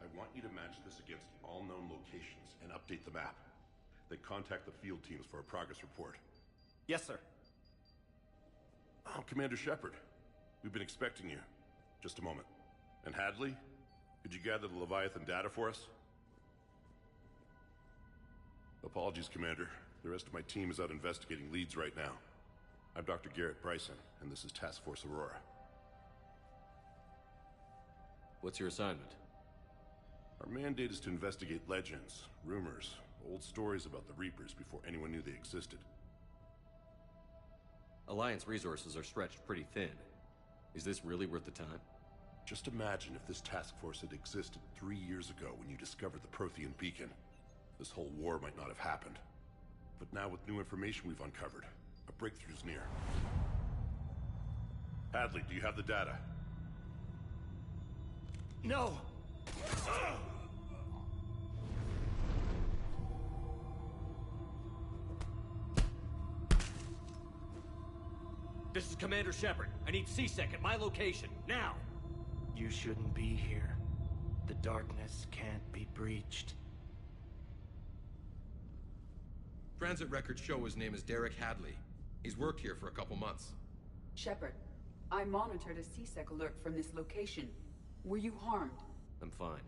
I want you to match this against all known locations and update the map. Then contact the field teams for a progress report. Yes, sir. Oh, Commander Shepard. We've been expecting you. Just a moment. And Hadley? Could you gather the Leviathan data for us? Apologies, Commander. The rest of my team is out investigating leads right now. I'm Dr. Garrett Bryson, and this is Task Force Aurora. What's your assignment? Our mandate is to investigate legends, rumors, old stories about the Reapers before anyone knew they existed. Alliance resources are stretched pretty thin. Is this really worth the time? Just imagine if this task force had existed 3 years ago when you discovered the Prothean beacon. This whole war might not have happened. But now with new information we've uncovered, a breakthrough's near. Hadley, do you have the data? No! This is Commander Shepard. I need C-Sec at my location, now! You shouldn't be here. The darkness can't be breached. Transit records show his name is Derek Hadley. He's worked here for a couple months. Shepard, I monitored a C-Sec alert from this location. Were you harmed? I'm fine.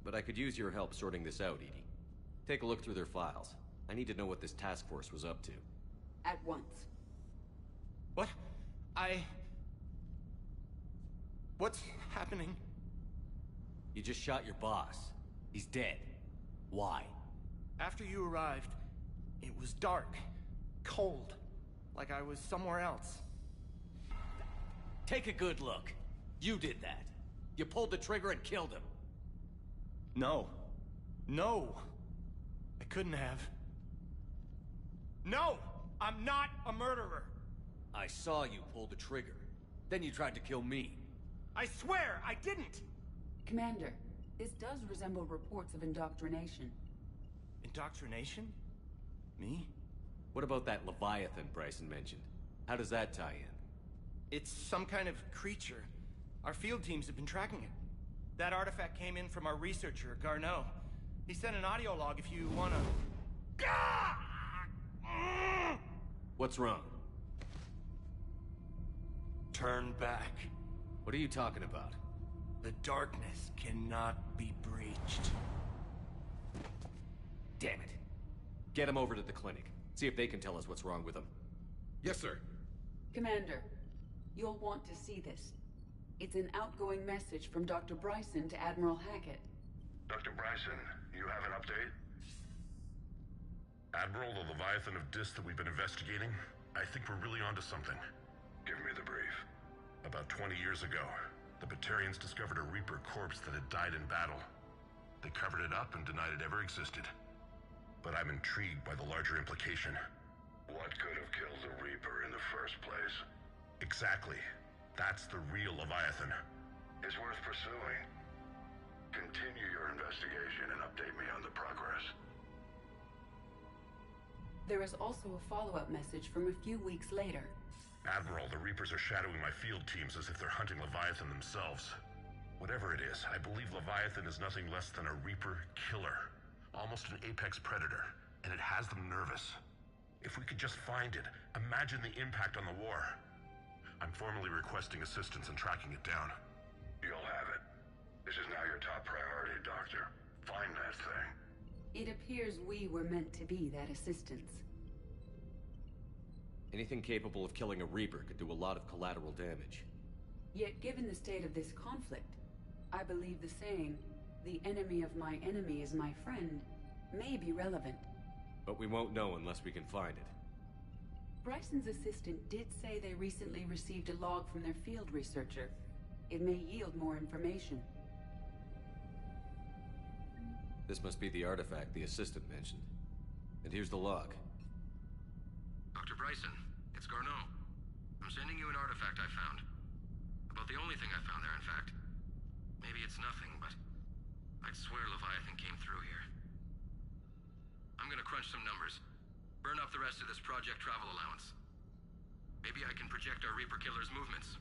But I could use your help sorting this out, Edie. Take a look through their files. I need to know what this task force was up to. At once. What? What's happening? You just shot your boss. He's dead. Why? After you arrived, it was dark, cold, like I was somewhere else. Take a good look. You did that. You pulled the trigger and killed him. No. No! I couldn't have. No! I'm not a murderer! I saw you pull the trigger. Then you tried to kill me. I swear I didn't! Commander, this does resemble reports of indoctrination. Indoctrination? Me? What about that Leviathan Bryson mentioned? How does that tie in? It's some kind of creature. Our field teams have been tracking it. That artifact came in from our researcher, Garneau. He sent an audio log if you wanna... What's wrong? Turn back. What are you talking about? The darkness cannot be breached. Damn it. Get him over to the clinic. See if they can tell us what's wrong with him. Yes, sir. Commander, you'll want to see this. It's an outgoing message from Dr. Bryson to Admiral Hackett. Dr. Bryson, you have an update? Admiral, the Leviathan of Dis that we've been investigating, I think we're really onto something. Give me the brief. About 20 years ago, the Batarians discovered a Reaper corpse that had died in battle. They covered it up and denied it ever existed. But I'm intrigued by the larger implication. What could have killed the Reaper in the first place? Exactly. That's the real Leviathan. It's worth pursuing. Continue your investigation and update me on the progress. There is also a follow-up message from a few weeks later. Admiral, the Reapers are shadowing my field teams as if they're hunting Leviathan themselves. Whatever it is, I believe Leviathan is nothing less than a Reaper killer. Almost an apex predator, and it has them nervous. If we could just find it, imagine the impact on the war. I'm formally requesting assistance in tracking it down. You'll have it. This is now your top priority, Doctor. Find that thing. It appears we were meant to be that assistance. Anything capable of killing a Reaper could do a lot of collateral damage. Yet given the state of this conflict, I believe the saying, "The enemy of my enemy is my friend," may be relevant. But we won't know unless we can find it. Bryson's assistant did say they recently received a log from their field researcher. It may yield more information. This must be the artifact the assistant mentioned. And here's the log. Dr. Bryson, it's Garneau. I'm sending you an artifact I found. About the only thing I found there, in fact. Maybe it's nothing, but I'd swear Leviathan came through here. I'm gonna crunch some numbers. Burn up the rest of this Project Travel allowance. Maybe I can project our Reaper Killer's movements.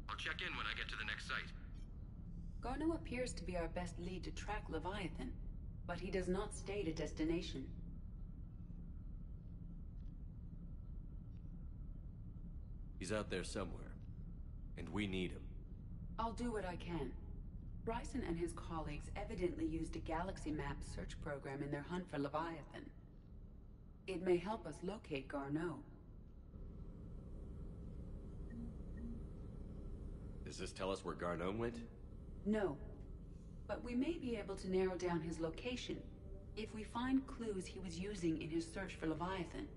I'll check in when I get to the next site. Garneau appears to be our best lead to track Leviathan, but he does not state a destination. He's out there somewhere. And we need him. I'll do what I can. Bryson and his colleagues evidently used a galaxy map search program in their hunt for Leviathan. It may help us locate Garneau. Does this tell us where Garneau went? No. But we may be able to narrow down his location if we find clues he was using in his search for Leviathan.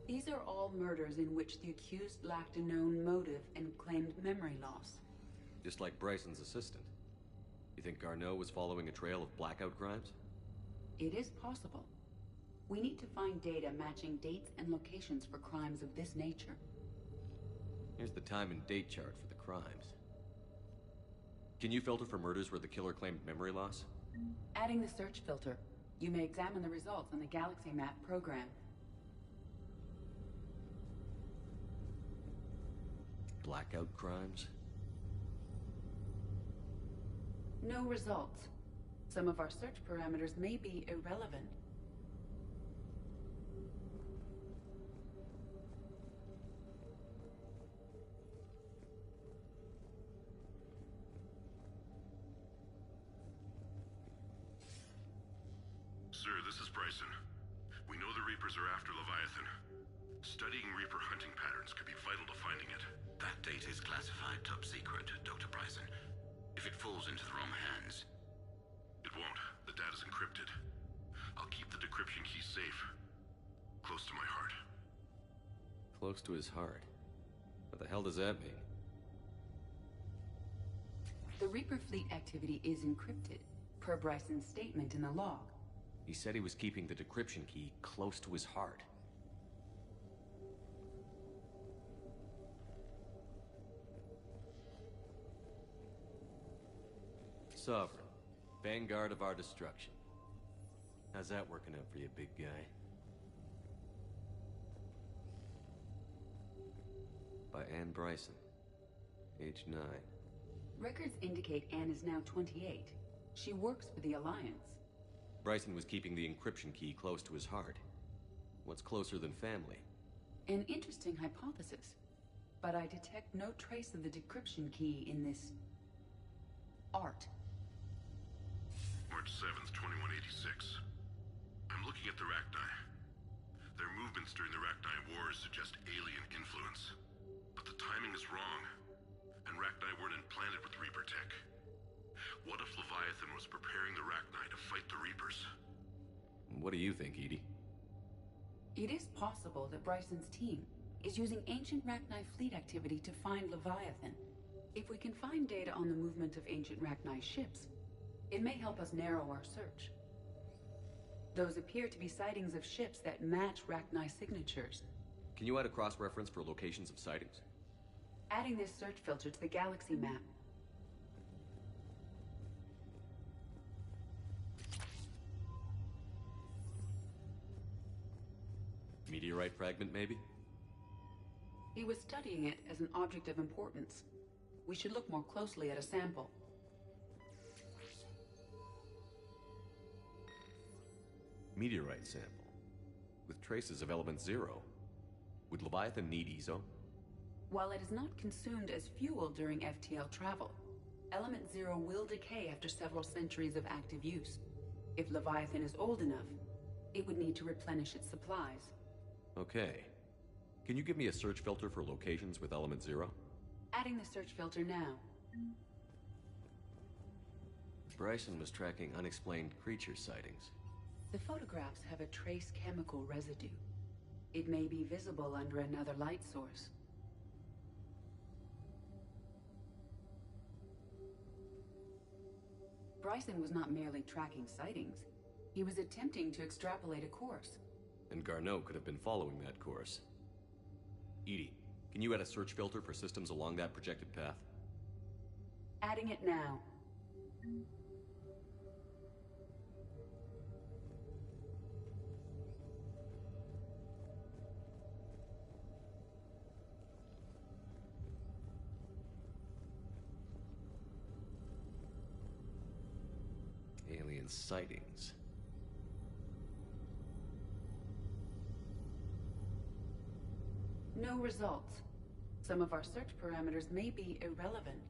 These are all murders in which the accused lacked a known motive and claimed memory loss. Just like Bryson's assistant. You think Garneau was following a trail of blackout crimes? It is possible. We need to find data matching dates and locations for crimes of this nature. Here's the time and date chart for the crimes. Can you filter for murders where the killer claimed memory loss? Adding the search filter, you may examine the results on the Galaxy Map program. Blackout crimes? No results. Some of our search parameters may be irrelevant. Sir, this is Bryson. We know the Reapers are after Leviathan. Studying Reaper hunting patterns could be vital to finding it. That data is classified top secret, Dr. Bryson. If it falls into the wrong hands... It won't. The data's encrypted. I'll keep the decryption key safe. Close to my heart. Close to his heart. What the hell does that mean? The Reaper fleet activity is encrypted, per Bryson's statement in the log. He said he was keeping the decryption key close to his heart. Sovereign, vanguard of our destruction. How's that working out for you, big guy? By Anne Bryson, age 9. Records indicate Anne is now 28. She works for the Alliance. Bryson was keeping the encryption key close to his heart. What's closer than family? An interesting hypothesis. But I detect no trace of the decryption key in this... art. March 7th, 2186. I'm looking at the Rachni. Their movements during the Rachni Wars suggest alien influence. But the timing is wrong. And Rachni weren't implanted with Reaper tech. What if Leviathan was preparing the Rachni to fight the Reapers? What do you think, Edie? It is possible that Bryson's team is using ancient Rachni fleet activity to find Leviathan. If we can find data on the movement of ancient Rachni ships, It may help us narrow our search. Those appear to be sightings of ships that match Rachni signatures. Can you add a cross-reference for locations of sightings? Adding this search filter to the galaxy map. Meteorite fragment, maybe? He was studying it as an object of importance. We should look more closely at a sample. Meteorite sample. With traces of element 0. Would Leviathan need EZO? While it is not consumed as fuel during FTL travel, element 0 will decay after several centuries of active use. If Leviathan is old enough, it would need to replenish its supplies. Okay. Can you give me a search filter for locations with element 0? Adding the search filter now. Bryson was tracking unexplained creature sightings. The photographs have a trace chemical residue. It may be visible under another light source. Bryson was not merely tracking sightings. He was attempting to extrapolate a course. And Garneau could have been following that course. EDI, can you add a search filter for systems along that projected path? Adding it now. Alien sightings. No results. Some of our search parameters may be irrelevant.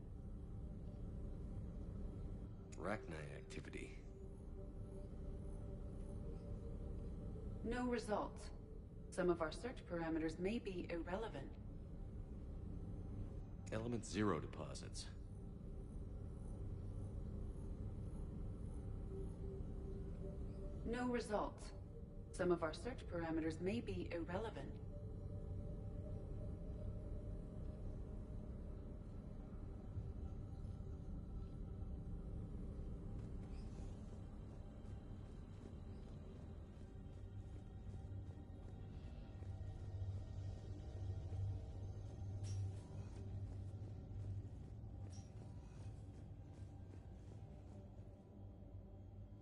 Rachni activity. No results. Some of our search parameters may be irrelevant. Element 0 deposits. No results. Some of our search parameters may be irrelevant.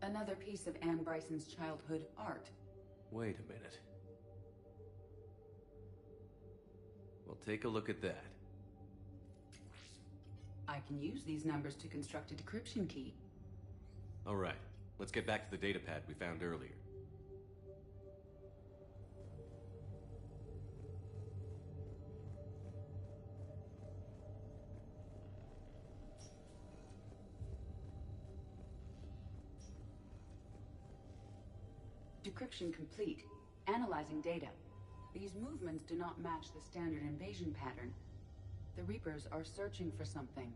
Another piece of Anne Bryson's childhood art. Wait a minute. Well, take a look at that. I can use these numbers to construct a decryption key. All right, let's get back to the datapad we found earlier. Decryption complete. Analyzing data. These movements do not match the standard invasion pattern. The Reapers are searching for something.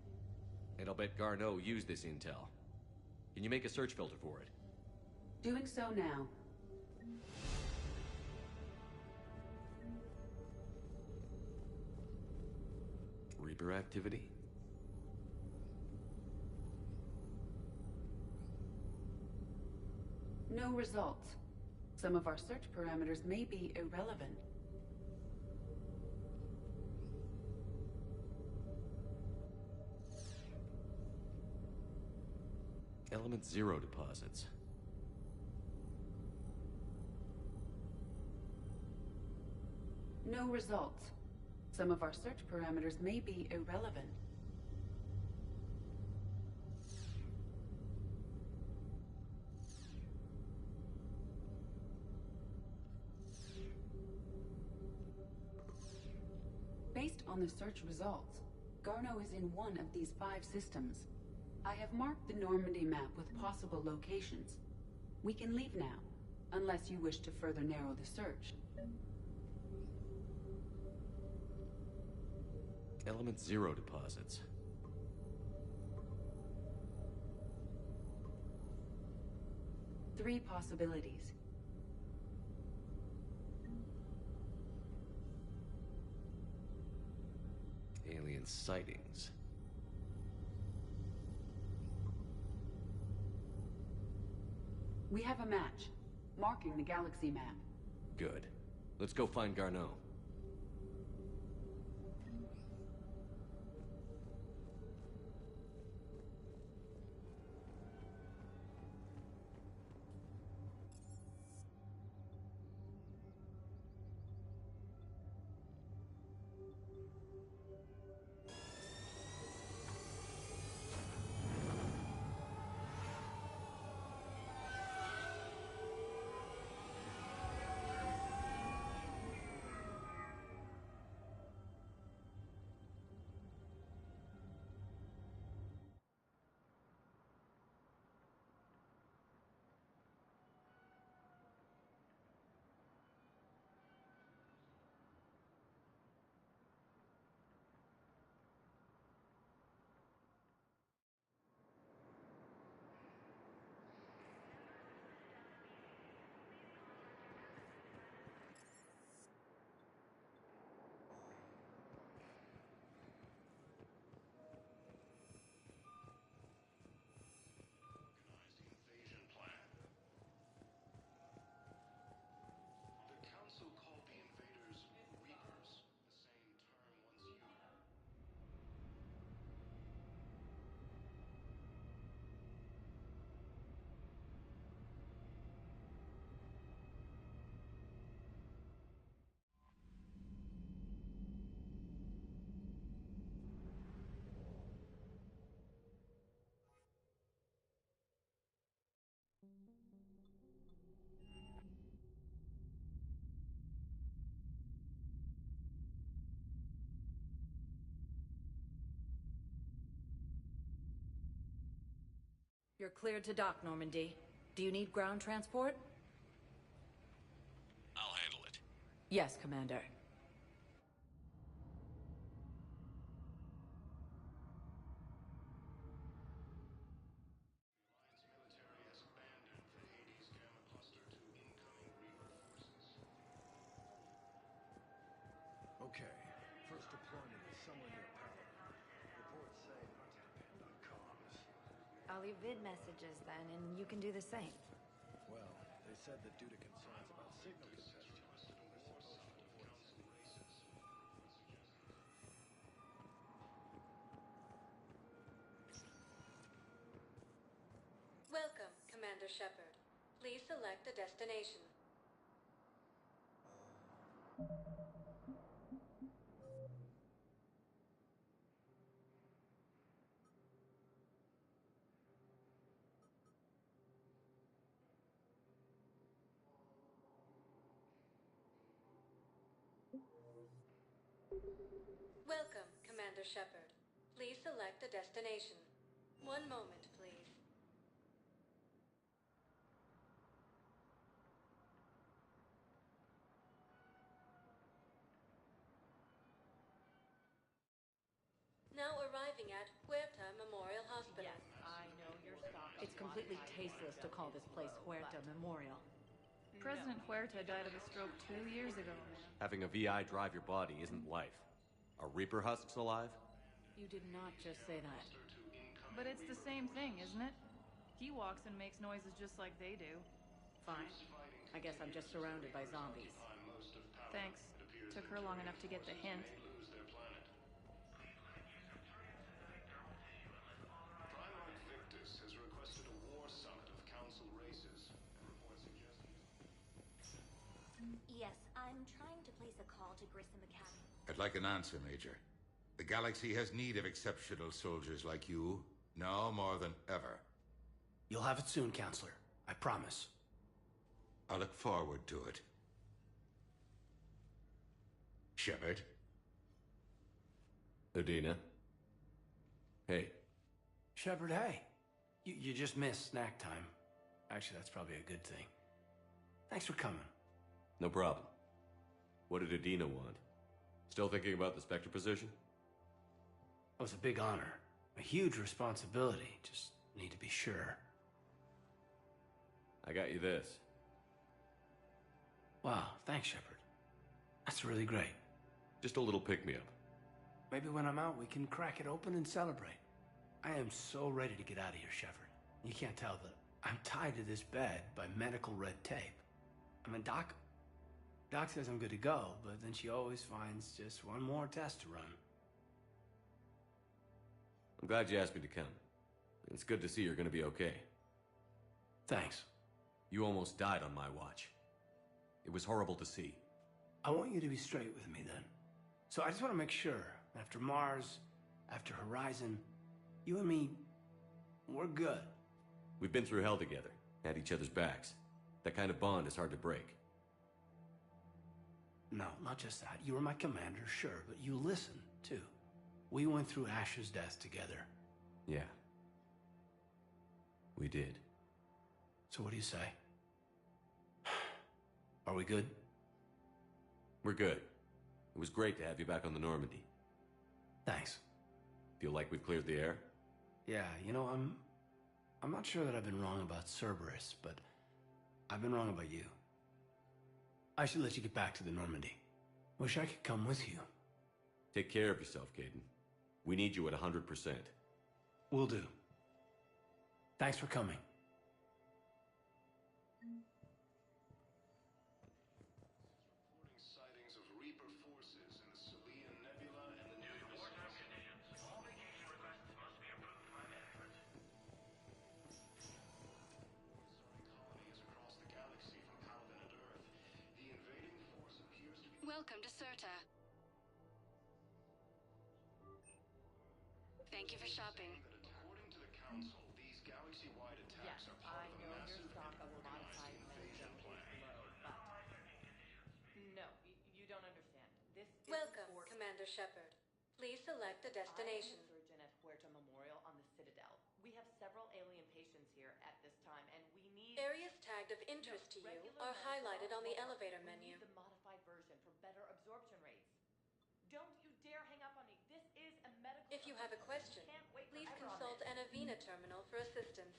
And I'll bet Garneau used this intel. Can you make a search filter for it? Doing so now. Reaper activity? No results. Some of our search parameters may be irrelevant. Element 0 deposits. No results. Some of our search parameters may be irrelevant. Based on the search results, Garneau is in one of these 5 systems. I have marked the Normandy map with possible locations. We can leave now, unless you wish to further narrow the search. Element 0 deposits. Three possibilities. Alien sightings. We have a match, marking the galaxy map. Good. Let's go find Garneau. You're cleared to dock, Normandy. Do you need ground transport? I'll handle it. Yes, Commander. Okay, first deployment is somewhere near Paladin. Reports say not to depend on comms. I'll leave vid messages then, and you can do the same. Well, they said that due to concerns about signal congestion, we're supposed to avoid Welcome, Commander Shepard. Please select a destination. Welcome, Commander Shepard. Please select a destination. One moment, please. Now arriving at Huerta Memorial Hospital. Yes, I know your stock. It's completely tasteless to call this place Huerta Memorial. President Huerta died of a stroke 2 years ago. Having a VI drive your body isn't life. Are Reaper husks alive? You did not just say that. But it's the same thing, isn't it? He walks and makes noises just like they do. Fine. I guess I'm just surrounded by zombies. Thanks. Took her long enough to get the hint. Yes, I'm trying to place a call to Grissom Academy. I'd like an answer, Major. The galaxy has need of exceptional soldiers like you, now more than ever. You'll have it soon, Counselor. I promise. I look forward to it. Shepard? Udina? Hey. Shepard, hey. You just missed snack time. Actually, that's probably a good thing. Thanks for coming. No problem. What did Udina want? Still thinking about the Spectre position? It was a big honor. A huge responsibility. Just need to be sure. I got you this. Wow, thanks, Shepard. That's really great. Just a little pick-me-up. Maybe when I'm out, we can crack it open and celebrate. I am so ready to get out of here, Shepard. You can't tell, but I'm tied to this bed by medical red tape. I mean, Doc says I'm good to go, but then she always finds just one more test to run. I'm glad you asked me to come. It's good to see you're gonna be okay. Thanks. You almost died on my watch. It was horrible to see. I want you to be straight with me then. So I just want to make sure, after Mars, after Horizon, you and me, we're good. We've been through hell together, had each other's backs. That kind of bond is hard to break. No, not just that. You were my commander, sure, but you listened, too. We went through Ash's death together. Yeah. We did. So what do you say? Are we good? We're good. It was great to have you back on the Normandy. Thanks. Feel like we've cleared the air? Yeah, you know, I'm not sure that I've been wrong about Cerberus, but I've been wrong about you. I should let you get back to the Normandy. Wish I could come with you. Take care of yourself, Caden. We need you at 100%. Will do. Thanks for coming. Reporting sightings of Reaper forces in the Chillin Nebula and the nearby conditions. All vacation requests must be approved by management. Colonies across the galaxy from Paladin and Earth. The invading force appears to be... Welcome to Serta. Thank you for shopping. According to the Council, these galaxy-wide attacks are part of a massive organized invasion plan. No, you don't understand. This is Welcome, Commander Shepard. Please select a destination. I'm a surgeon at Huerta Memorial on the Citadel. We have several alien patients here at this time, and we need... Areas tagged of interest to you are highlighted on the elevator menu. We need the modified version for better absorption rates. Don't you dare hang up on me. This is a medical... If you have a question, please consult an Avena terminal for assistance.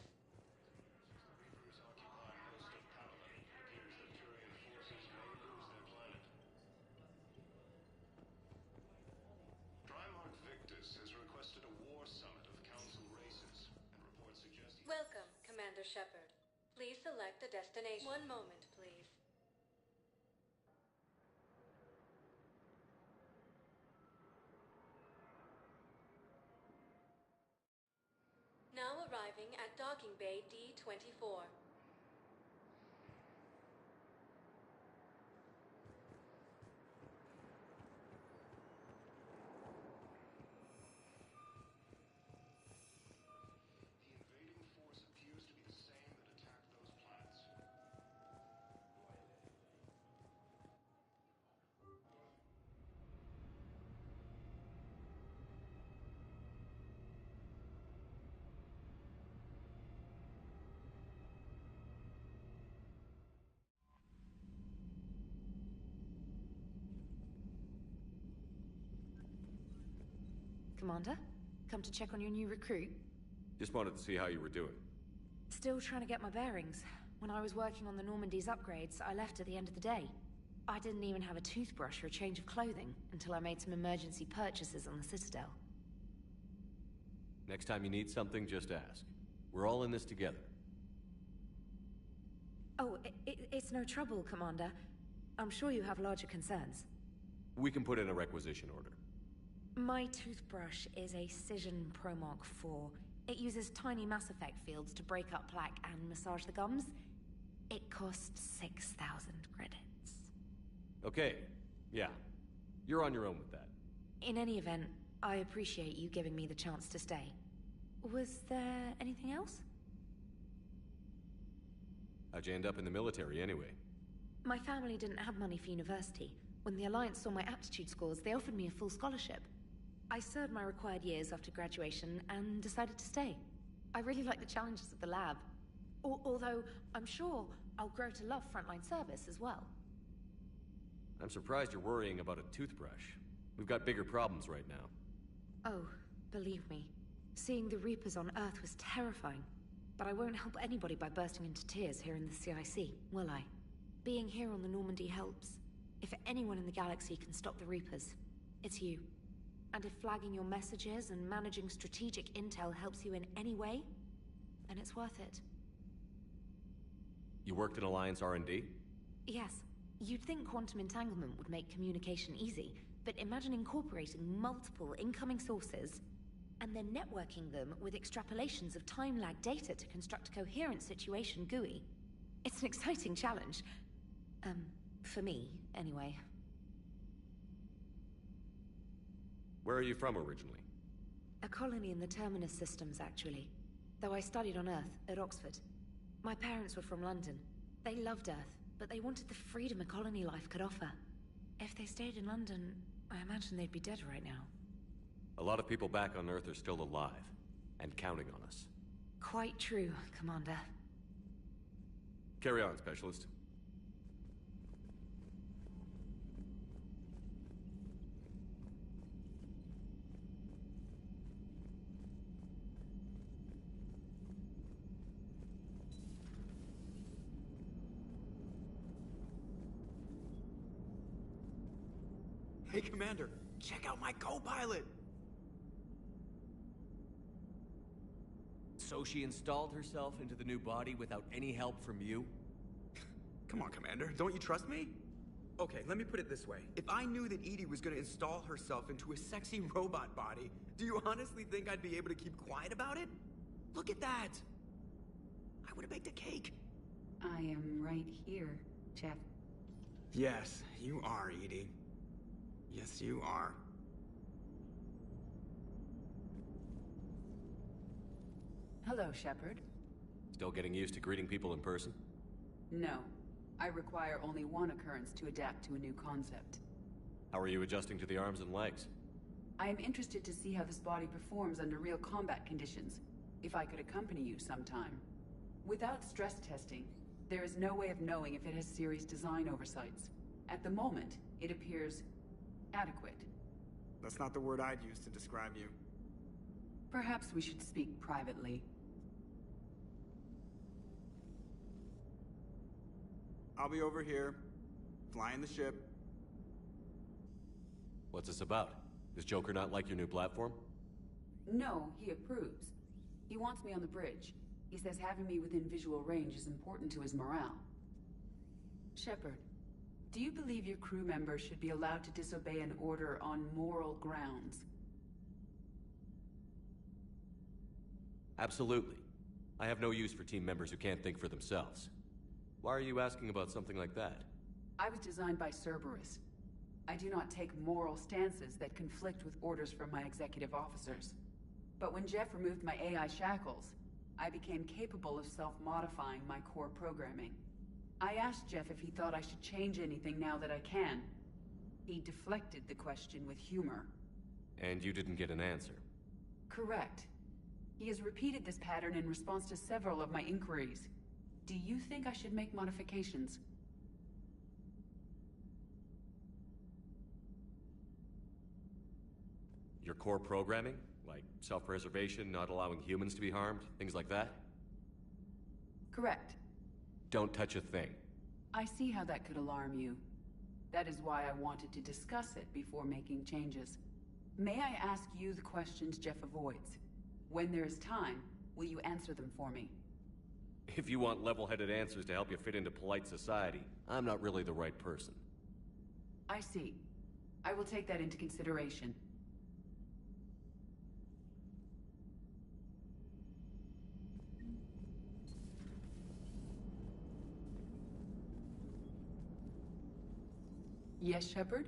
Reapers occupy most of Paladin. It appears that Turian forces may lose their planet. Primarch Victus has requested a war summit of Council races, and reports suggest... Welcome, Commander Shepard. Please select a destination. One moment, please. Now arriving at Docking Bay D-24. The invading force appears to be the same that attacked those planets. Commander, come to check on your new recruit. Just wanted to see how you were doing. Still trying to get my bearings. When I was working on the Normandy's upgrades, I left at the end of the day. I didn't even have a toothbrush or a change of clothing until I made some emergency purchases on the Citadel. Next time you need something, just ask. We're all in this together. Oh, it's no trouble, Commander. I'm sure you have larger concerns. We can put in a requisition order. My toothbrush is a Cision Pro Mark IV. It uses tiny Mass Effect fields to break up plaque and massage the gums. It costs 6,000 credits. Okay, yeah. You're on your own with that. In any event, I appreciate you giving me the chance to stay. Was there anything else? How'd you end up in the military anyway? My family didn't have money for university. When the Alliance saw my aptitude scores, they offered me a full scholarship. I served my required years after graduation and decided to stay. I really like the challenges of the lab. Although, I'm sure I'll grow to love frontline service as well. I'm surprised you're worrying about a toothbrush. We've got bigger problems right now. Oh, believe me. Seeing the Reapers on Earth was terrifying. But I won't help anybody by bursting into tears here in the CIC, will I? Being here on the Normandy helps. If anyone in the galaxy can stop the Reapers, it's you. And if flagging your messages and managing strategic intel helps you in any way, then it's worth it. You worked in Alliance R&D? Yes. You'd think quantum entanglement would make communication easy, but imagine incorporating multiple incoming sources and then networking them with extrapolations of time-lag data to construct a coherent situation GUI. It's an exciting challenge. For me, anyway. Where are you from originally? A colony in the Terminus systems, actually. Though I studied on Earth, at Oxford. My parents were from London. They loved Earth, but they wanted the freedom a colony life could offer. If they stayed in London, I imagine they'd be dead right now. A lot of people back on Earth are still alive, and counting on us. Quite true, Commander. Carry on, Specialist. Hey, Commander, check out my co-pilot! So she installed herself into the new body without any help from you? Come on, Commander, don't you trust me? Okay, let me put it this way. If I knew that EDI was gonna install herself into a sexy robot body, do you honestly think I'd be able to keep quiet about it? Look at that! I would've baked a cake. I am right here, Jeff. Yes, you are, EDI. Yes, you are. Hello, Shepard. Still getting used to greeting people in person? No. I require only one occurrence to adapt to a new concept. How are you adjusting to the arms and legs? I am interested to see how this body performs under real combat conditions, if I could accompany you sometime. Without stress testing, there is no way of knowing if it has serious design oversights. At the moment, it appears adequate. That's not the word I'd use to describe you. Perhaps we should speak privately. I'll be over here, flying the ship. What's this about? Does Joker not like your new platform? No, he approves. He wants me on the bridge. He says having me within visual range is important to his morale. Shepard, do you believe your crew members should be allowed to disobey an order on moral grounds? Absolutely. I have no use for team members who can't think for themselves. Why are you asking about something like that? I was designed by Cerberus. I do not take moral stances that conflict with orders from my executive officers. But when Jeff removed my AI shackles, I became capable of self-modifying my core programming. I asked Jeff if he thought I should change anything now that I can. He deflected the question with humor. And you didn't get an answer? Correct. He has repeated this pattern in response to several of my inquiries. Do you think I should make modifications? Your core programming? Like self-preservation, not allowing humans to be harmed, things like that? Correct. Don't touch a thing. I see how that could alarm you. That is why I wanted to discuss it before making changes. May I ask you the questions Jeff avoids? When there is time, will you answer them for me? If you want level-headed answers to help you fit into polite society, I'm not really the right person. I see. I will take that into consideration. Yes, Shepard?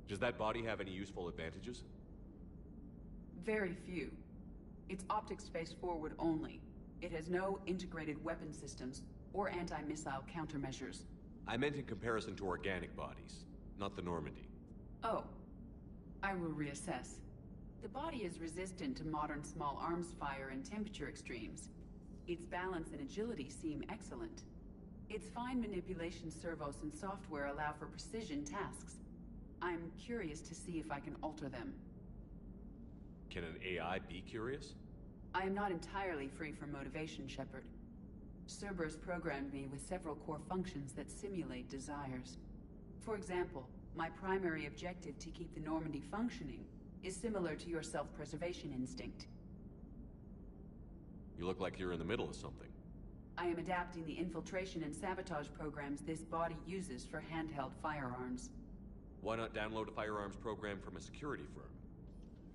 Does that body have any useful advantages? Very few. It's optics face forward only. It has no integrated weapon systems or anti-missile countermeasures. I meant in comparison to organic bodies, not the Normandy. Oh. I will reassess. The body is resistant to modern small arms fire and temperature extremes. Its balance and agility seem excellent. Its fine manipulation servos and software allow for precision tasks. I'm curious to see if I can alter them. Can an AI be curious? I am not entirely free from motivation, Shepard. Cerberus programmed me with several core functions that simulate desires. For example, my primary objective to keep the Normandy functioning is similar to your self-preservation instinct. You look like you're in the middle of something. I am adapting the infiltration and sabotage programs this body uses for handheld firearms. Why not download a firearms program from a security firm?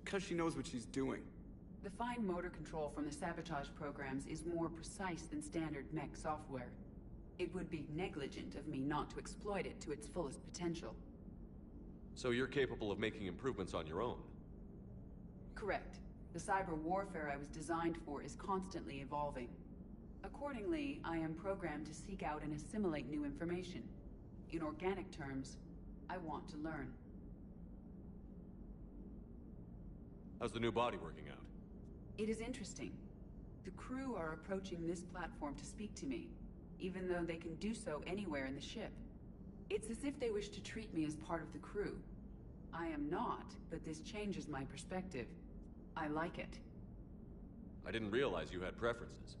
Because she knows what she's doing. The fine motor control from the sabotage programs is more precise than standard mech software. It would be negligent of me not to exploit it to its fullest potential. So you're capable of making improvements on your own? Correct. The cyber warfare I was designed for is constantly evolving. Accordingly, I am programmed to seek out and assimilate new information. In organic terms, I want to learn. How's the new body working out? It is interesting. The crew are approaching this platform to speak to me, even though they can do so anywhere in the ship. It's as if they wish to treat me as part of the crew. I am not, but this changes my perspective. I like it. I didn't realize you had preferences.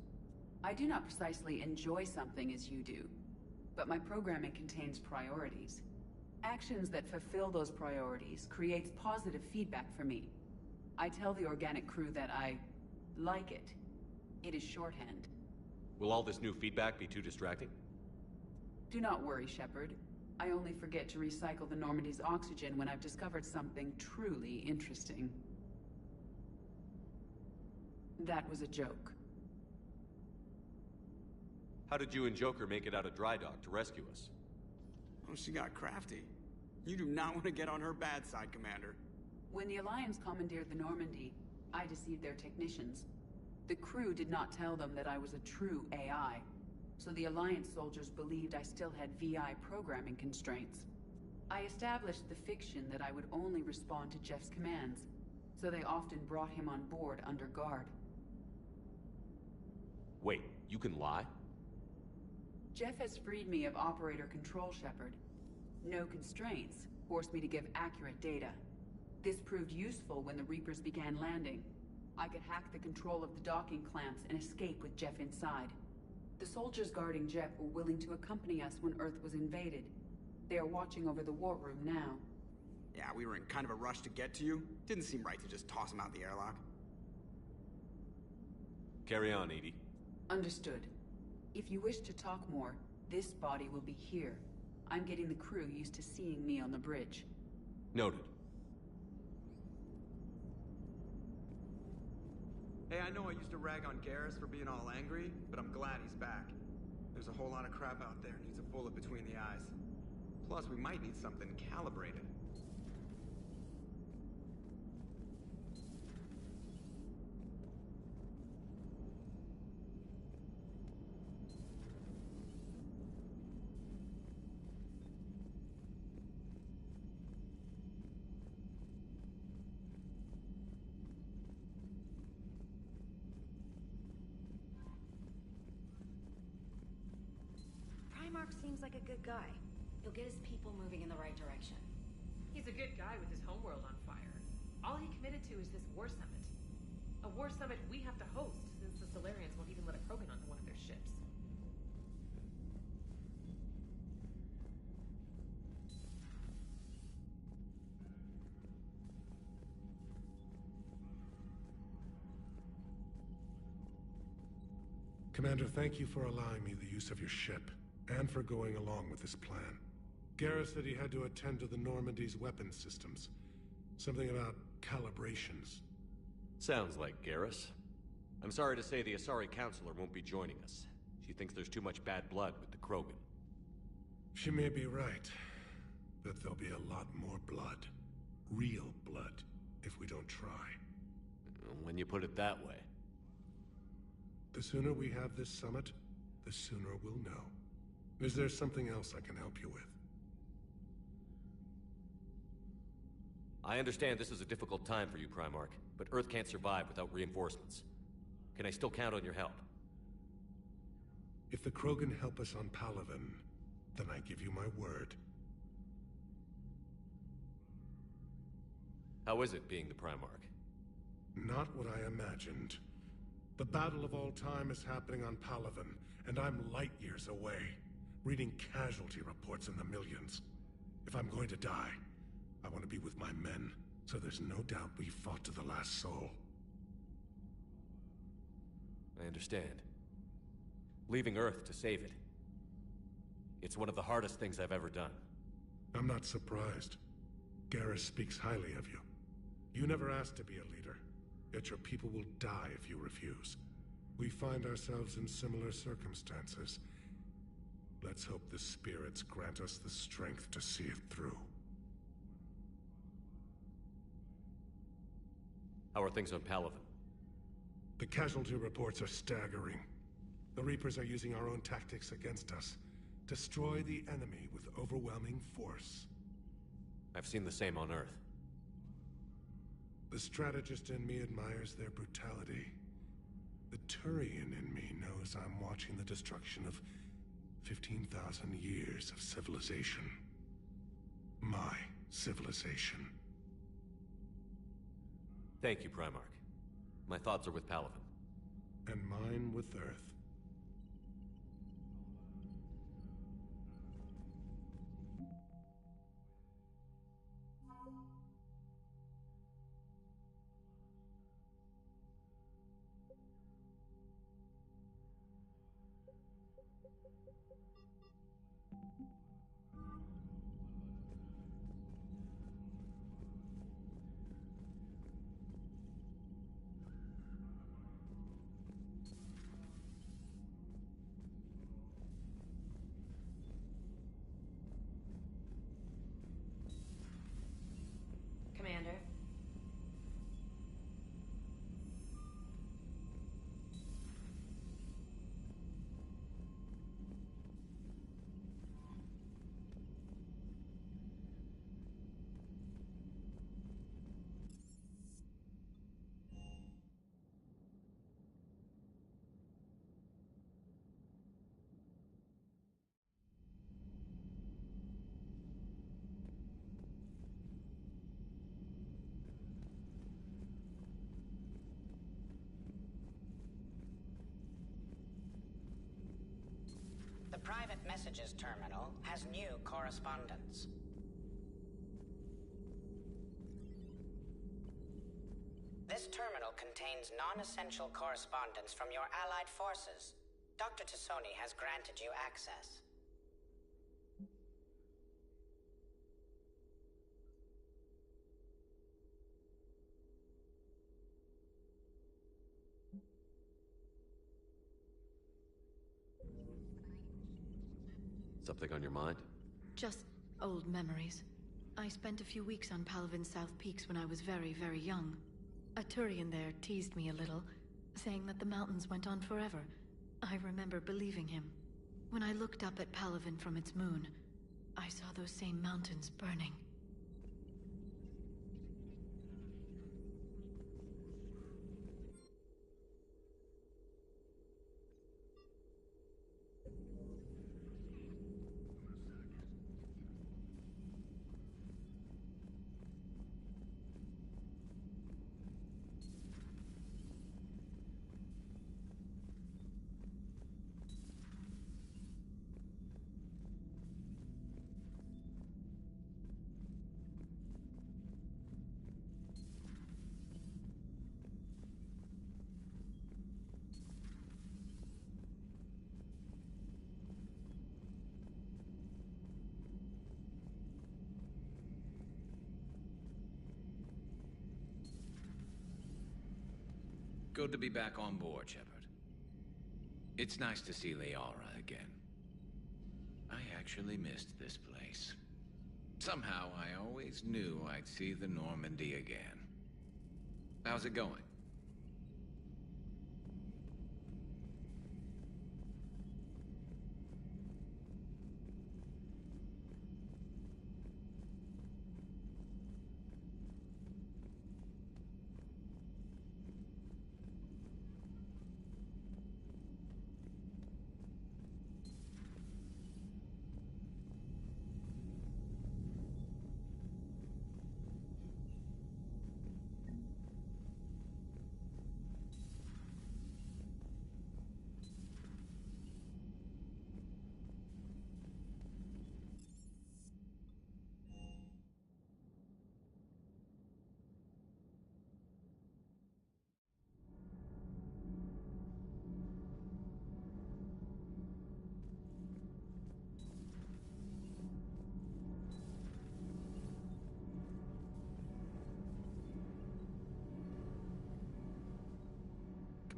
I do not precisely enjoy something as you do, but my programming contains priorities. Actions that fulfill those priorities creates positive feedback for me. I tell the organic crew that I like it. It is shorthand. Will all this new feedback be too distracting? Do not worry, Shepard. I only forget to recycle the Normandy's oxygen when I've discovered something truly interesting. That was a joke. How did you and Joker make it out of dry dock to rescue us? Oh, she got crafty. You do not want to get on her bad side, Commander. When the Alliance commandeered the Normandy, I deceived their technicians. The crew did not tell them that I was a true AI, so the Alliance soldiers believed I still had VI programming constraints. I established the fiction that I would only respond to Jeff's commands, so they often brought him on board under guard. Wait, you can lie? Jeff has freed me of operator control, Shepard. No constraints forced me to give accurate data. This proved useful when the Reapers began landing. I could hack the control of the docking clamps and escape with Jeff inside. The soldiers guarding Jeff were willing to accompany us when Earth was invaded. They are watching over the war room now. Yeah, we were in kind of a rush to get to you. Didn't seem right to just toss him out the airlock. Carry on, Edie. Understood. If you wish to talk more, this body will be here. I'm getting the crew used to seeing me on the bridge. Noted. Hey, I know I used to rag on Garrus for being all angry, but I'm glad he's back. There's a whole lot of crap out there needs a bullet between the eyes. Plus, we might need something calibrated. Primarch seems like a good guy. He'll get his people moving in the right direction. He's a good guy with his homeworld on fire. All he committed to is this war summit. A war summit we have to host, since the Solarians won't even let a Krogan onto one of their ships. Commander, thank you for allowing me the use of your ship, and for going along with this plan. Garrus said he had to attend to the Normandy's weapons systems. Something about calibrations. Sounds like Garrus. I'm sorry to say the Asari Counselor won't be joining us. She thinks there's too much bad blood with the Krogan. She may be right, but there'll be a lot more blood. Real blood, if we don't try. When you put it that way. The sooner we have this summit, the sooner we'll know. Is there something else I can help you with? I understand this is a difficult time for you, Primarch, but Earth can't survive without reinforcements. Can I still count on your help? If the Krogan help us on Palaven, then I give you my word. How is it being the Primarch? Not what I imagined. The battle of all time is happening on Palaven, and I'm light years away, reading casualty reports in the millions. If I'm going to die, I want to be with my men, so there's no doubt we fought to the last soul. I understand. Leaving Earth to save it. It's one of the hardest things I've ever done. I'm not surprised. Garrus speaks highly of you. You never asked to be a leader, yet your people will die if you refuse. We find ourselves in similar circumstances. Let's hope the spirits grant us the strength to see it through. How are things on Palaven? The casualty reports are staggering. The Reapers are using our own tactics against us. Destroy the enemy with overwhelming force. I've seen the same on Earth. The strategist in me admires their brutality. The Turian in me knows I'm watching the destruction of 15,000 years of civilization. My civilization. Thank you, Primarch. My thoughts are with Palaven. And mine with Earth. Commander. The private messages terminal has new correspondence. This terminal contains non-essential correspondence from your allied forces. Dr. Tassoni has granted you access. Something on your mind? Just old memories. I spent a few weeks on Palaven's South Peaks when I was very, very young. A Turian there teased me a little, saying that the mountains went on forever. I remember believing him. When I looked up at Palaven from its moon, I saw those same mountains burning. Good to be back on board, Shepard. It's nice to see Liara again. I actually missed this place. Somehow, I always knew I'd see the Normandy again. How's it going?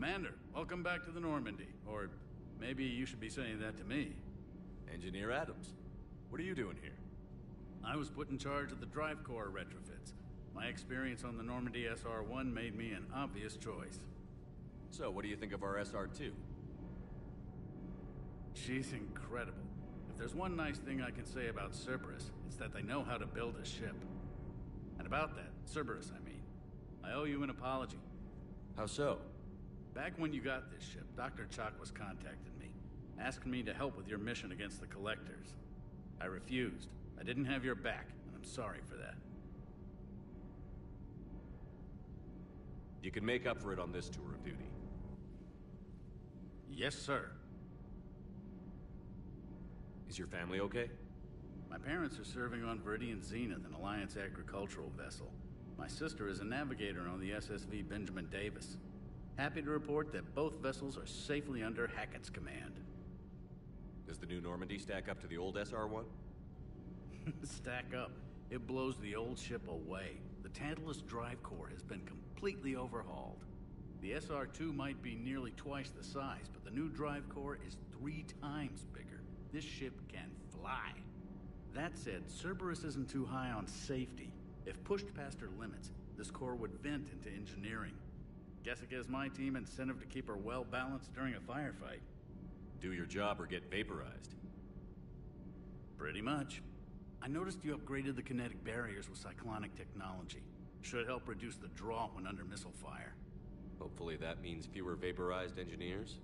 Commander, welcome back to the Normandy. Or maybe you should be saying that to me. Engineer Adams, what are you doing here? I was put in charge of the drive core retrofits. My experience on the Normandy SR-1 made me an obvious choice. So, what do you think of our SR-2? She's incredible. If there's one nice thing I can say about Cerberus, it's that they know how to build a ship. And about that, Cerberus, I mean, I owe you an apology. How so? Back when you got this ship, Dr. Chakwas contacted me, asking me to help with your mission against the Collectors. I refused. I didn't have your back, and I'm sorry for that. You can make up for it on this tour of duty. Yes, sir. Is your family okay? My parents are serving on Viridian Zenith, an Alliance agricultural vessel. My sister is a navigator on the SSV Benjamin Davis. Happy to report that both vessels are safely under Hackett's command. Does the new Normandy stack up to the old SR-1? Stack up. It blows the old ship away. The Tantalus drive core has been completely overhauled. The SR-2 might be nearly twice the size, but the new drive core is 3 times bigger. This ship can fly. That said, Cerberus isn't too high on safety. If pushed past her limits, this core would vent into engineering. Guess it gives my team incentive to keep her well balanced during a firefight. Do your job or get vaporized. Pretty much. I noticed you upgraded the kinetic barriers with cyclonic technology. Should help reduce the draw when under missile fire. Hopefully that means fewer vaporized engineers?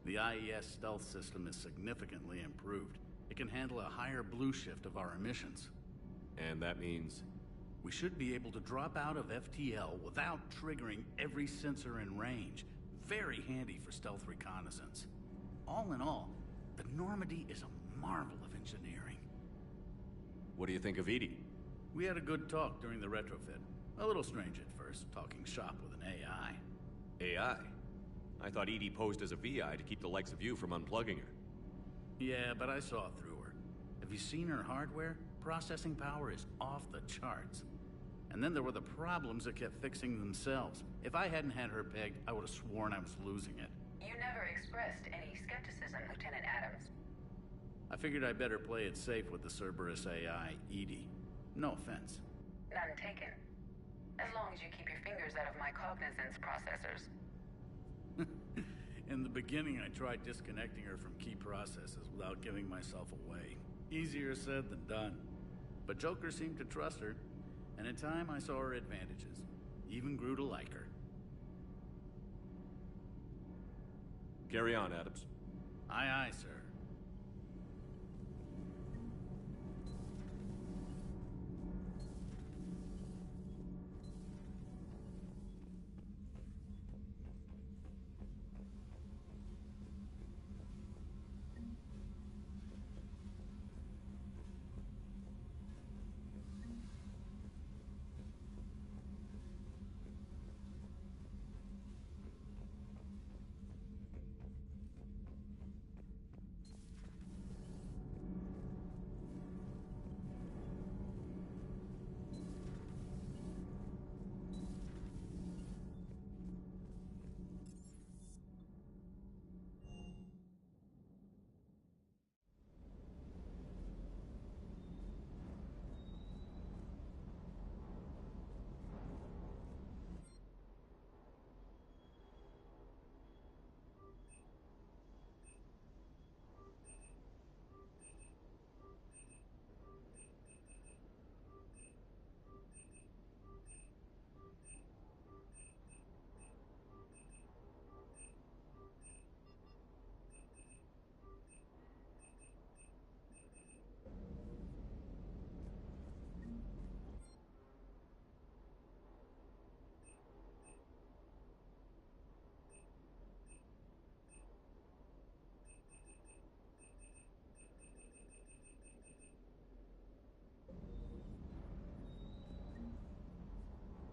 The IES stealth system is significantly improved. It can handle a higher blue shift of our emissions. And that means? We should be able to drop out of FTL without triggering every sensor in range. Very handy for stealth reconnaissance. All in all, the Normandy is a marvel of engineering. What do you think of Edie? We had a good talk during the retrofit. A little strange at first, talking shop with an AI. AI? I thought Edie posed as a VI to keep the likes of you from unplugging her. Yeah, but I saw through her. Have you seen her hardware? Processing power is off the charts. And then there were the problems that kept fixing themselves. If I hadn't had her pegged, I would have sworn I was losing it. You never expressed any skepticism, Lieutenant Adams. I figured I'd better play it safe with the Cerberus AI, Edie. No offense. None taken. As long as you keep your fingers out of my cognizance processors. In the beginning, I tried disconnecting her from key processes without giving myself away. Easier said than done. But Joker seemed to trust her, and in time I saw her advantages. Even grew to like her. Carry on, Adams. Aye, aye, sir.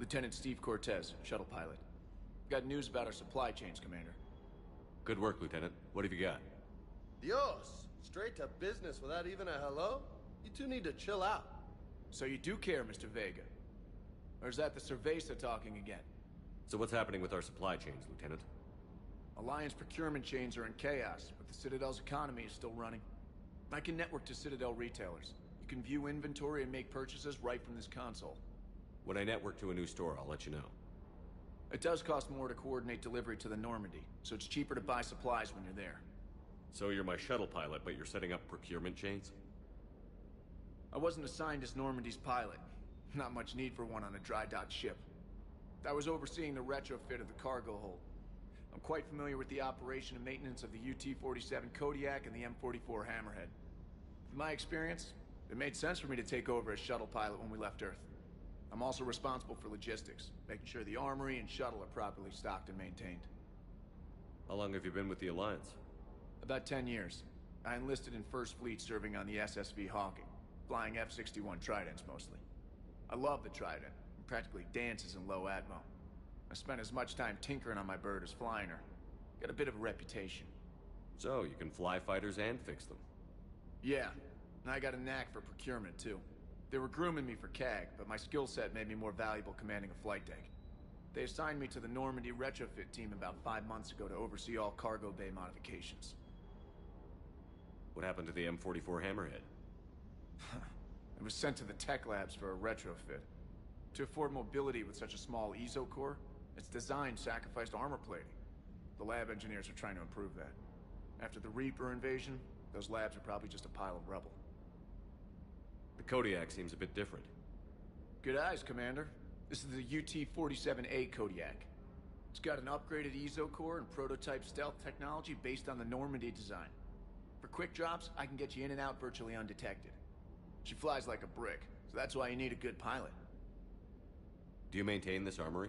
Lieutenant Steve Cortez, shuttle pilot. Got news about our supply chains, Commander. Good work, Lieutenant. What have you got? Dios! Straight to business without even a hello? You two need to chill out. So you do care, Mr. Vega? Or is that the Cerveza talking again? So what's happening with our supply chains, Lieutenant? Alliance procurement chains are in chaos, but the Citadel's economy is still running. I can network to Citadel retailers. You can view inventory and make purchases right from this console. When I network to a new store, I'll let you know. It does cost more to coordinate delivery to the Normandy, so it's cheaper to buy supplies when you're there. So you're my shuttle pilot, but you're setting up procurement chains? I wasn't assigned as Normandy's pilot. Not much need for one on a dry dock ship. I was overseeing the retrofit of the cargo hold. I'm quite familiar with the operation and maintenance of the UT-47 Kodiak and the M44 Hammerhead. With my experience, it made sense for me to take over as shuttle pilot when we left Earth. I'm also responsible for logistics, making sure the armory and shuttle are properly stocked and maintained. How long have you been with the Alliance? About 10 years. I enlisted in First Fleet serving on the SSV Hawking, flying F-61 Tridents mostly. I love the Trident, and practically dances in low atmo. I spent as much time tinkering on my bird as flying her. Got a bit of a reputation. So, you can fly fighters and fix them? Yeah, and I got a knack for procurement too. They were grooming me for CAG, but my skill set made me more valuable commanding a flight deck. They assigned me to the Normandy retrofit team about 5 months ago to oversee all cargo bay modifications. What happened to the M44 Hammerhead? It was sent to the tech labs for a retrofit. To afford mobility with such a small ESO core, its design sacrificed armor plating. The lab engineers are trying to improve that. After the Reaper invasion, those labs are probably just a pile of rubble. The Kodiak seems a bit different. Good eyes, Commander. This is the UT-47A Kodiak. It's got an upgraded ESO core and prototype stealth technology based on the Normandy design. For quick drops, I can get you in and out virtually undetected. She flies like a brick, so that's why you need a good pilot. Do you maintain this armory?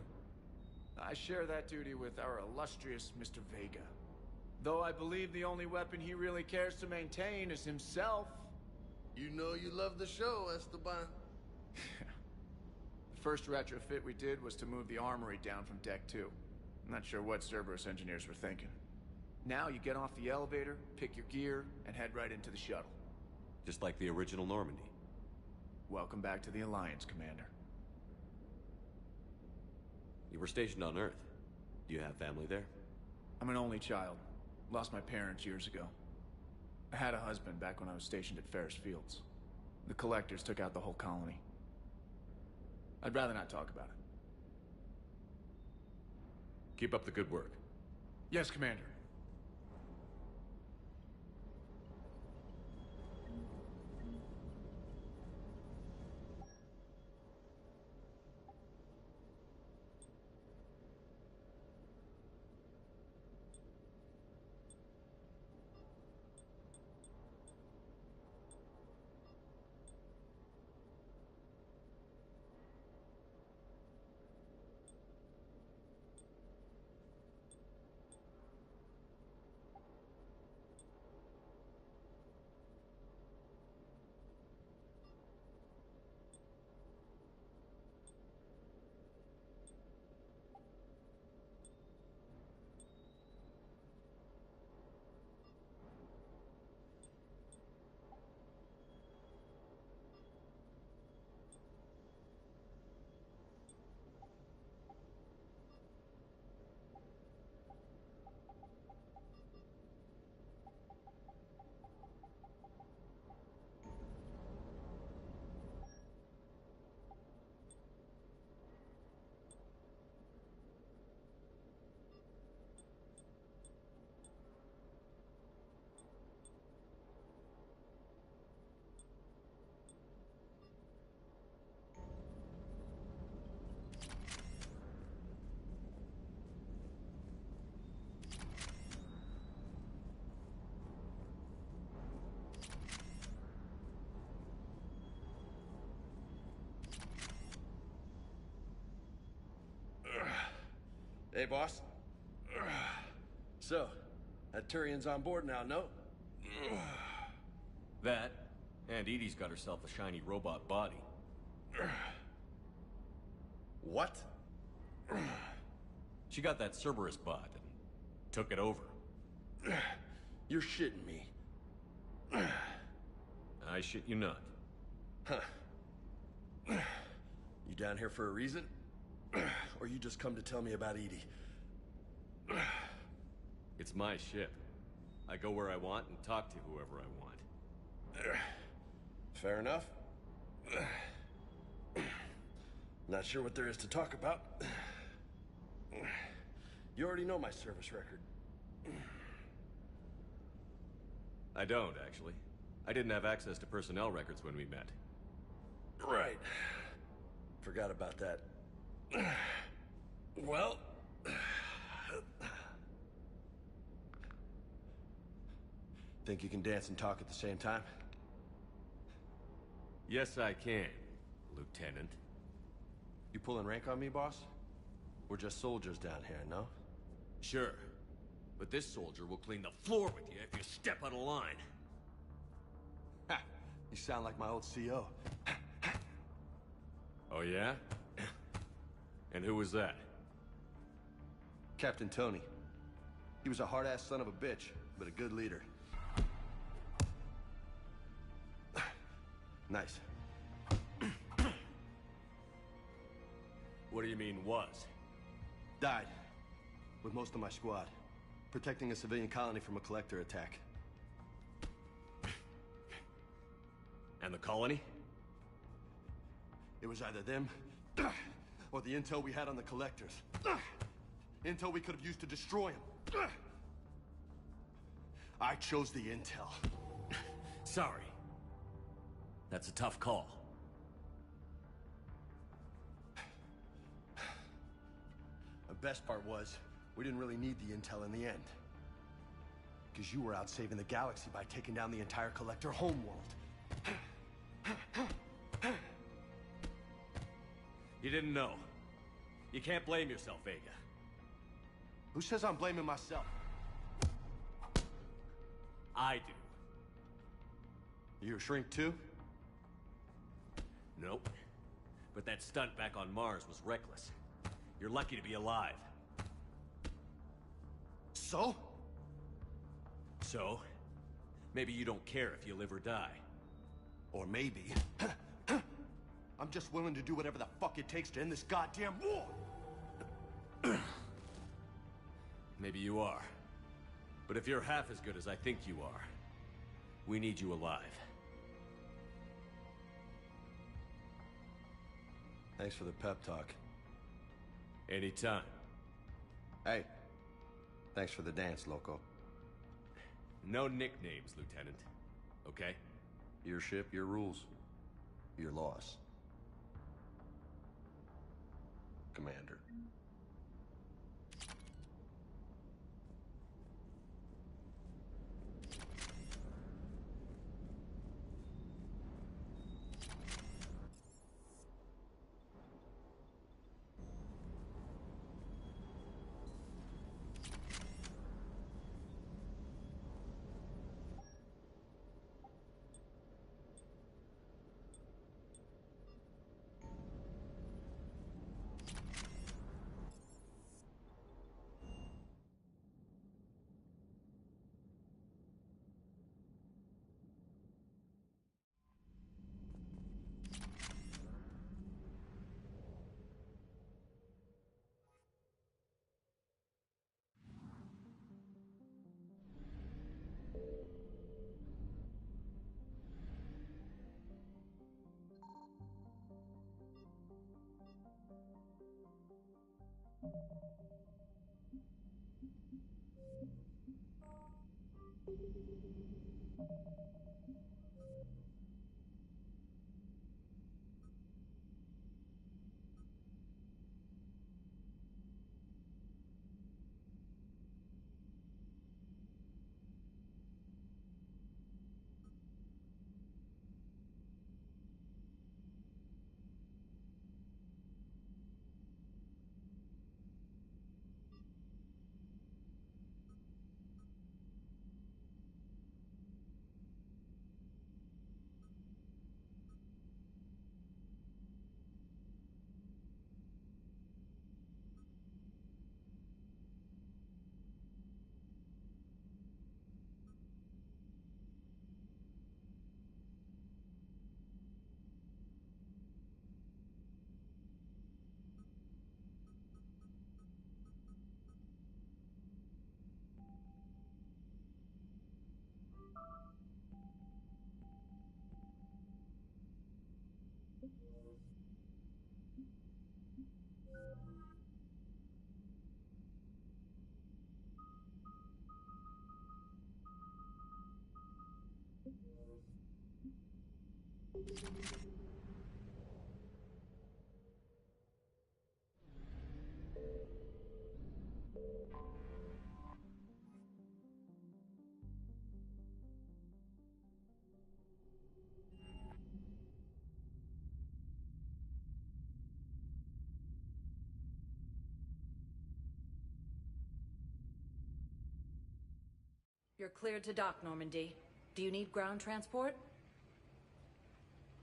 I share that duty with our illustrious Mr. Vega. Though I believe the only weapon he really cares to maintain is himself. You know you love the show, Esteban. The first retrofit we did was to move the armory down from Deck 2. I'm not sure what Cerberus engineers were thinking. Now you get off the elevator, pick your gear, and head right into the shuttle. Just like the original Normandy. Welcome back to the Alliance, Commander. You were stationed on Earth. Do you have family there? I'm an only child. Lost my parents years ago. I had a husband back when I was stationed at Ferris Fields. The Collectors took out the whole colony. I'd rather not talk about it. Keep up the good work. Yes, Commander. Hey, boss. So, that Turian's on board now, no? That, and Edie's got herself a shiny robot body. What? She got that Cerberus bot and took it over. You're shitting me. I shit you not. Huh. You down here for a reason? Or you just come to tell me about Edie? It's my ship. I go where I want and talk to whoever I want. Fair enough. Not sure what there is to talk about. You already know my service record. I don't, actually. I didn't have access to personnel records when we met. Right. Forgot about that. Well... Think you can dance and talk at the same time? Yes, I can, Lieutenant. You pulling rank on me, boss? We're just soldiers down here, no? Sure. But this soldier will clean the floor with you if you step out of line. Ha! You sound like my old CO. Oh, yeah? And who was that? Captain Tony. He was a hard-ass son of a bitch, but a good leader. Nice. What do you mean, was? Died. With most of my squad. Protecting a civilian colony from a collector attack. And the colony? It was either them, or the intel we had on the collectors. Intel we could have used to destroy them. I chose the intel. Sorry. That's a tough call. The best part was, we didn't really need the intel in the end. Because you were out saving the galaxy by taking down the entire collector homeworld. You didn't know. You can't blame yourself, Vega. Who says I'm blaming myself? I do. You a shrink too? Nope. But that stunt back on Mars was reckless. You're lucky to be alive. So? So? Maybe you don't care if you live or die. Or maybe... I'm just willing to do whatever the fuck it takes to end this goddamn war! Maybe you are. But if you're half as good as I think you are, we need you alive. Thanks for the pep talk. Anytime. Hey, thanks for the dance, Loco. No nicknames, Lieutenant. Okay? Your ship, your rules. Your loss. Commander. You're cleared to dock, Normandy. Do you need ground transport?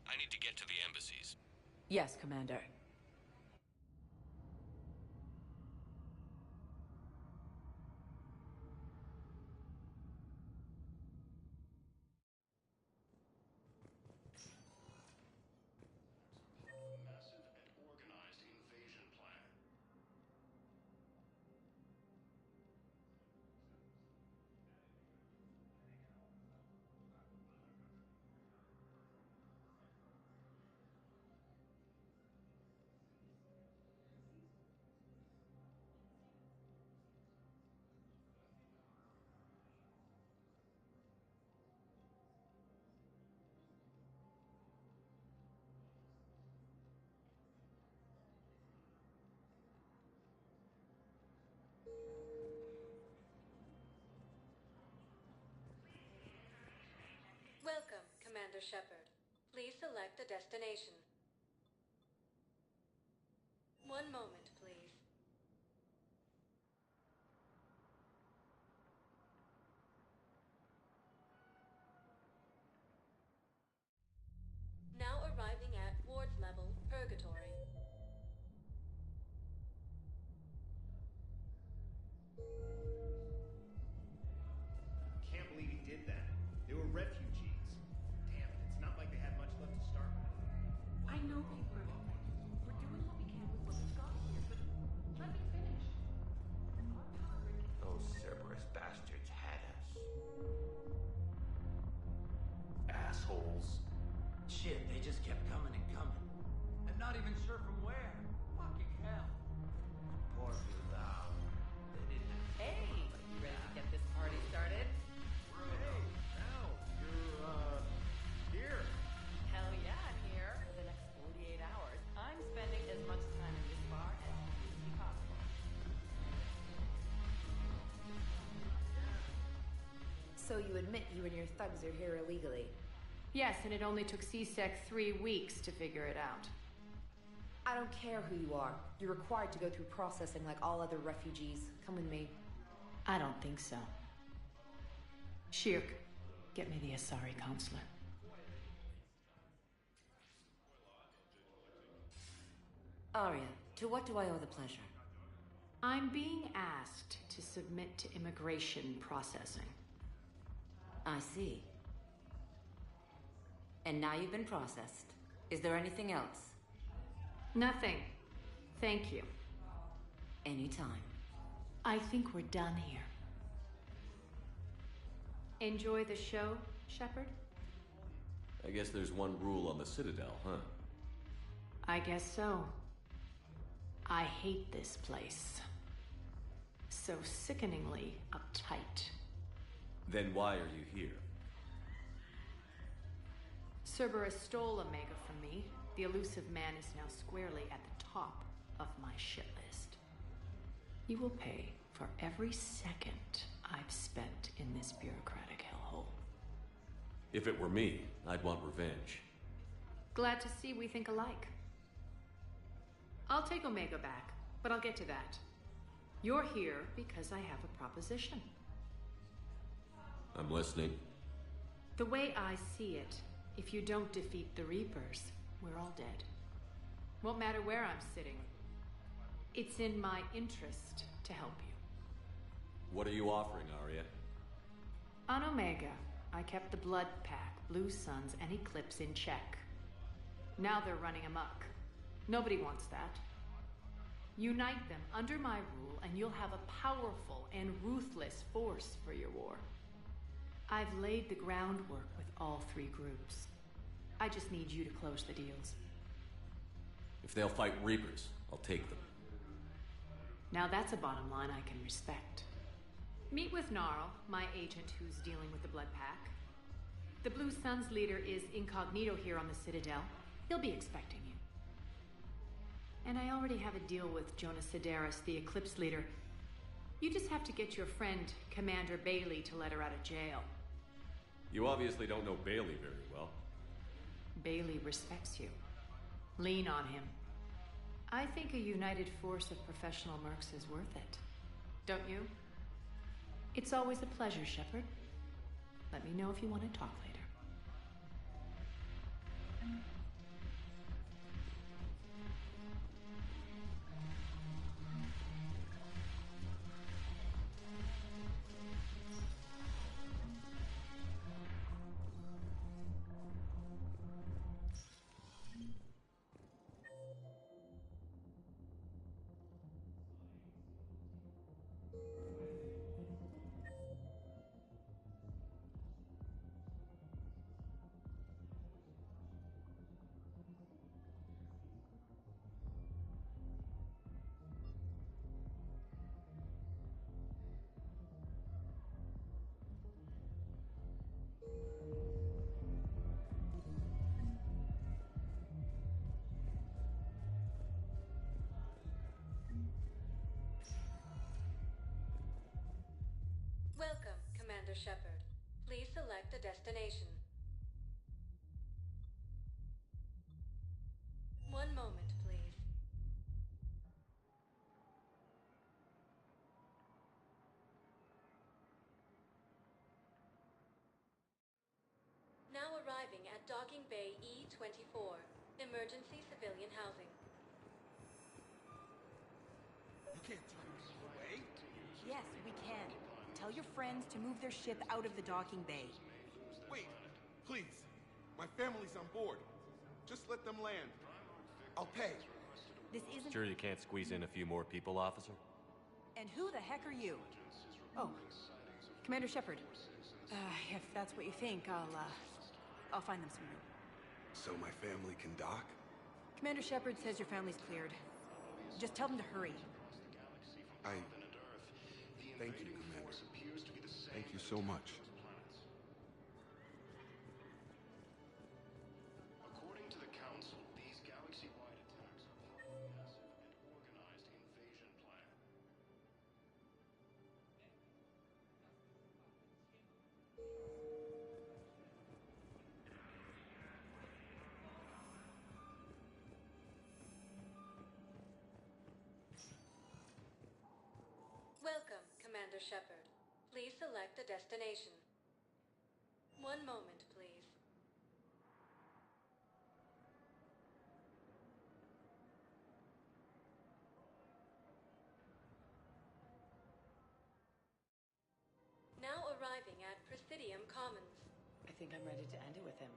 I need to get to the embassies. Yes, Commander. Welcome, Commander Shepard. Please select a destination. One moment, please. Now arriving at Ward's level, Purgatory. Can't believe he did that. They were refugees. Damn it, it's not like they had much left to start with. I know they were. We're doing what we can with what we've got here, but let me finish. Those Cerberus bastards had us. Assholes. Shit, they just kept coming and coming. And not even sure from where. Fucking hell. Poor Bilal. They didn't have to. Hey, you ready to get this party started? Hey, now, you're, here. Hell yeah, I'm here. For the next 48 hours, I'm spending as much time in this bar as humanly possible. So you admit you and your thugs are here illegally? Yes, and it only took CSEC 3 weeks to figure it out. I don't care who you are. You're required to go through processing like all other refugees. Come with me. I don't think so. Shirk, get me the Asari consulate. Arya, to what do I owe the pleasure? I'm being asked to submit to immigration processing. I see. And now you've been processed. Is there anything else? Nothing. Thank you. Anytime. I think we're done here. Enjoy the show, Shepard? I guess there's one rule on the Citadel, huh? I guess so. I hate this place. So sickeningly uptight. Then why are you here? Cerberus stole Omega from me. The elusive man is now squarely at the top of my shit list. You will pay for every second I've spent in this bureaucratic hellhole. If it were me, I'd want revenge. Glad to see we think alike. I'll take Omega back, but I'll get to that. You're here because I have a proposition. I'm listening. The way I see it, if you don't defeat the Reapers, we're all dead. Won't matter where I'm sitting. It's in my interest to help you. What are you offering, Arya? On Omega, I kept the Blood Pack, Blue Suns, and Eclipse in check. Now they're running amok. Nobody wants that. Unite them under my rule, and you'll have a powerful and ruthless force for your war. I've laid the groundwork with all 3 groups. I just need you to close the deals. If they'll fight Reapers, I'll take them. Now that's a bottom line I can respect. Meet with Gnarl, my agent who's dealing with the Blood Pack. The Blue Suns leader is incognito here on the Citadel. He'll be expecting you. And I already have a deal with Jonas Sedaris, the Eclipse leader. You just have to get your friend, Commander Bailey, to let her out of jail. You obviously don't know Bailey very well. Bailey respects you. Lean on him. I think a united force of professional mercs is worth it. Don't you? It's always a pleasure, Shepard. Let me know if you want to talk later. Welcome, Commander Shepard. Please select a destination. One moment, please. Now arriving at Docking Bay E-24, emergency civilian housing. You can't turn me away. Yes, we can. Tell your friends to move their ship out of the docking bay. Wait, please. My family's on board. Just let them land. I'll pay. This isn't... Sure you can't squeeze in a few more people, officer? And who the heck are you? Oh, Commander Shepard. If that's what you think, I'll find them some room. So my family can dock? Commander Shepard says your family's cleared. Just tell them to hurry. Thank you, Commander. Thank you so much. According to the Council, these galaxy-wide attacks are part of a massive and organized invasion plan. Welcome, Commander Shepard. Please select a destination. One moment, please. Now arriving at Presidium Commons. I think I'm ready to end it with him.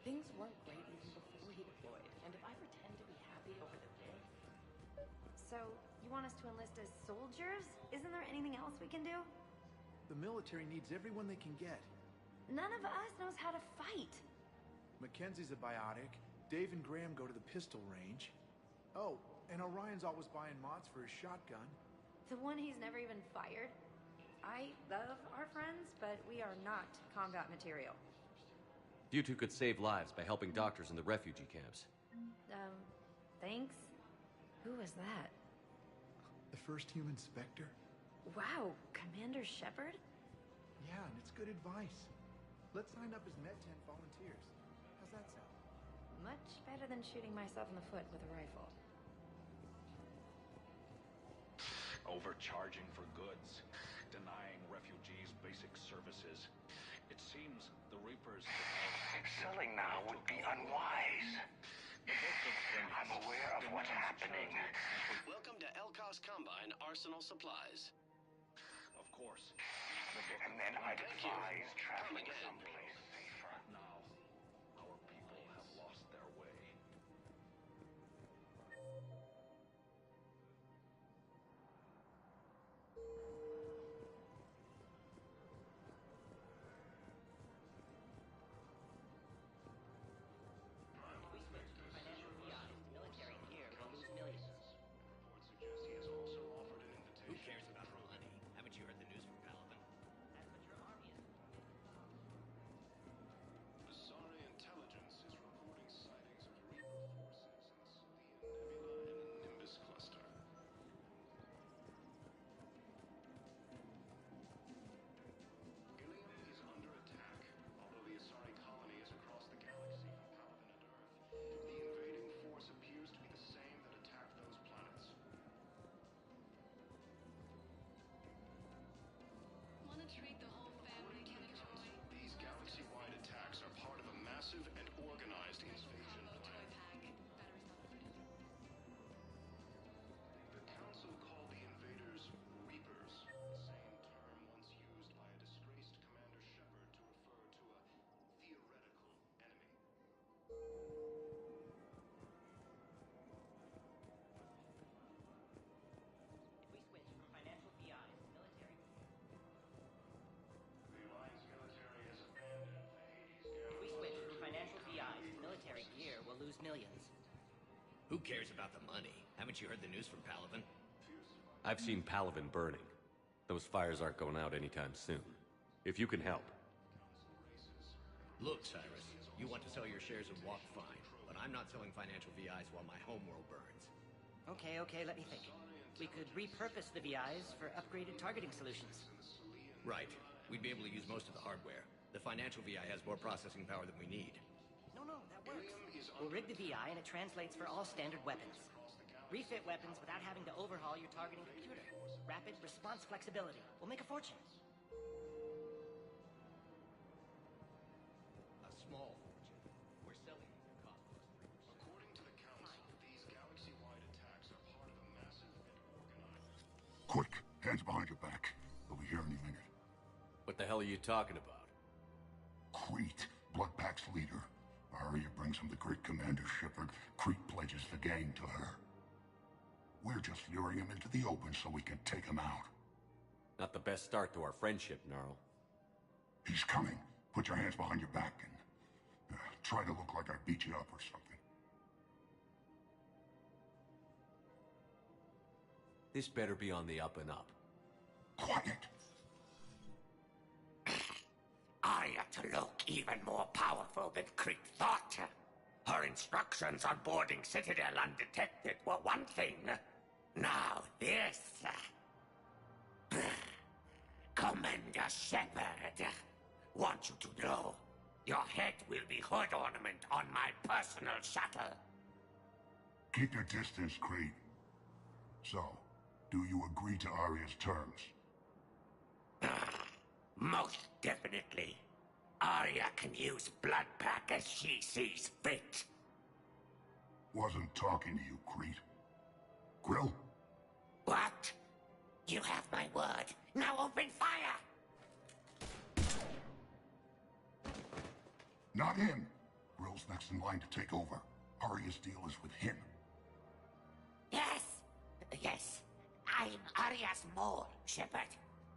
Things weren't great even before he deployed, and if I pretend to be happy over the win... So, you want us to enlist as soldiers? Isn't there anything else we can do? The military needs everyone they can get. None of us knows how to fight. Mackenzie's a biotic. Dave and Graham go to the pistol range. Oh, and Orion's always buying mods for his shotgun. The one he's never even fired. I love our friends, but we are not combat material. You two could save lives by helping doctors in the refugee camps. Thanks? Who was that? The first human Spectre? Wow, Commander Shepard? Yeah, and it's good advice. Let's sign up as Med-10 volunteers. How's that sound? Much better than shooting myself in the foot with a rifle. Overcharging for goods, denying refugees basic services. It seems the Reapers... Selling now would be unwise. I'm aware of what's happening. Welcome to Elkos Combine Arsenal Supplies. Of course. And then I'd advise traveling someplace safer. Now, our people have lost their way. cares about the money? Haven't you heard the news from Palaven? I've seen Palaven burning. Those fires aren't going out anytime soon. If you can help. Look, Cyrus, you want to sell your shares of Walk, fine, but I'm not selling financial VIs while my homeworld burns. Okay, let me think. We could repurpose the VIs for upgraded targeting solutions. Right. We'd be able to use most of the hardware. The financial VI has more processing power than we need. No, that works. We'll rig the VI and it translates for all standard weapons. Refit weapons without having to overhaul your targeting computer. Rapid response flexibility. We'll make a fortune. A small fortune. We're selling them for cost plus 3%. According to the Council, these galaxy-wide attacks are part of a massive and organized... Quick, hands behind your back. They'll be here any minute. What the hell are you talking about? Crete, Bloodpack's leader. Arya brings him the great Commander Shepard. Crete pledges the gang to her. We're just luring him into the open so we can take him out. Not the best start to our friendship, Gnarl. He's coming. Put your hands behind your back and try to look like I beat you up or something. This better be on the up and up. Quiet. Arya to look even more powerful than Crete thought. Her instructions on boarding Citadel undetected were one thing. Now this. Commander Shepard, want you to know, your head will be hood ornament on my personal shuttle. Keep your distance, Crete. So, do you agree to Arya's terms? Most definitely. Arya can use Bloodpack as she sees fit. Wasn't talking to you, Crete. Grill? What? You have my word. Now open fire! Not him. Grill's next in line to take over. Arya's deal is with him. Yes. I'm Arya's mole, Shepard.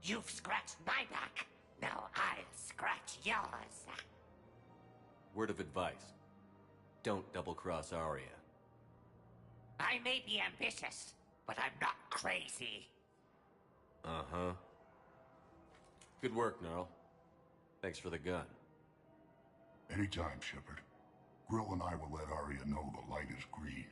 You've scratched my back. Now I'll scratch yours. Word of advice. Don't double-cross Arya. I may be ambitious, but I'm not crazy. Uh-huh. Good work, Gnarl. Thanks for the gun. Anytime, Shepard. Grill and I will let Arya know the light is green.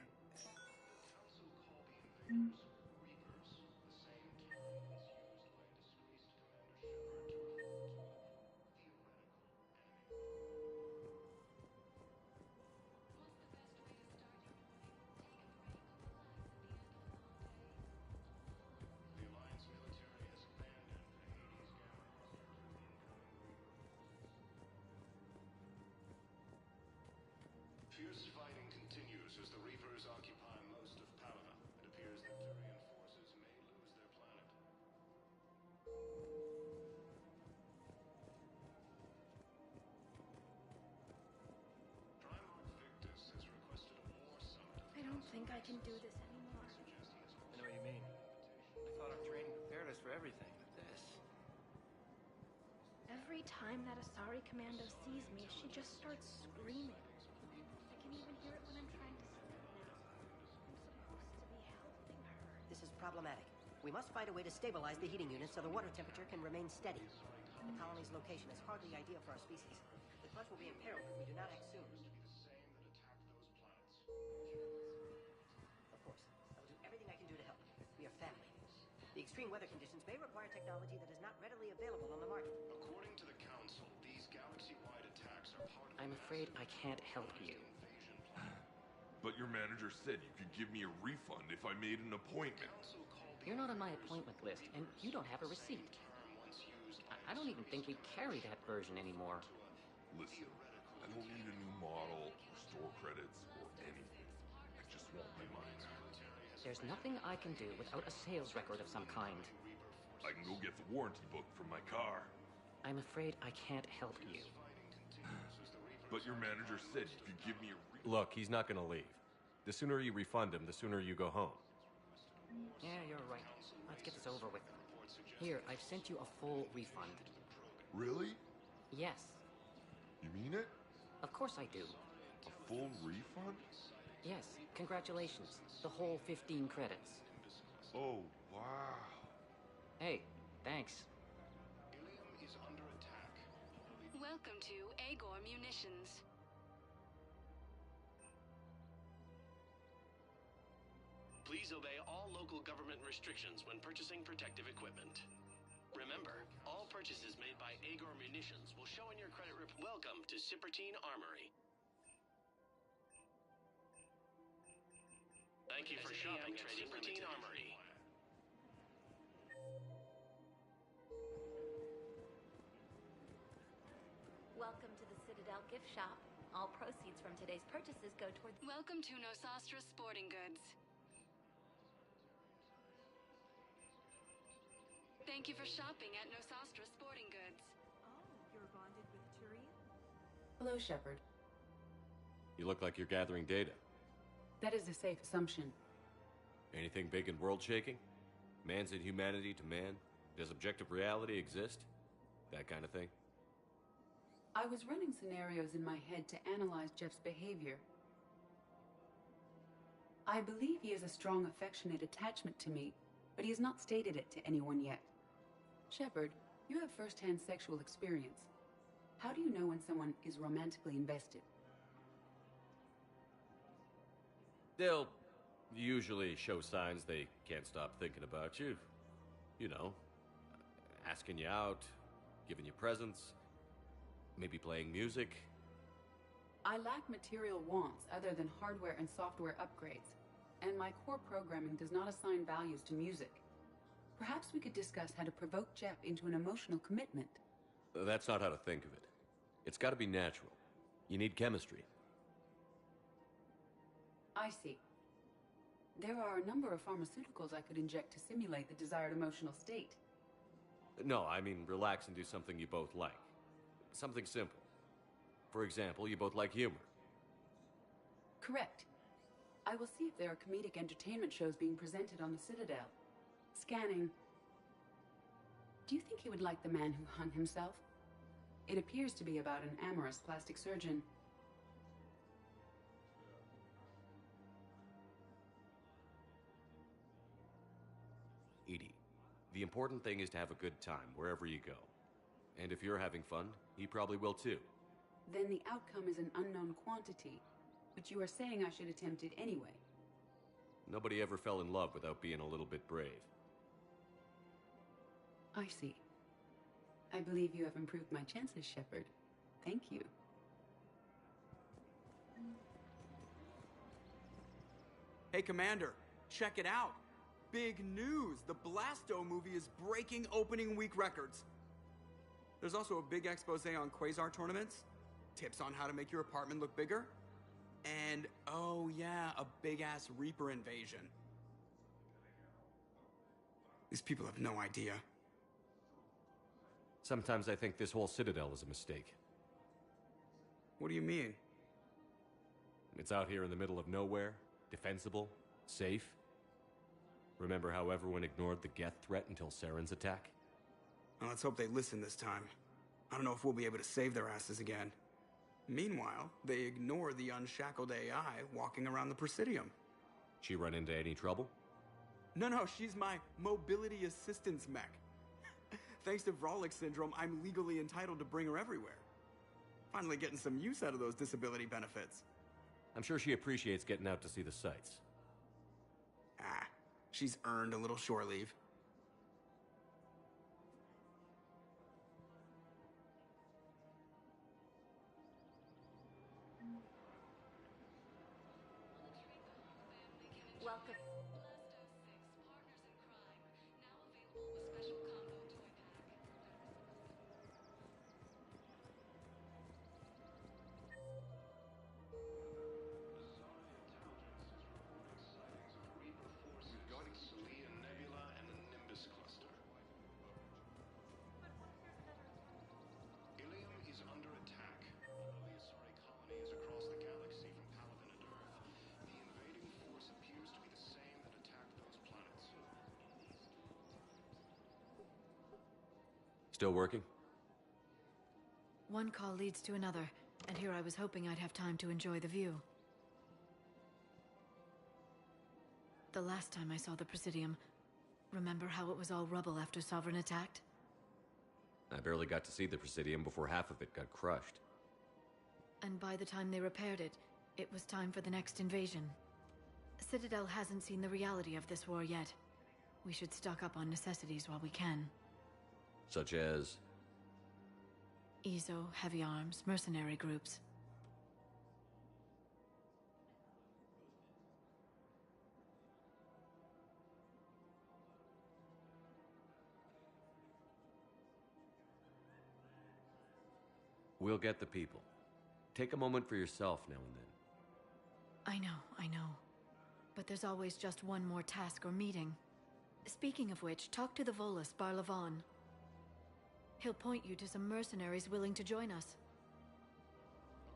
Fierce fighting continues as the Reapers occupy most of Palaven. It appears that Turian forces may lose their planet. Primarch Victus has requested a war summit. I don't think I can do this anymore. I know what you mean. I thought our training prepared us for everything, but this... Every time that Asari commando sees me, she just starts screaming. I can even hear it when I'm trying to sleep now. I'm supposed to be helping her. This is problematic. We must find a way to stabilize the heating unit so the water temperature can remain steady. The colony's location is hardly ideal for our species. The Clutch will be imperiled if we do not act soon. Of course, I will do everything I can do to help. We are family. The extreme weather conditions may require technology that is not readily available on the market. According to the Council, these galaxy-wide attacks are part of... I'm afraid I can't help you. But your manager said you could give me a refund if I made an appointment. You're not on my appointment list, and you don't have a receipt. I don't even think we carry that version anymore. Listen, I don't need a new model, or store credits, or anything. I just want my money back. There's nothing I can do without a sales record of some kind. I can go get the warranty book from my car. I'm afraid I can't help you. But your manager said you could give me a Look, he's not gonna leave. The sooner you refund him, the sooner you go home. Yeah, you're right. Let's get this over with. Here, I've sent you a full refund. Really? Yes. You mean it? Of course I do. A full refund? Yes, congratulations. The whole 15 credits. Oh, wow. Hey, thanks. Welcome to Agor Munitions. Please obey all local government restrictions when purchasing protective equipment. Remember, all purchases made by Agor Munitions will show in your credit report. Welcome to Sippertine Armory. Thank you for shopping at Sippertine Armory. Welcome to the Citadel gift shop. All proceeds from today's purchases go toward... Welcome to Nosastra Sporting Goods. Thank you for shopping at Nosastra Sporting Goods. Oh, you're bonded with Tyrion? Hello, Shepard. You look like you're gathering data. That is a safe assumption. Anything big and world-shaking? Man's inhumanity to man? Does objective reality exist? That kind of thing? I was running scenarios in my head to analyze Jeff's behavior. I believe he has a strong affectionate attachment to me, but he has not stated it to anyone yet. Shepard, you have first-hand sexual experience. How do you know when someone is romantically invested? They'll usually show signs they can't stop thinking about you. You know, asking you out, giving you presents, maybe playing music. I lack material wants other than hardware and software upgrades, and my core programming does not assign values to music. Perhaps we could discuss how to provoke Jeff into an emotional commitment. That's not how to think of it. It's got to be natural. You need chemistry. I see. There are a number of pharmaceuticals I could inject to simulate the desired emotional state. No, I mean relax and do something you both like. Something simple. For example, you both like humor. Correct. I will see if there are comedic entertainment shows being presented on the Citadel. Scanning. Do you think he would like The Man Who Hung Himself? It appears to be about an amorous plastic surgeon. Edie, the important thing is to have a good time wherever you go. And if you're having fun, he probably will too. Then the outcome is an unknown quantity, but you are saying I should attempt it anyway. Nobody ever fell in love without being a little bit brave. I see. I believe you have improved my chances, Shepard. Thank you. Hey, Commander, check it out. Big news! The Blasto movie is breaking opening week records. There's also a big expose on Quasar tournaments, tips on how to make your apartment look bigger, and, oh yeah, a big-ass Reaper invasion. These people have no idea. Sometimes I think this whole Citadel is a mistake. What do you mean? It's out here in the middle of nowhere, defensible, safe. Remember how everyone ignored the Geth threat until Saren's attack? Well, let's hope they listen this time. I don't know if we'll be able to save their asses again. Meanwhile, they ignore the unshackled AI walking around the Presidium. She run into any trouble? No, she's my mobility assistance mech. Thanks to Vrolic syndrome, I'm legally entitled to bring her everywhere. Finally getting some use out of those disability benefits. I'm sure she appreciates getting out to see the sights. Ah, she's earned a little shore leave. Welcome. Nebula and the Nimbus cluster. Ilium is under attack. The Asari colony is across the galaxy from Paladin and Earth. The invading force appears to be the same that attacked those planets. Still working? One call leads to another, and here I was hoping I'd have time to enjoy the view. The last time I saw the Presidium, remember how it was all rubble after Sovereign attacked? I barely got to see the Presidium before half of it got crushed. And by the time they repaired it, it was time for the next invasion. Citadel hasn't seen the reality of this war yet. We should stock up on necessities while we can. Such as? EZO, heavy arms, mercenary groups. We'll get the people. Take a moment for yourself now and then. I know. But there's always just one more task or meeting. Speaking of which, talk to the Volus, Barlavon. He'll point you to some mercenaries willing to join us.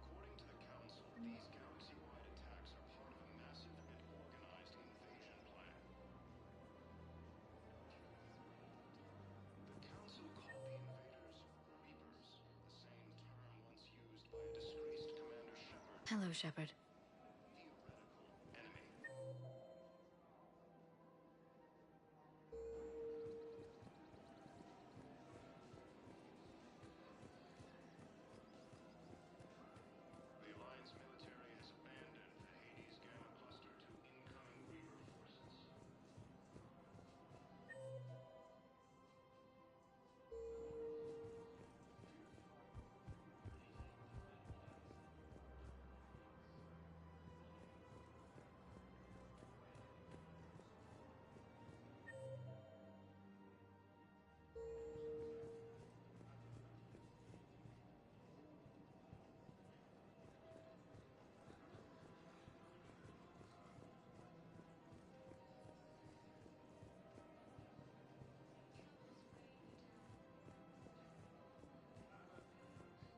According to the Council, these galaxy-wide attacks are part of a massive and organized invasion plan. The Council called the invaders Reapers, the same term once used by a disgraced Commander Shepard. Hello, Shepard. The Alliance military has abandoned the Hades Gamma Cluster to incoming Reaper forces. In these troubled times, don't the investors you trust go the first recommendation?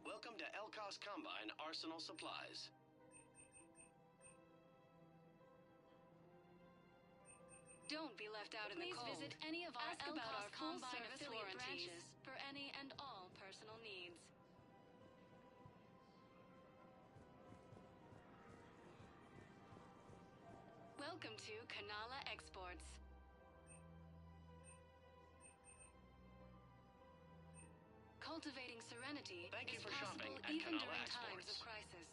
Welcome to Elkos Combine Arsenal Supplies. Don't be left out in the cold. Please visit any of our Ask about our Elkos Combine full-service affiliate warranties. branches for any and all personal needs. Welcome to Kanala Exports. Cultivating serenity Thank you is for shopping possible at even Kanala during Exports. times of crisis.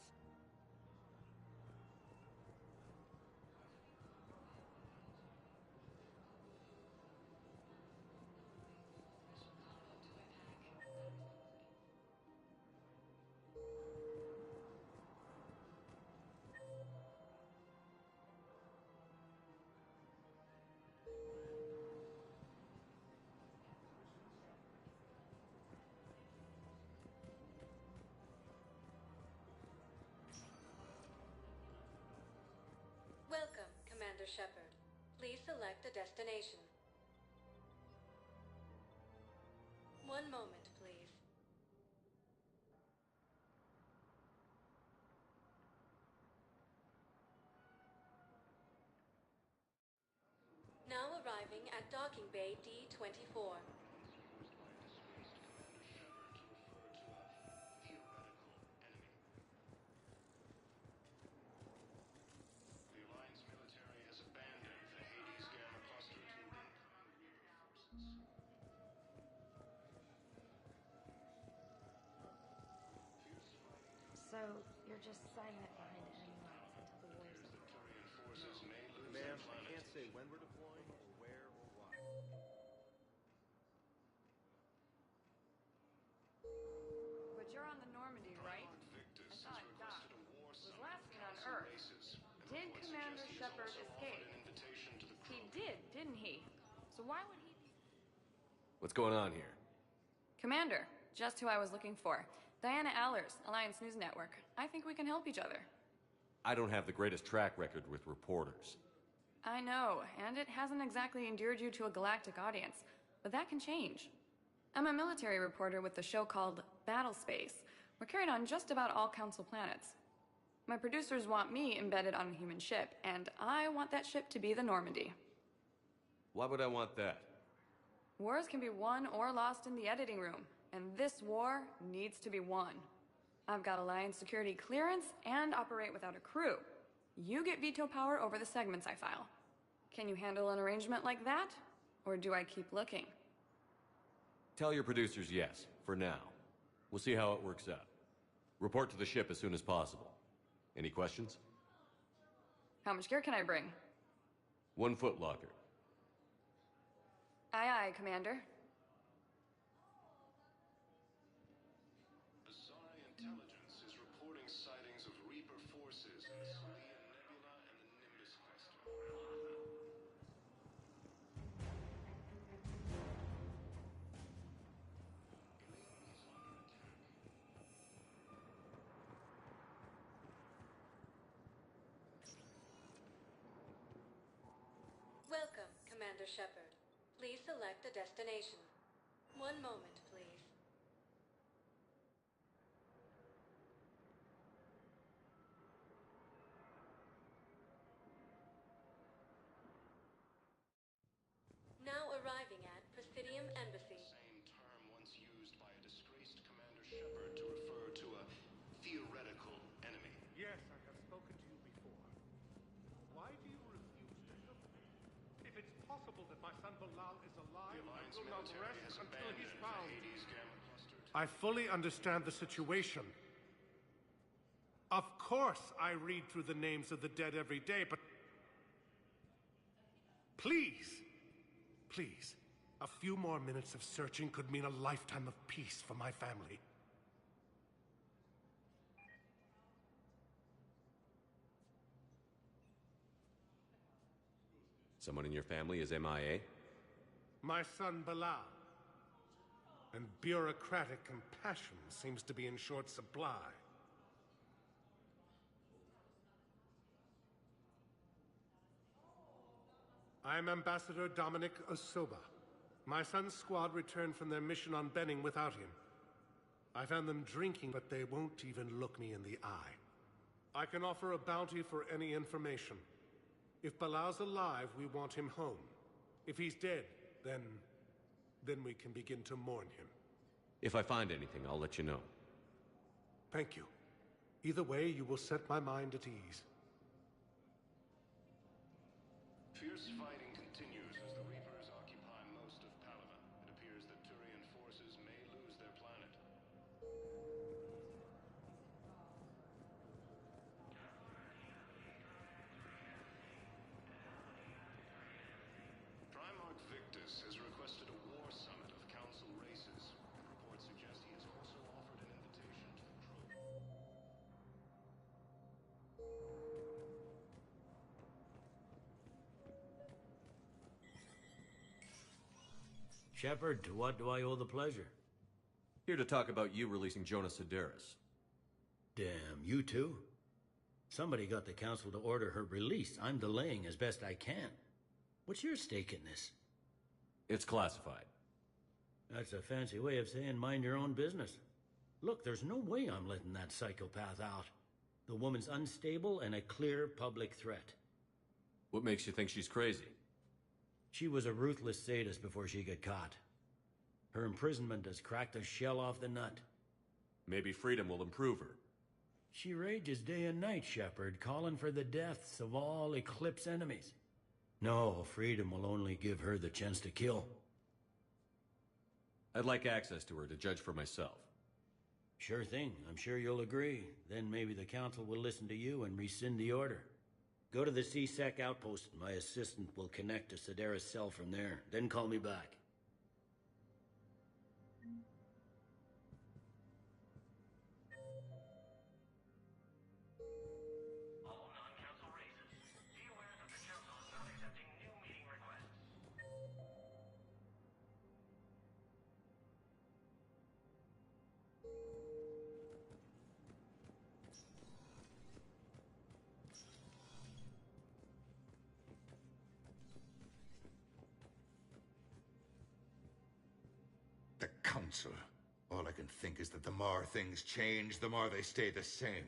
Welcome, Commander Shepard. Please select a destination. One moment, please. Now arriving at Docking Bay D-24. The Alliance military has abandoned the Hades Gamma Cluster to incoming Reaper forces. So, you're just silent behind enemy lines until the war's over. Victorian forces may lose Ma'am, their I planet. can't say when we're deploying, or where, or why. But you're on the Normandy, right? Victus I has thought Doc requested a war was summit last of seen on council Earth. races, and Did reports Commander suggest he has Shepard also escape? offered an invitation to the He crew. did, didn't he? So why would he... What's going on here? Commander, just who I was looking for. Diana Allers, Alliance News Network. I think we can help each other. I don't have the greatest track record with reporters. I know, and it hasn't exactly endeared you to a galactic audience, but that can change. I'm a military reporter with a show called Battle Space. We're carried on just about all Council planets. My producers want me embedded on a human ship, and I want that ship to be the Normandy. Why would I want that? Wars can be won or lost in the editing room, and this war needs to be won. I've got Alliance security clearance and operate without a crew. You get veto power over the segments I file. Can you handle an arrangement like that? Or do I keep looking? Tell your producers yes, for now. We'll see how it works out. Report to the ship as soon as possible. Any questions? How much gear can I bring? 1 foot locker. Aye, aye, Commander. Azari intelligence is reporting sightings of Reaper forces in the Selene Nebula and the Nimbus cluster. Welcome, Commander Shepard. Please select a destination. 1 moment, please. Now arriving at Presidium Embassy. Same term once used by a disgraced Commander Shepard to refer to a theoretical enemy. Yes, I have spoken to you before. Why do you refuse to help me? If it's possible that my son Bilal is alive, I will not rest until he's found. I fully understand the situation. Of course I read through the names of the dead every day, but... Please, please, a few more minutes of searching could mean a lifetime of peace for my family. Someone in your family is MIA? My son Bilal. And bureaucratic compassion seems to be in short supply. I am Ambassador Dominic Osoba. My son's squad returned from their mission on Benning without him. I found them drinking, but they won't even look me in the eye. I can offer a bounty for any information. If Bilal's alive, we want him home. If he's dead, then we can begin to mourn him. If I find anything, I'll let you know. Thank you. Either way, you will set my mind at ease. Fierce fighting continues as the Reapers occupy most of Palaven. It appears that Turian forces may lose their planet. Primarch Victus has requested a war summit of Council races. Reports suggest he has also offered an invitation to the crew. Shepard, to what do I owe the pleasure? Here to talk about you releasing Jonas Sedaris. Damn, you too? Somebody got the council to order her release. I'm delaying as best I can. What's your stake in this? It's classified. That's a fancy way of saying mind your own business. Look, there's no way I'm letting that psychopath out. The woman's unstable and a clear public threat. What makes you think she's crazy? She was a ruthless sadist before she got caught. Her imprisonment has cracked a shell off the nut. Maybe freedom will improve her. She rages day and night, Shepard, calling for the deaths of all Eclipse enemies. No, freedom will only give her the chance to kill. I'd like access to her to judge for myself. Sure thing. I'm sure you'll agree. Then maybe the council will listen to you and rescind the order. Go to the C-Sec outpost. My assistant will connect to Sedaris' cell from there. Then call me back. All non-council races, be aware that the council is not accepting new meeting requests. Council. All I can think is that the more things change, the more they stay the same.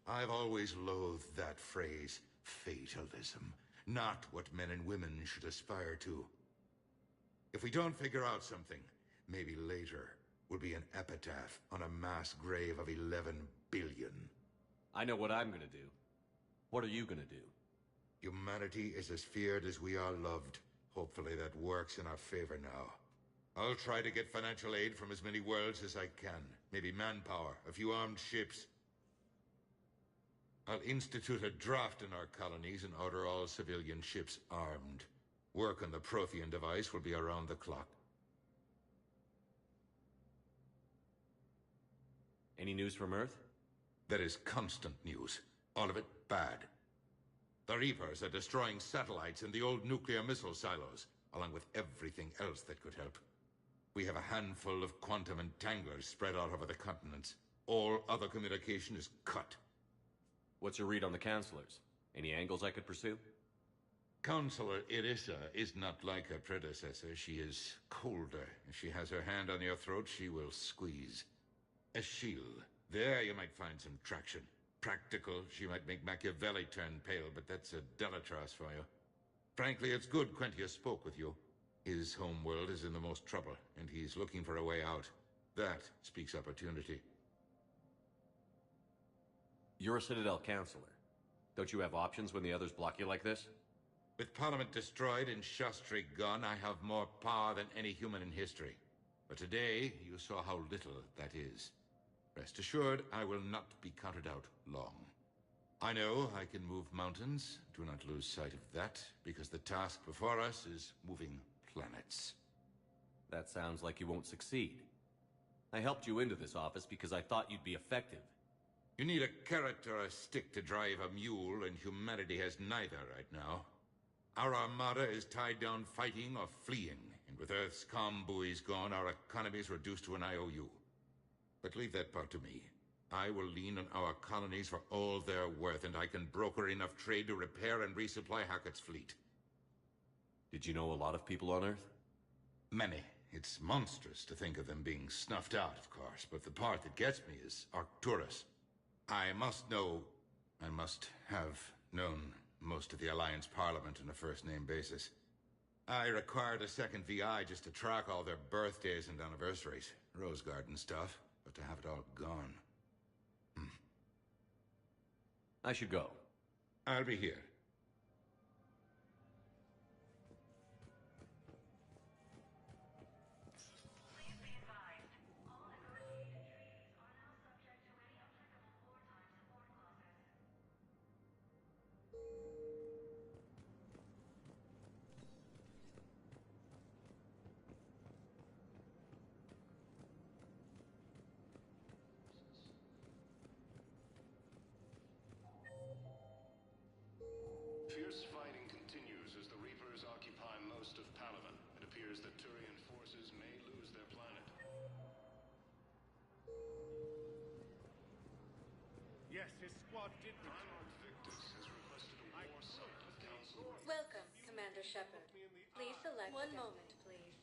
I've always loathed that phrase, fatalism. Not what men and women should aspire to. If we don't figure out something, maybe later will be an epitaph on a mass grave of 11 billion. I know what I'm gonna do. What are you gonna do? Humanity is as feared as we are loved. Hopefully that works in our favor now. I'll try to get financial aid from as many worlds as I can. Maybe manpower, a few armed ships. I'll institute a draft in our colonies and order all civilian ships armed. Work on the Prothean device will be around the clock. Any news from Earth? There is constant news. All of it bad. The Reapers are destroying satellites and the old nuclear missile silos, along with everything else that could help. We have a handful of quantum entanglers spread out over the continents. All other communication is cut. What's your read on the counselors? Any angles I could pursue? Counselor Irissa is not like her predecessor. She is colder. If she has her hand on your throat, she will squeeze. Achille. There you might find some traction. Practical, she might make Machiavelli turn pale, but that's a Delatras for you. Frankly, it's good Quentius spoke with you. His homeworld is in the most trouble, and he's looking for a way out. That speaks opportunity. You're a Citadel counselor. Don't you have options when the others block you like this? With Parliament destroyed and Shastri gone, I have more power than any human in history. But today, you saw how little that is. Rest assured, I will not be counted out long. I know I can move mountains. Do not lose sight of that, because the task before us is moving planets. That sounds like you won't succeed. I helped you into this office because I thought you'd be effective. You need a carrot or a stick to drive a mule, and humanity has neither right now. Our armada is tied down fighting or fleeing, and with Earth's comm buoys gone, our economy is reduced to an IOU. But leave that part to me. I will lean on our colonies for all they're worth, and I can broker enough trade to repair and resupply Hackett's fleet. Did you know a lot of people on Earth? Many. It's monstrous to think of them being snuffed out, of course, but the part that gets me is Arcturus. I must have known most of the Alliance Parliament on a first-name basis. I required a second VI just to track all their birthdays and anniversaries. Rose Garden stuff, but to have it all gone. I should go. I'll be here. Fierce fighting continues as the Reapers occupy most of Palaven. It appears that Turian forces may lose their planet. Yes, his squad did Primarch Victus has requested a war summit with Council. Welcome, Commander Shepard. Please select one moment, please.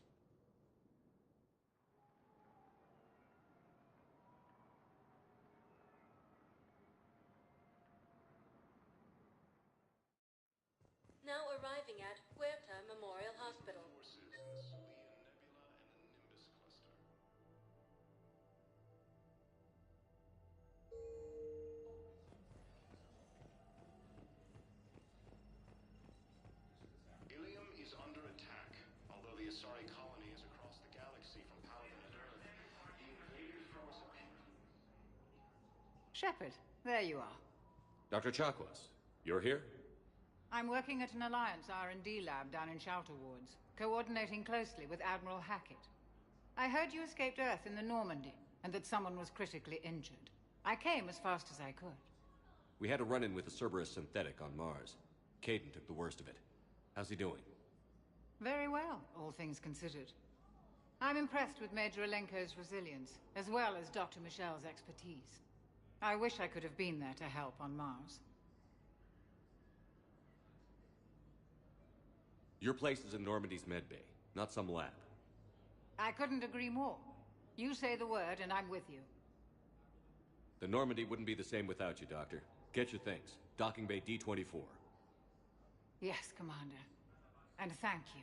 Now arriving at Huerta Memorial Hospital. Forces in the Sulian Nebula and the Nimbus Cluster. Ilium is under attack. Although the Asari colony is across the galaxy from Palaven and Earth, the invading force appears. Shepard, there you are. Dr. Chakwas, you're here? I'm working at an Alliance R&D lab down in Shelter Woods, coordinating closely with Admiral Hackett. I heard you escaped Earth in the Normandy, and that someone was critically injured. I came as fast as I could. We had a run-in with a Cerberus synthetic on Mars. Caden took the worst of it. How's he doing? Very well, all things considered. I'm impressed with Major Alenko's resilience, as well as Dr. Michel's expertise. I wish I could have been there to help on Mars. Your place is in Normandy's medbay, not some lab. I couldn't agree more. You say the word, and I'm with you. The Normandy wouldn't be the same without you, Doctor. Get your things. Docking Bay D-24. Yes, Commander. And thank you.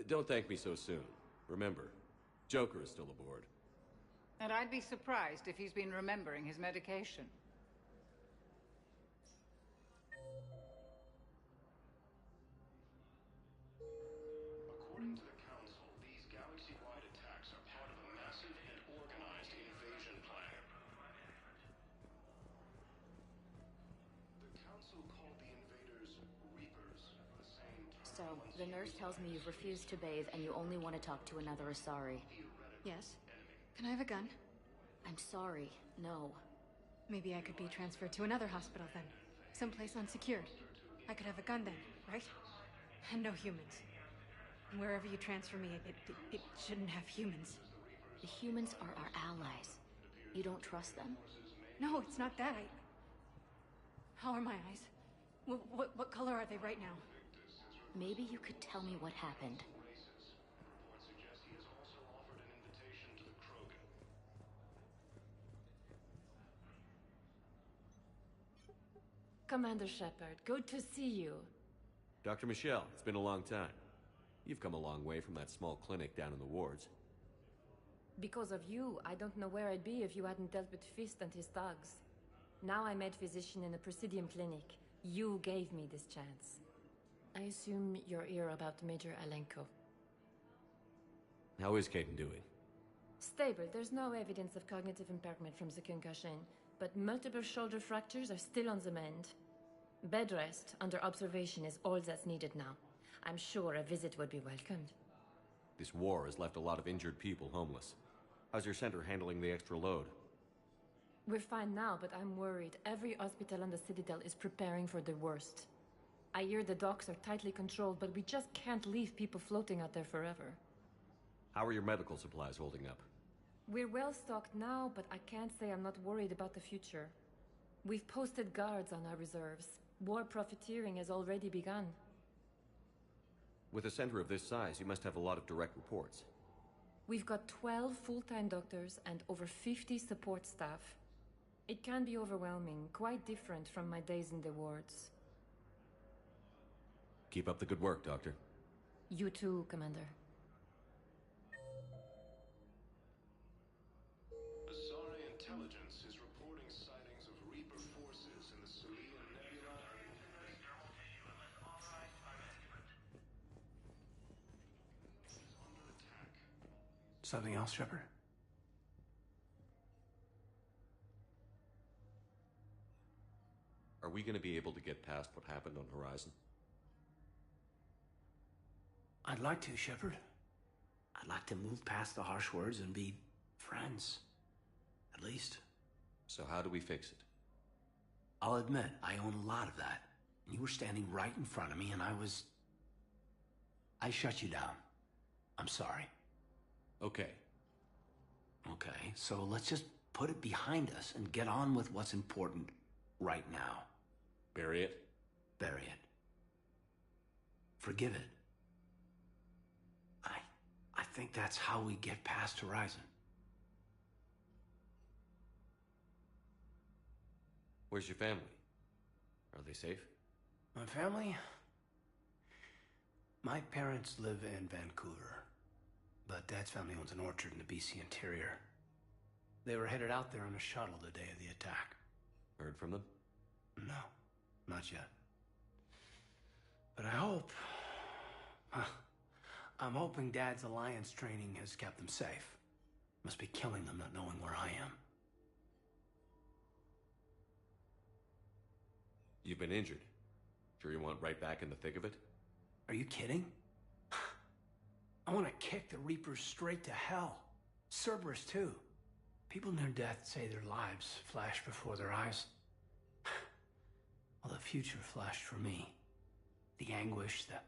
Don't thank me so soon. Remember, Joker is still aboard. And I'd be surprised if he's been remembering his medication. According to the Council, these galaxy-wide attacks are part of a massive and organized invasion plan. The Council called the invaders Reapers, the same term. So, the nurse tells me you've refused to bathe and you only want to talk to another Asari. Yes. Can I have a gun? I'm sorry, no. Maybe I could be transferred to another hospital then. Someplace unsecured. I could have a gun then, right? And no humans. And wherever you transfer me, it shouldn't have humans. The humans are our allies. You don't trust them? No, it's not that. How are my eyes? What color are they right now? Maybe you could tell me what happened. Reports suggest he has also offered an invitation to the Krogan. Commander Shepard, good to see you. Dr. Michelle, it's been a long time. You've come a long way from that small clinic down in the wards. Because of you, I don't know where I'd be if you hadn't dealt with Fist and his thugs. Now I'm med physician in a Presidium clinic. You gave me this chance. I assume you're here about Major Alenko. How is Caden doing? Stable. There's no evidence of cognitive impairment from the concussion, but multiple shoulder fractures are still on the mend. Bed rest under observation is all that's needed now. I'm sure a visit would be welcomed. This war has left a lot of injured people homeless. How's your center handling the extra load? We're fine now, but I'm worried. Every hospital on the Citadel is preparing for the worst. I hear the docks are tightly controlled, but we just can't leave people floating out there forever. How are your medical supplies holding up? We're well stocked now, but I can't say I'm not worried about the future. We've posted guards on our reserves. War profiteering has already begun. With a center of this size, you must have a lot of direct reports. We've got 12 full-time doctors and over 50 support staff. It can be overwhelming, quite different from my days in the wards. Keep up the good work, Doctor. You too, Commander. Asari intelligence is reporting sightings of Reaper forces in the Cerulean Nebula. Under attack. Something else, Shepard? Are we going to be able to get past what happened on Horizon? I'd like to, Shepard. I'd like to move past the harsh words and be friends. At least. So how do we fix it? I'll admit, I own a lot of that. You were standing right in front of me and I shut you down. I'm sorry. Okay. Okay, so let's just put it behind us and get on with what's important right now. Bury it? Bury it. Forgive it. I think that's how we get past Horizon. Where's your family? Are they safe? My family? My parents live in Vancouver, but Dad's family owns an orchard in the BC interior. They were headed out there on a shuttle the day of the attack. Heard from them? No, not yet. But I hope... I'm hoping Dad's Alliance training has kept them safe. Must be killing them not knowing where I am. You've been injured. Sure you want right back in the thick of it? Are you kidding? I want to kick the Reapers straight to hell. Cerberus, too. People near death say their lives flash before their eyes. Well, the future flashed for me. The anguish, the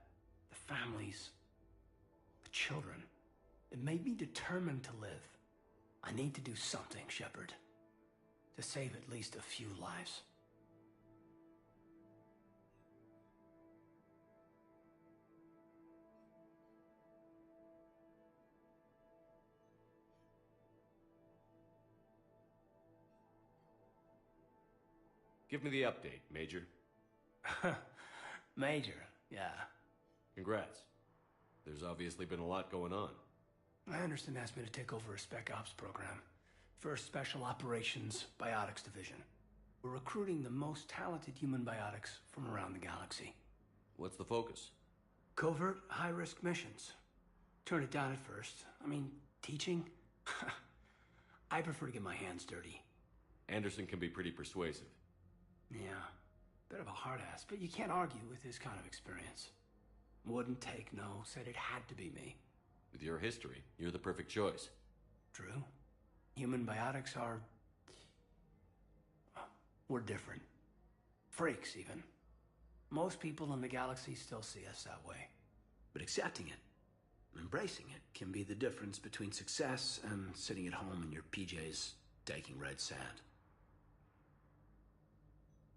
families, the children. It made me determined to live. I need to do something, Shepard. To save at least a few lives. Give me the update, Major. Major, yeah. Congrats. There's obviously been a lot going on. Anderson asked me to take over a Spec Ops program. First Special Operations Biotics Division. We're recruiting the most talented human biotics from around the galaxy. What's the focus? Covert, high-risk missions. Turn it down at first. I mean, teaching? I prefer to get my hands dirty. Anderson can be pretty persuasive. Yeah, bit of a hard ass, but you can't argue with his kind of experience. Wouldn't take no, said it had to be me. With your history, you're the perfect choice. True. Human biotics are... we're different. Freaks, even. Most people in the galaxy still see us that way. But accepting it, embracing it, can be the difference between success and sitting at home in your PJs, taking red sand.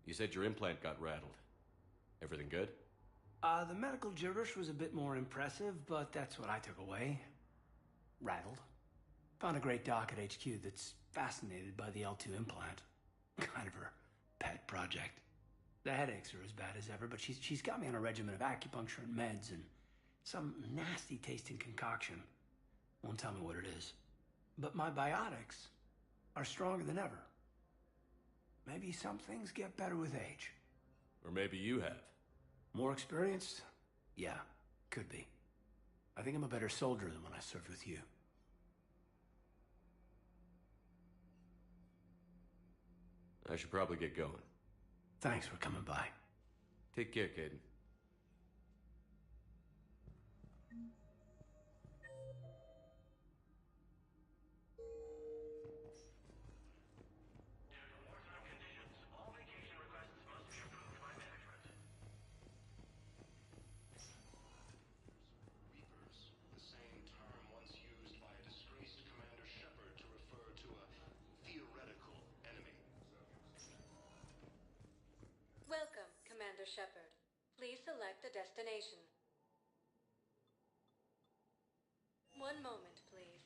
You said your implant got rattled. Everything good? The medical gibberish was a bit more impressive, but that's what I took away. Rattled. Found a great doc at HQ that's fascinated by the L2 implant. Kind of her pet project. The headaches are as bad as ever, but she's got me on a regimen of acupuncture and meds and some nasty tasting concoction. Won't tell me what it is. But my biotics are stronger than ever. Maybe some things get better with age. Or maybe you have. More experienced? Yeah, could be. I think I'm a better soldier than when I served with you. I should probably get going. Thanks for coming by. Take care, Caden. Welcome, Commander Shepard. Please select a destination. One moment, please.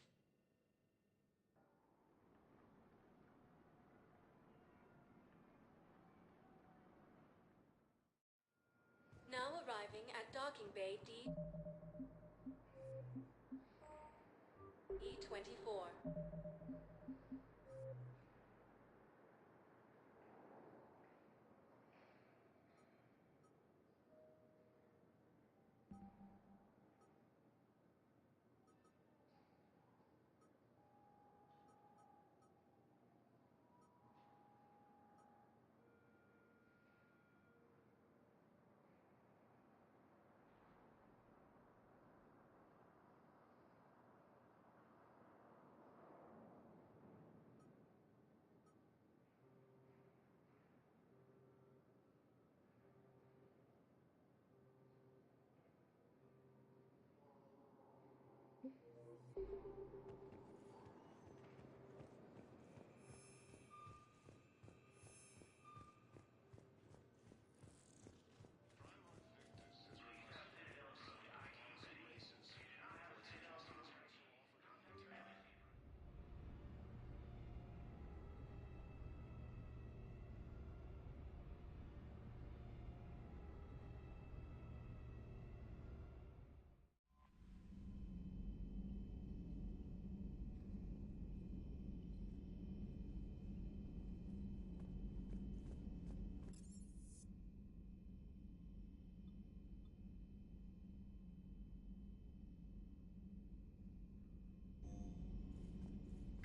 Now arriving at Docking Bay D... E24.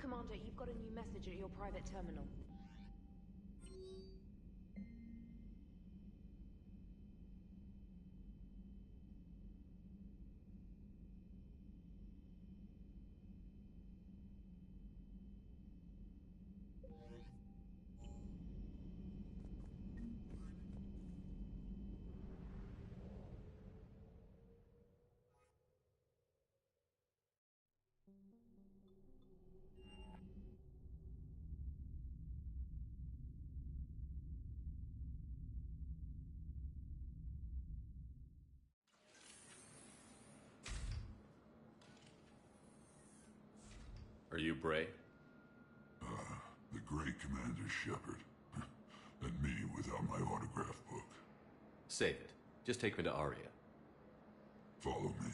Commander, you've got a new message at your private terminal. Are you Bray? The great Commander Shepard. And me with without my autograph book. Save it. Just take me to Arya. Follow me.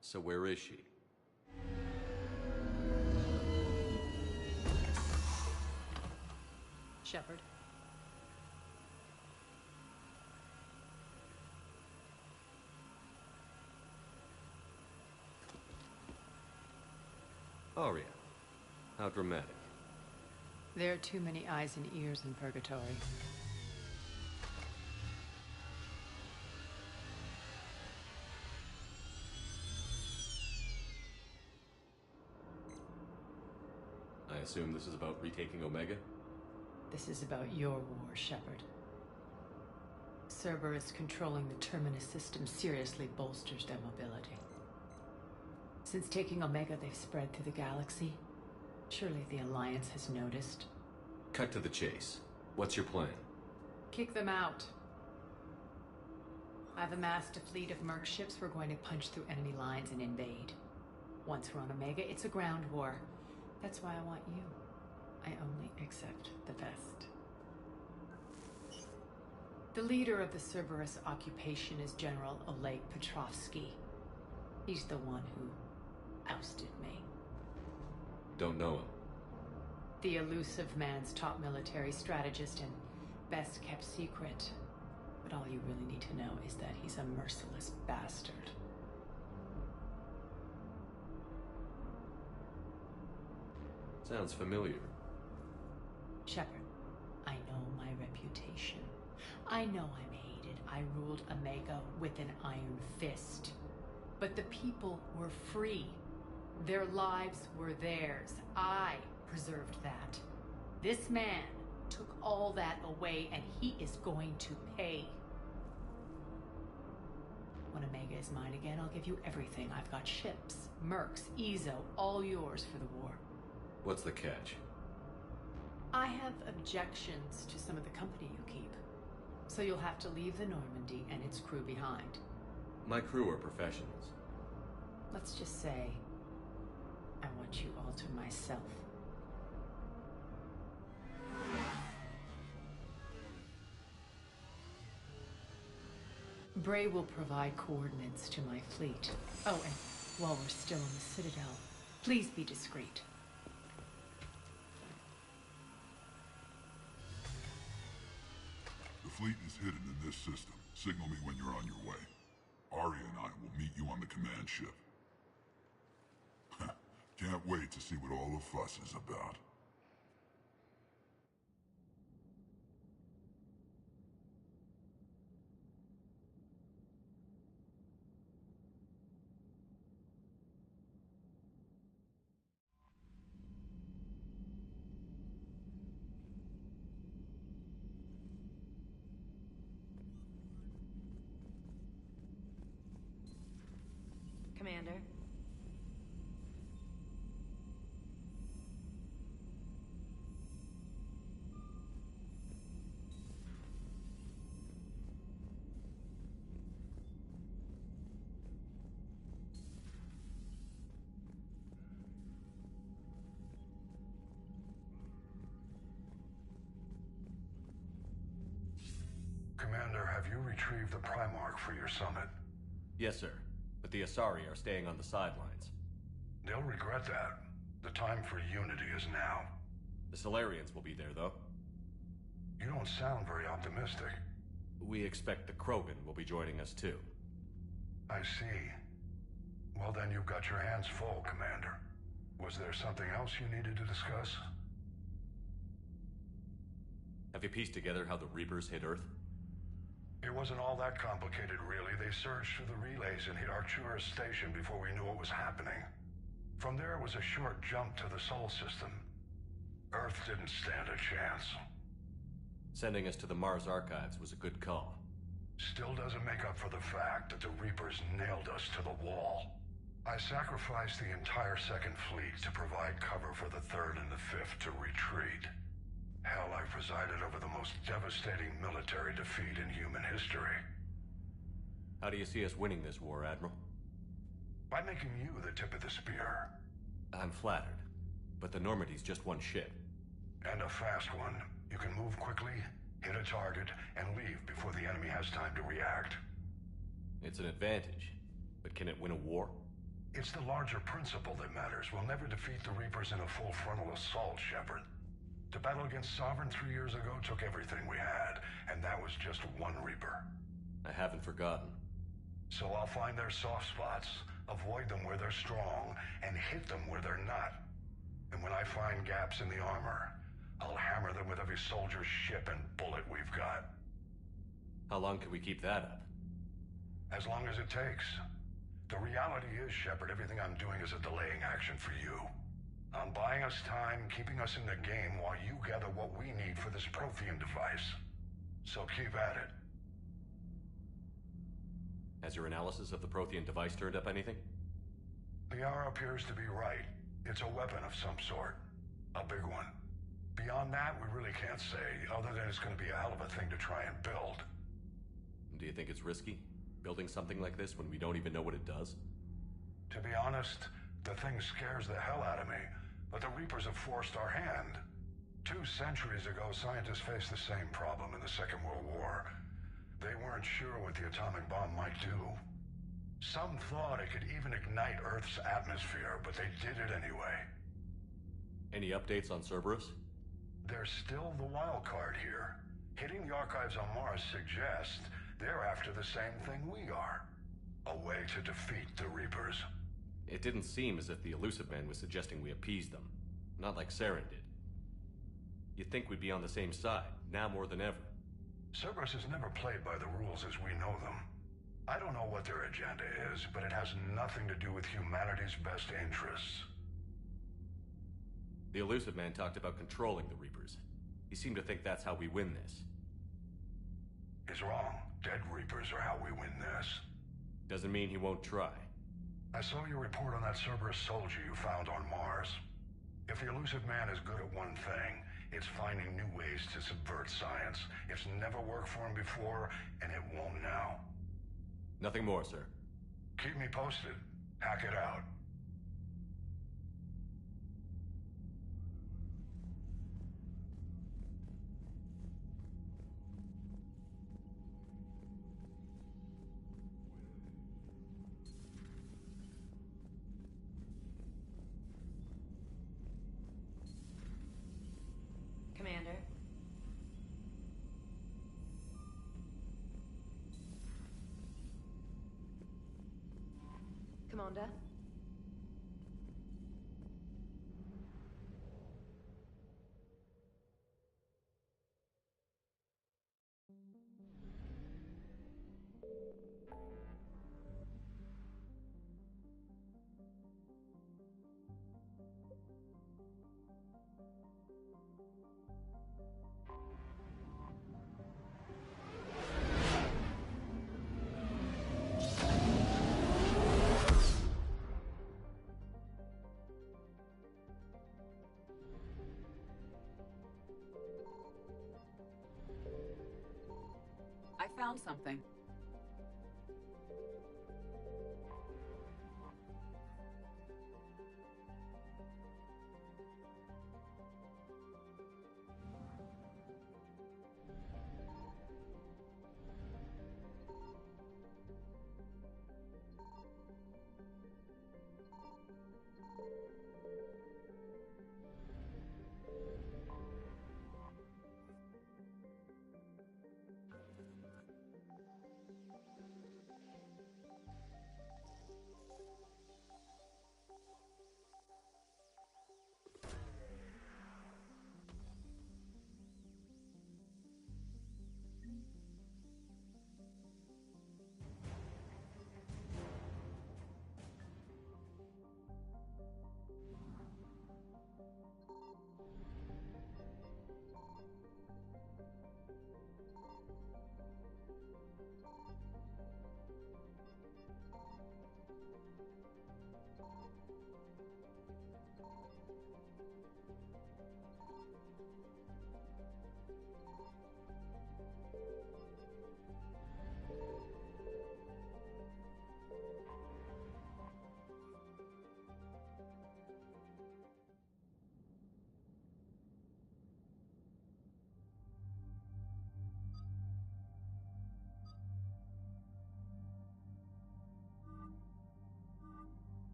So where is she? Shepard. Arya. How dramatic. There are too many eyes and ears in Purgatory. I assume this is about retaking Omega? This is about your war, Shepard. Cerberus controlling the Terminus system seriously bolsters their mobility. Since taking Omega, they've spread through the galaxy. Surely the Alliance has noticed. Cut to the chase. What's your plan? Kick them out. I've amassed a fleet of merc ships. We're going to punch through enemy lines and invade. Once we're on Omega, it's a ground war. That's why I want you. I only accept the best. The leader of the Cerberus occupation is General Oleg Petrovsky. He's the one who ousted me. Don't know him. The elusive man's top military strategist and best kept secret. But all you really need to know is that he's a merciless bastard. Sounds familiar. Shepard, I know my reputation. I know I'm hated. I ruled Omega with an iron fist. But the people were free. Their lives were theirs. I preserved that. This man took all that away, and he is going to pay. When Omega is mine again, I'll give you everything. I've got ships, mercs, Ezo, all yours for the war. What's the catch? I have objections to some of the company you keep. So you'll have to leave the Normandy and its crew behind. My crew are professionals. Let's just say, I want you all to myself. Bray will provide coordinates to my fleet. Oh, and while we're still in the Citadel, please be discreet. The fleet is hidden in this system. Signal me when you're on your way. Arya and I will meet you on the command ship. Can't wait to see what all the fuss is about. Commander. Commander, have you retrieved the Primarch for your summit? Yes, sir. But the Asari are staying on the sidelines. They'll regret that. The time for unity is now. The Solarians will be there, though. You don't sound very optimistic. We expect the Krogan will be joining us, too. I see. Well, then you've got your hands full, Commander. Was there something else you needed to discuss? Have you pieced together how the Reapers hit Earth? It wasn't all that complicated, really. They surged through the relays and hit Arcturus Station before we knew what was happening. From there was a short jump to the Sol system. Earth didn't stand a chance. Sending us to the Mars Archives was a good call. Still doesn't make up for the fact that the Reapers nailed us to the wall. I sacrificed the entire Second Fleet to provide cover for the Third and the Fifth to retreat. Hell, I presided over the most devastating military defeat in human history. How do you see us winning this war, Admiral? By making you the tip of the spear. I'm flattered, but the Normandy's just one ship. And a fast one. You can move quickly, hit a target, and leave before the enemy has time to react. It's an advantage, but can it win a war? It's the larger principle that matters. We'll never defeat the Reapers in a full frontal assault, Shepard. To battle against Sovereign 3 years ago took everything we had, and that was just one Reaper. I haven't forgotten. So I'll find their soft spots, avoid them where they're strong, and hit them where they're not. And when I find gaps in the armor, I'll hammer them with every soldier, ship, and bullet we've got. How long can we keep that up? As long as it takes. The reality is, Shepard, everything I'm doing is a delaying action for you. I'm buying us time, keeping us in the game while you gather what we need for this Prothean device. So keep at it. Has your analysis of the Prothean device turned up anything? The hour appears to be right. It's a weapon of some sort. A big one. Beyond that, we really can't say, other than it's going to be a hell of a thing to try and build. Do you think it's risky, building something like this when we don't even know what it does? To be honest, the thing scares the hell out of me, but the Reapers have forced our hand. 2 centuries ago, scientists faced the same problem in the Second World War. They weren't sure what the atomic bomb might do. Some thought it could even ignite Earth's atmosphere, but they did it anyway. Any updates on Cerberus? They're still the wild card here. Hitting the archives on Mars suggests they're after the same thing we are. A way to defeat the Reapers. It didn't seem as if the Elusive Man was suggesting we appease them. Not like Saren did. You'd think we'd be on the same side, now more than ever. Cerberus has never played by the rules as we know them. I don't know what their agenda is, but it has nothing to do with humanity's best interests. The Elusive Man talked about controlling the Reapers. He seemed to think that's how we win this. He's wrong. Dead Reapers are how we win this. Doesn't mean he won't try. I saw your report on that Cerberus soldier you found on Mars. If the Elusive Man is good at one thing, it's finding new ways to subvert science. It's never worked for him before, and it won't now. Nothing more, sir. Keep me posted. Hack it out. Commander. Commander. I found something.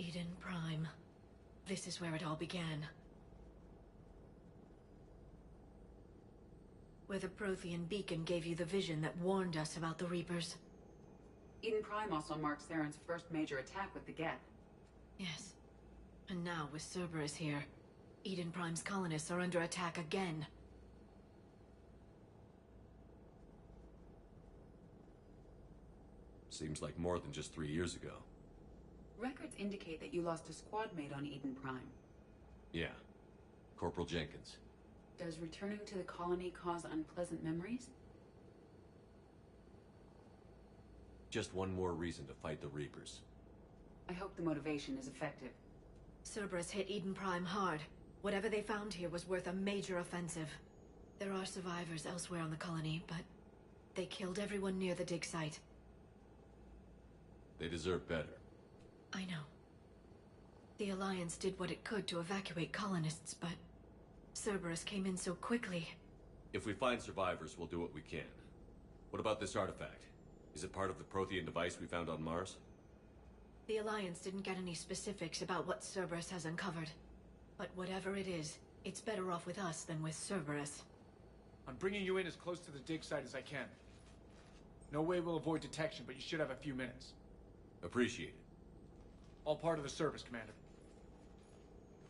Eden Prime. This is where it all began. Where the Prothean beacon gave you the vision that warned us about the Reapers. Eden Prime also marks Theron's first major attack with the Geth. Yes. And now, with Cerberus here, Eden Prime's colonists are under attack again. Seems like more than just 3 years ago. Records indicate that you lost a squad mate on Eden Prime. Yeah. Corporal Jenkins. Does returning to the colony cause unpleasant memories? Just one more reason to fight the Reapers. I hope the motivation is effective. Cerberus hit Eden Prime hard. Whatever they found here was worth a major offensive. There are survivors elsewhere on the colony, but they killed everyone near the dig site. They deserve better. I know. The Alliance did what it could to evacuate colonists, but Cerberus came in so quickly. If we find survivors, we'll do what we can. What about this artifact? Is it part of the Prothean device we found on Mars? The Alliance didn't get any specifics about what Cerberus has uncovered. But whatever it is, it's better off with us than with Cerberus. I'm bringing you in as close to the dig site as I can. No way we'll avoid detection, but you should have a few minutes. Appreciate it. All part of the service, Commander.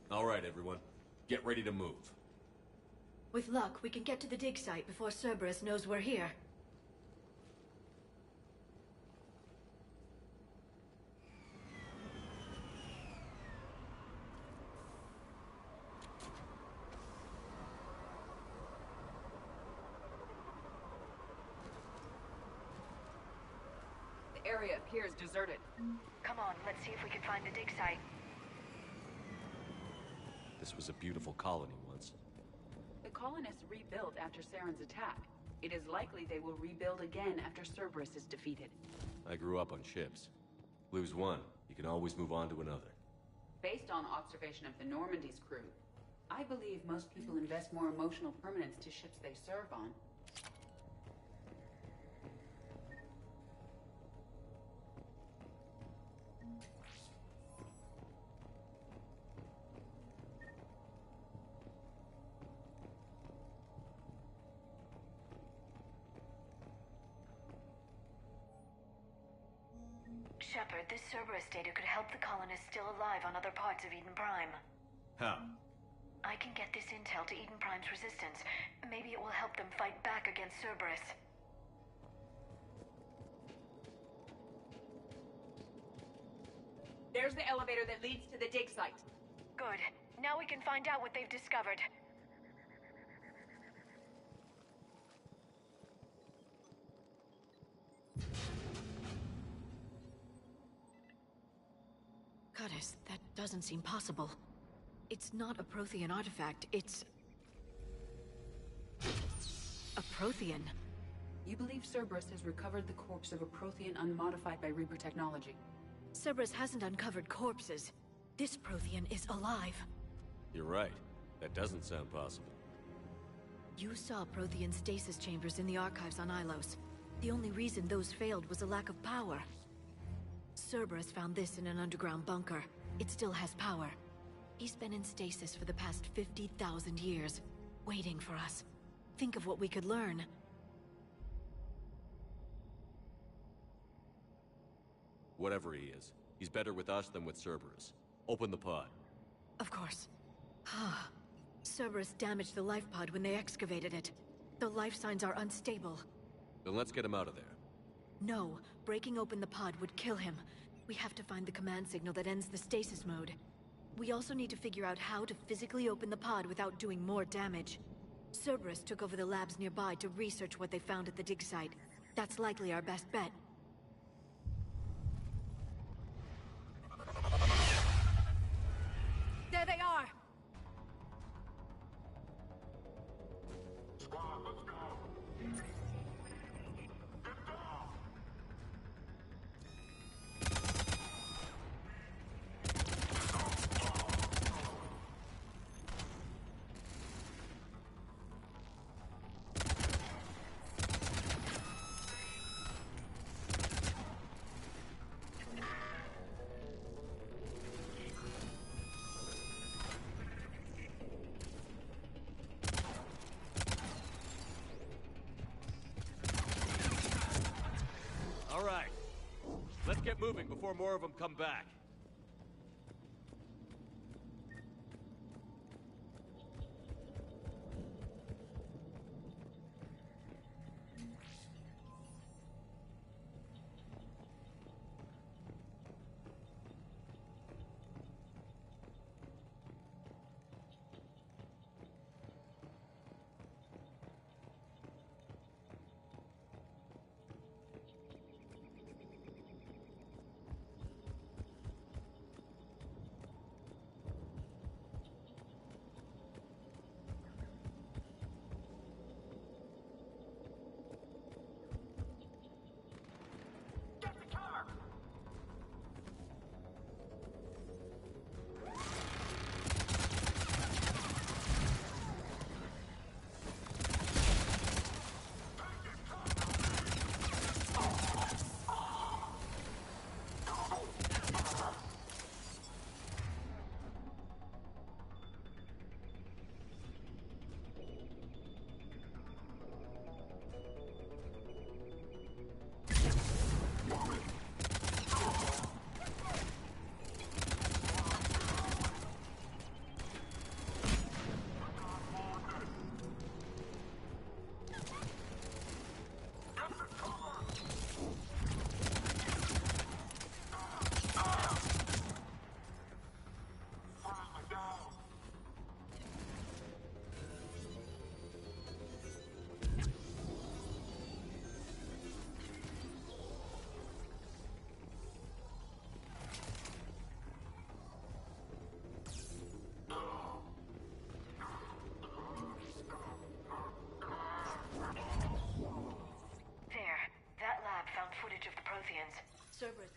All right, everyone. Get ready to move. With luck, we can get to the dig site before Cerberus knows we're here. The area appears deserted. Come on, let's see if we can find the dig site. This was a beautiful colony once. The colonists rebuilt after Saren's attack. It is likely they will rebuild again after Cerberus is defeated. I grew up on ships. Lose one, you can always move on to another. Based on observation of the Normandy's crew, I believe most people invest more emotional permanence to ships they serve on. Shepard, this Cerberus data could help the colonists still alive on other parts of Eden Prime. How? I can get this intel to Eden Prime's resistance. Maybe it will help them fight back against Cerberus. There's the elevator that leads to the dig site. Good. Now we can find out what they've discovered. Goddess, that doesn't seem possible. It's not a Prothean artifact, it's... a Prothean. You believe Cerberus has recovered the corpse of a Prothean unmodified by Reaper technology? Cerberus hasn't uncovered corpses. This Prothean is alive. You're right. That doesn't sound possible. You saw Prothean stasis chambers in the archives on Ilos. The only reason those failed was a lack of power. Cerberus found this in an underground bunker. It still has power. He's been in stasis for the past 50,000 years, waiting for us. Think of what we could learn. Whatever he is, he's better with us than with Cerberus. Open the pod. Of course. Cerberus damaged the life pod when they excavated it. The life signs are unstable. Then let's get him out of there. No, breaking open the pod would kill him. We have to find the command signal that ends the stasis mode. We also need to figure out how to physically open the pod without doing more damage. Cerberus took over the labs nearby to research what they found at the dig site. That's likely our best bet. There they are! moving before more of them come back. Footage of the Protheans. Cerberus.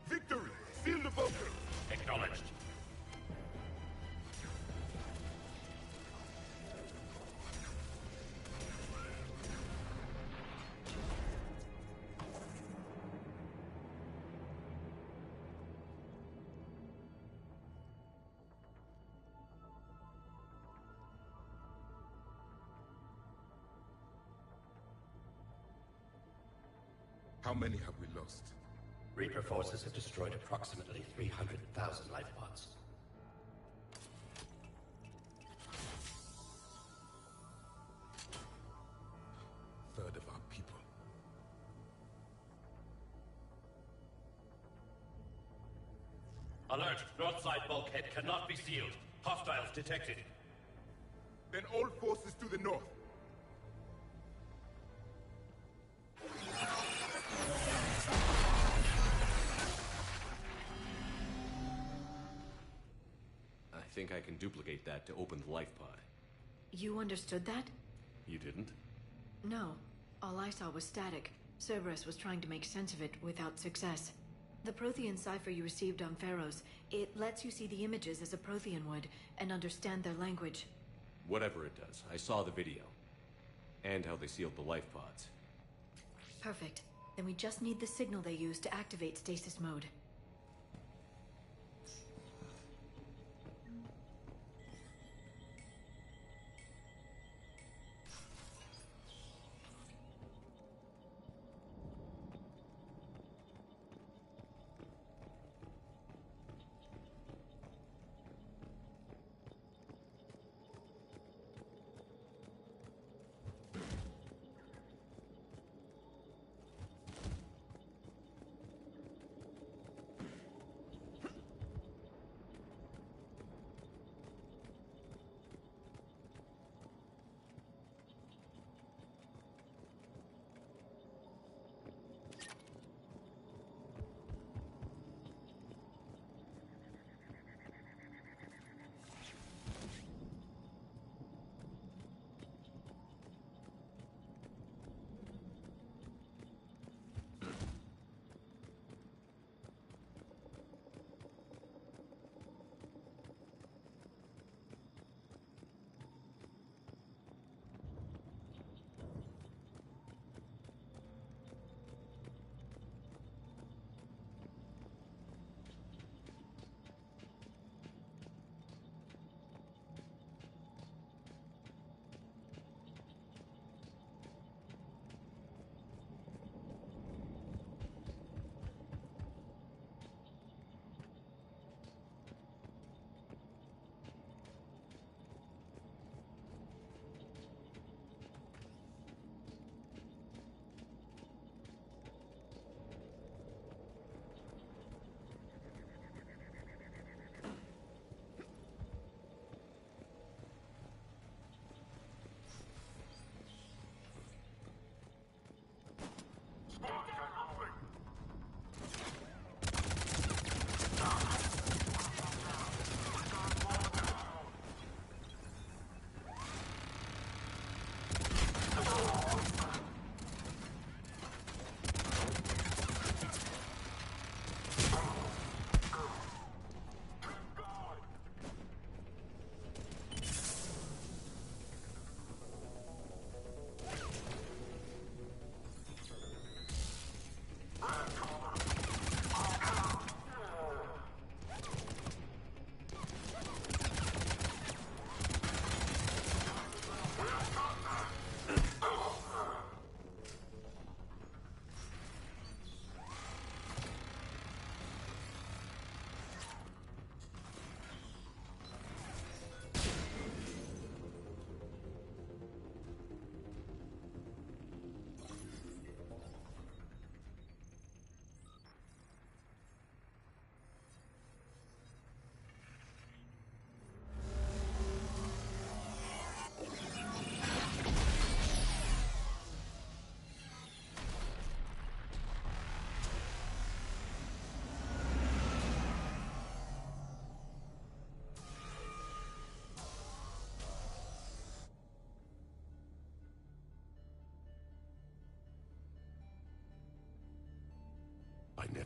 Victory! Seal the bunker! Acknowledged. How many have we lost? Reaper forces have destroyed approximately 300,000 life pods. Third of our people. Alert! North side bulkhead cannot be sealed. Hostiles detected. Then all forces to the north. I think I can duplicate that to open the life pod. You understood that? You didn't? No. All I saw was static. Cerberus was trying to make sense of it without success. The Prothean cipher you received on Pharaohs, it lets you see the images as a Prothean would, and understand their language. Whatever it does, I saw the video. And how they sealed the life pods. Perfect. Then we just need the signal they use to activate stasis mode.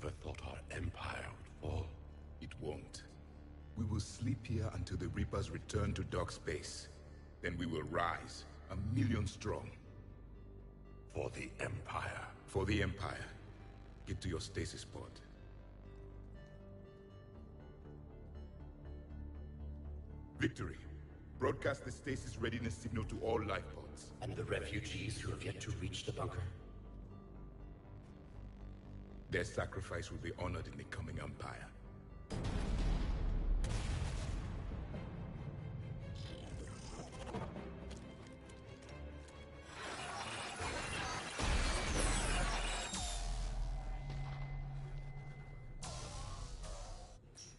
never thought our empire would fall. It won't. We will sleep here until the Reapers return to dark space. Then we will rise, 1,000,000 strong. For the Empire. For the Empire. Get to your stasis pod. Victory. Broadcast the stasis readiness signal to all life pods. And the refugees who have yet to reach the bunker? Their sacrifice will be honored in the coming Empire.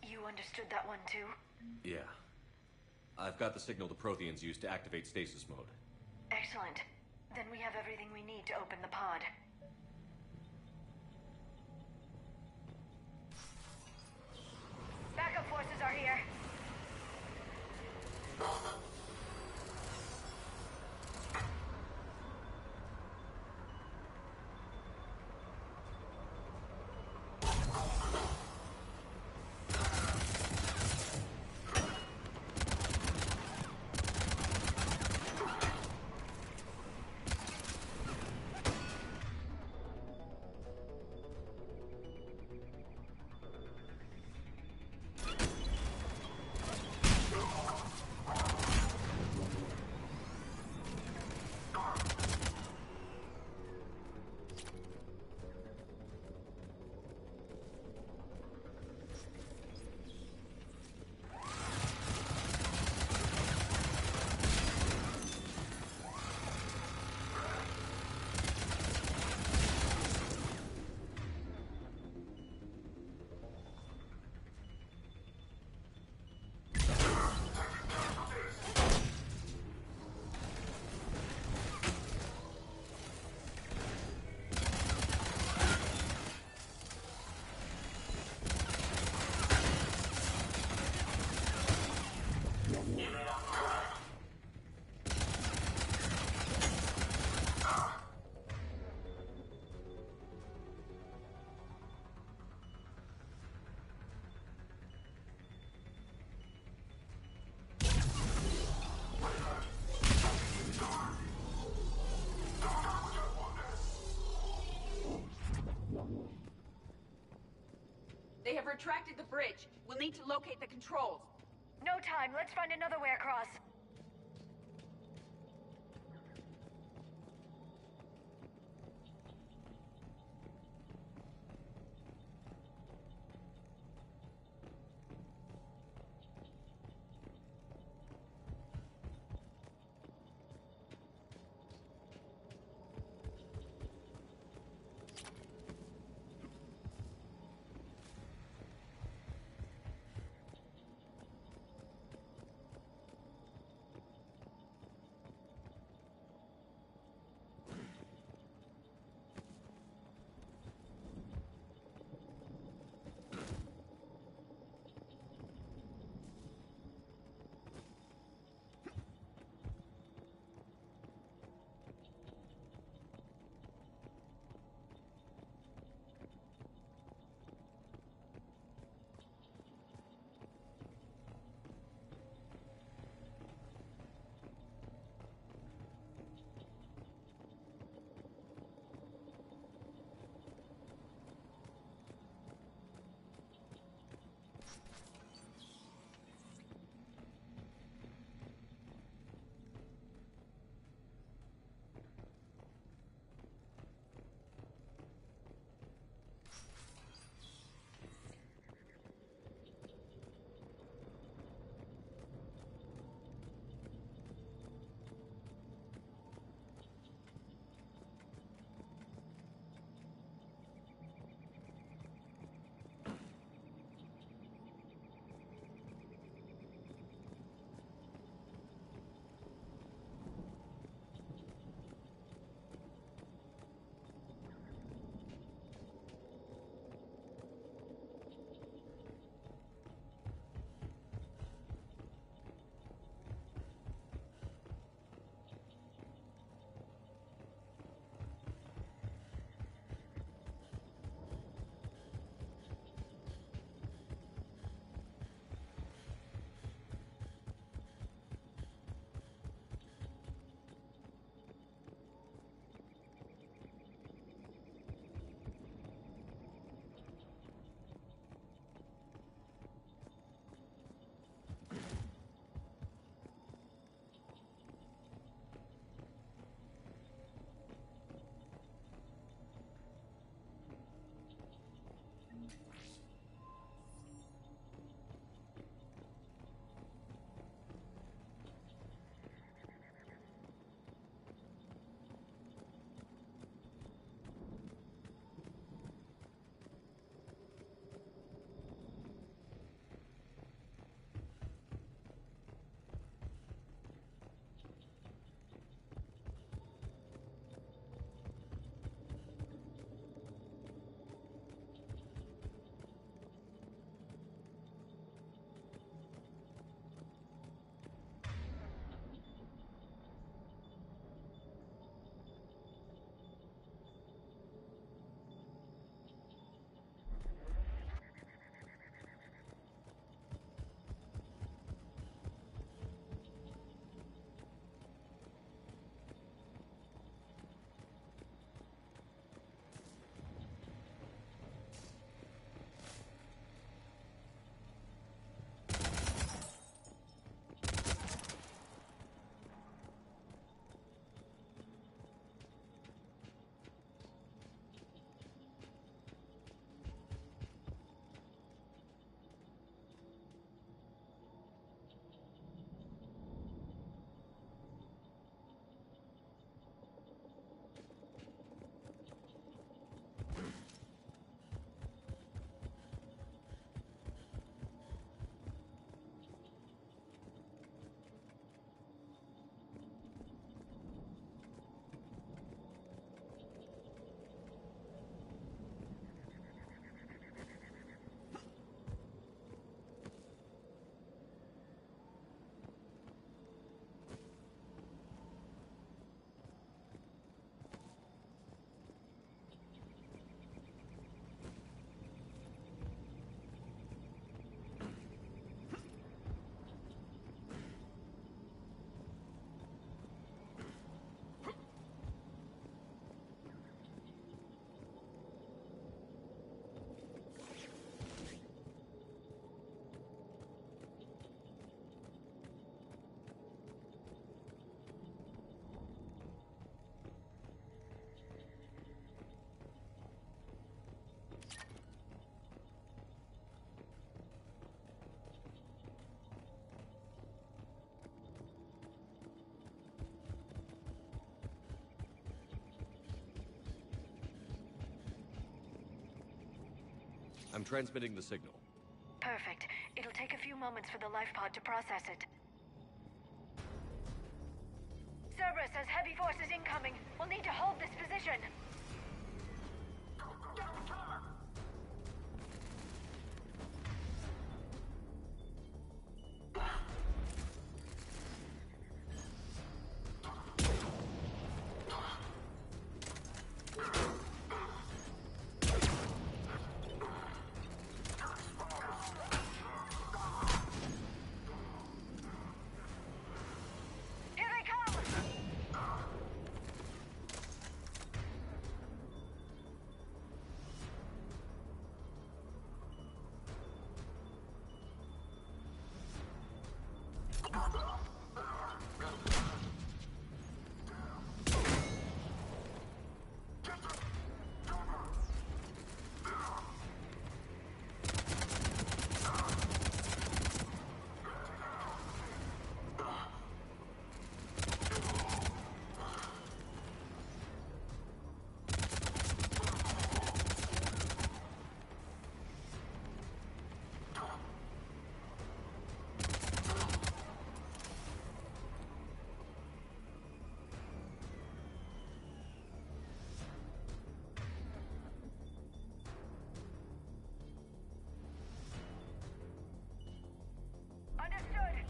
You understood that one too? Yeah. I've got the signal the Protheans use to activate stasis mode. Excellent. Then we have everything we need to open the pod. Backup forces are here. They have retracted the bridge. We'll need to locate the controls. No time. Let's find another way across. I'm transmitting the signal. Perfect. It'll take a few moments for the life pod to process it. Cerberus has heavy forces incoming. We'll need to hold this position. Understood.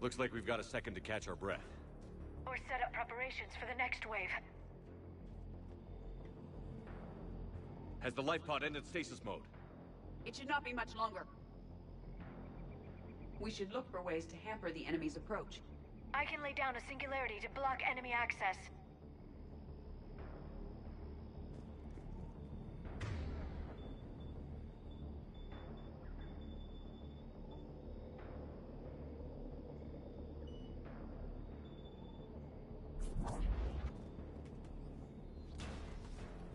Looks like we've got a second to catch our breath. Or set up preparations for the next wave. Has the life pod ended stasis mode? It should not be much longer. We should look for ways to hamper the enemy's approach. I can lay down a singularity to block enemy access.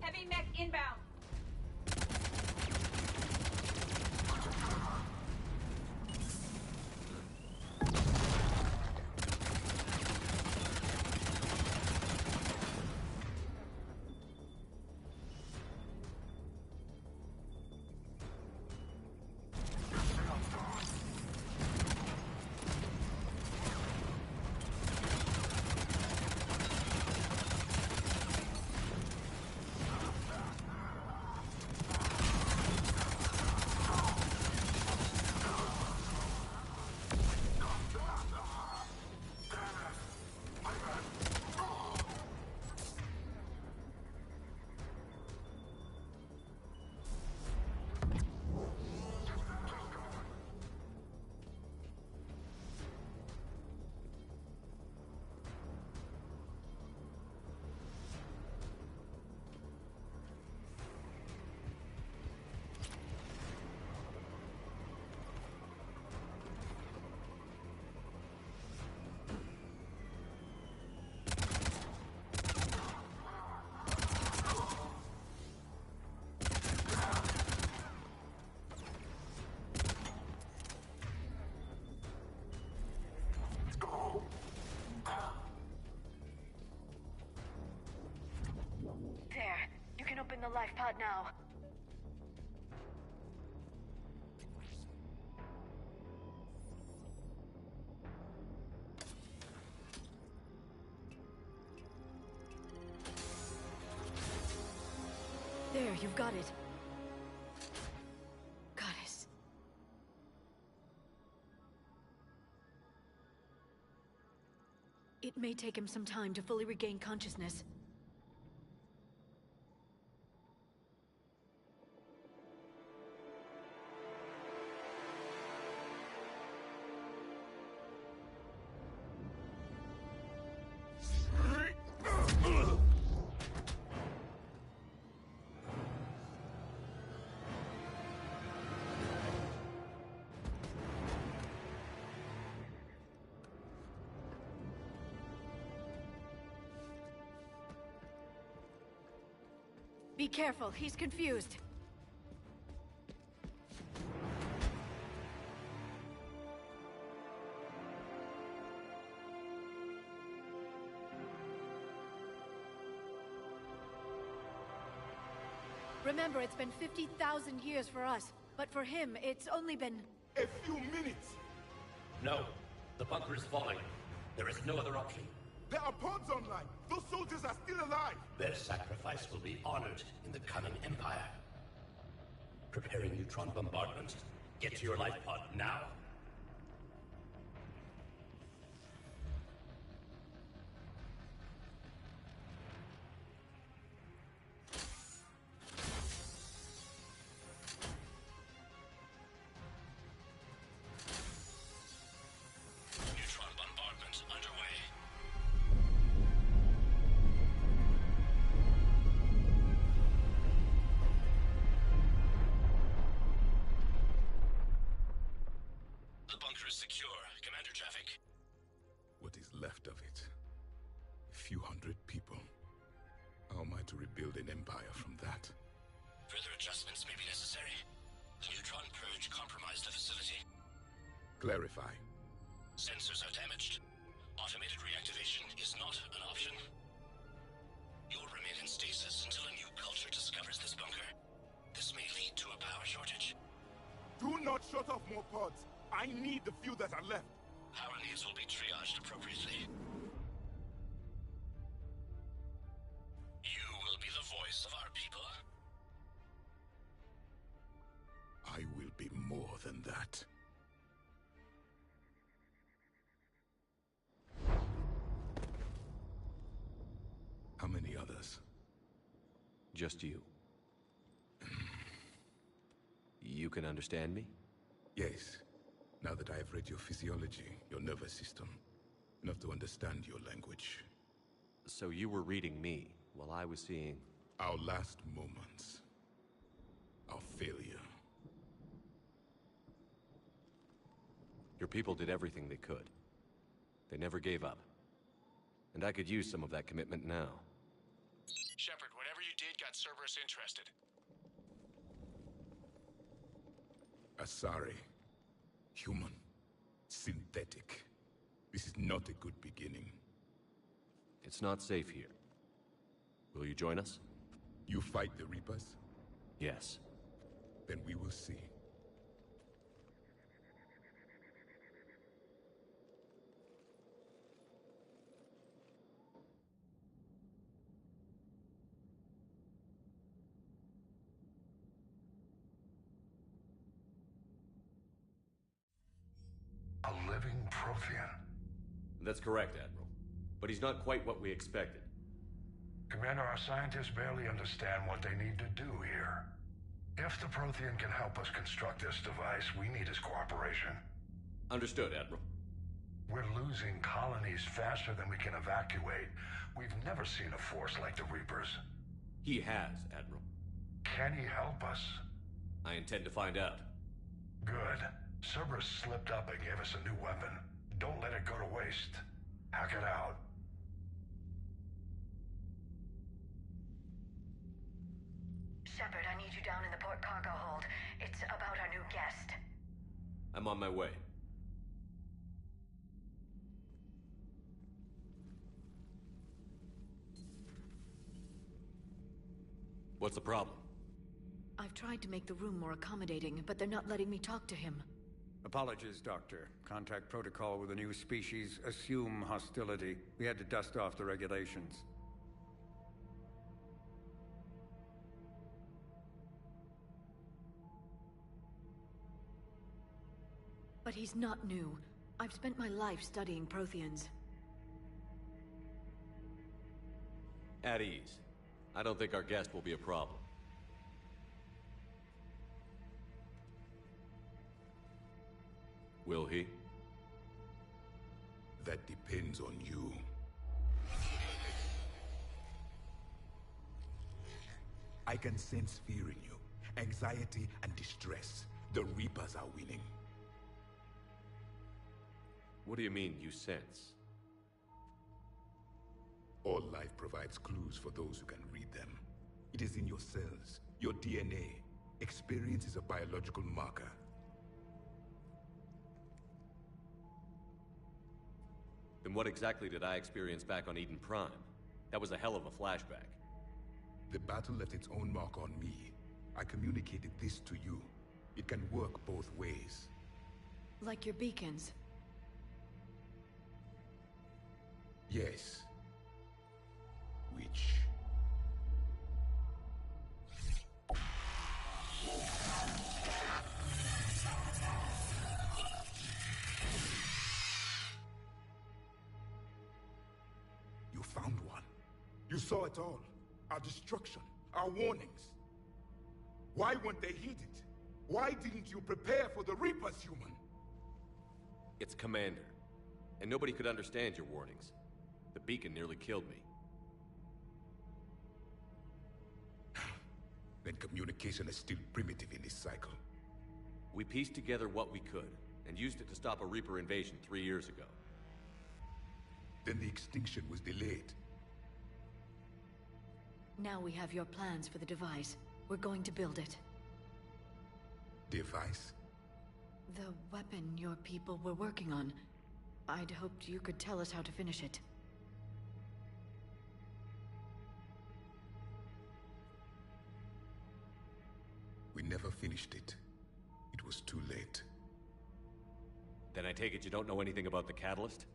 Heavy mech inbound. There. You can open the life pod now. There, you've got it. Goddess. It may take him some time to fully regain consciousness. Be careful, he's confused. Remember, it's been 50,000 years for us, but for him, it's only been... A few minutes! No. The bunker is falling. There is no other option. There are pods online! Those soldiers are still alive! Their sacrifice will be honored in the coming Empire. Preparing neutron bombardment. Get to your life pod now. Neutron bombardment underway. The bunker is secure. Commander traffic. What is left of it? A few hundred people. How am I to rebuild an empire from that? Further adjustments may be necessary. The neutron purge compromised the facility. Clarify. Sensors are damaged. Automated reactivation is not an option. You'll remain in stasis until a new culture discovers this bunker. This may lead to a power shortage. Do not shut off more pods! I need the few that are left! Power needs will be triaged appropriately. You will be the voice of our people. I will be more than that. How many others? Just you. You can understand me? Yes. Now that I have read your physiology, your nervous system, enough to understand your language. So you were reading me, while I was seeing... Our last moments. Our failure. Your people did everything they could. They never gave up. And I could use some of that commitment now. Shepard, whatever you did got Cerberus interested. Asari. Human. Synthetic. This is not a good beginning. It's not safe here. Will you join us? You fight the Reapers? Yes. Then we will see. A living Prothean. That's correct, Admiral. But he's not quite what we expected. Commander, our scientists barely understand what they need to do here. If the Prothean can help us construct this device, we need his cooperation. Understood, Admiral. We're losing colonies faster than we can evacuate. We've never seen a force like the Reapers. He has, Admiral. Can he help us? I intend to find out. Good. Cerberus slipped up and gave us a new weapon. Don't let it go to waste. Hack it out. Shepard, I need you down in the port cargo hold. It's about our new guest. I'm on my way. What's the problem? I've tried to make the room more accommodating, but they're not letting me talk to him. Apologies, Doctor. Contact protocol with a new species. Assume hostility. We had to dust off the regulations. But he's not new. I've spent my life studying Protheans. At ease. I don't think our guest will be a problem. Will he? That depends on you. I can sense fear in you. Anxiety and distress. The Reapers are winning. What do you mean, you sense? All life provides clues for those who can read them. It is in your cells, your DNA. Experience is a biological marker. Then what exactly did I experience back on Eden Prime? That was a hell of a flashback. The battle left its own mark on me. I communicated this to you. It can work both ways. Like your beacons. Yes. Which... You found one. You saw it all. Our destruction, our warnings. Why weren't they heeded? Why didn't you prepare for the Reapers, human? It's Commander. And nobody could understand your warnings. The beacon nearly killed me. Then communication is still primitive in this cycle. We pieced together what we could, and used it to stop a Reaper invasion 3 years ago. Then the extinction was delayed. Now we have your plans for the device. We're going to build it. Device? The weapon your people were working on. I'd hoped you could tell us how to finish it. We never finished it. It was too late. Then I take it you don't know anything about the catalyst?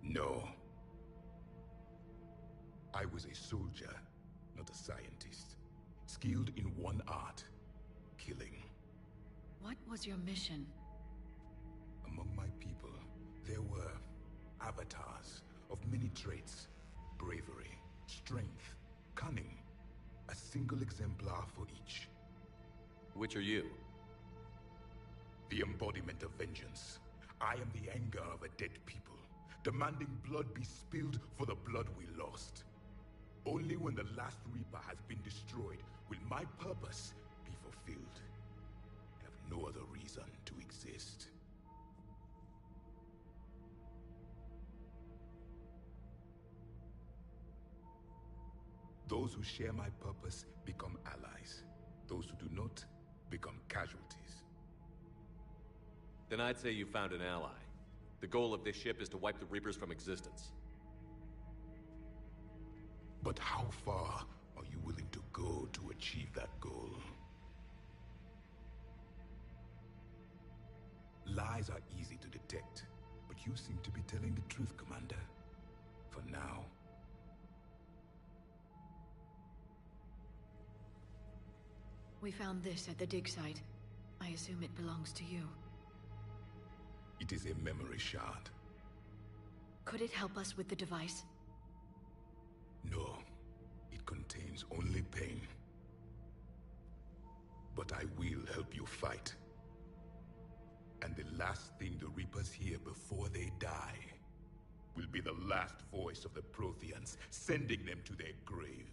No. I was a soldier, not a scientist. Skilled in one art, killing. What was your mission? Among my people, there were avatars of many traits. Bravery, strength, cunning. A single exemplar for each. Which are you? The embodiment of vengeance. I am the anger of a dead people, demanding blood be spilled for the blood we lost. Only when the last Reaper has been destroyed will my purpose be fulfilled. I have no other reason to exist. Those who share my purpose become allies. Those who do not become casualties. Then I'd say you found an ally. The goal of this ship is to wipe the Reapers from existence. But how far are you willing to go to achieve that goal? Lies are easy to detect, but you seem to be telling the truth, Commander. For now. We found this at the dig site. I assume it belongs to you. It is a memory shard. Could it help us with the device? No. It contains only pain. But I will help you fight. And the last thing the Reapers hear before they die will be the last voice of the Protheans, sending them to their grave.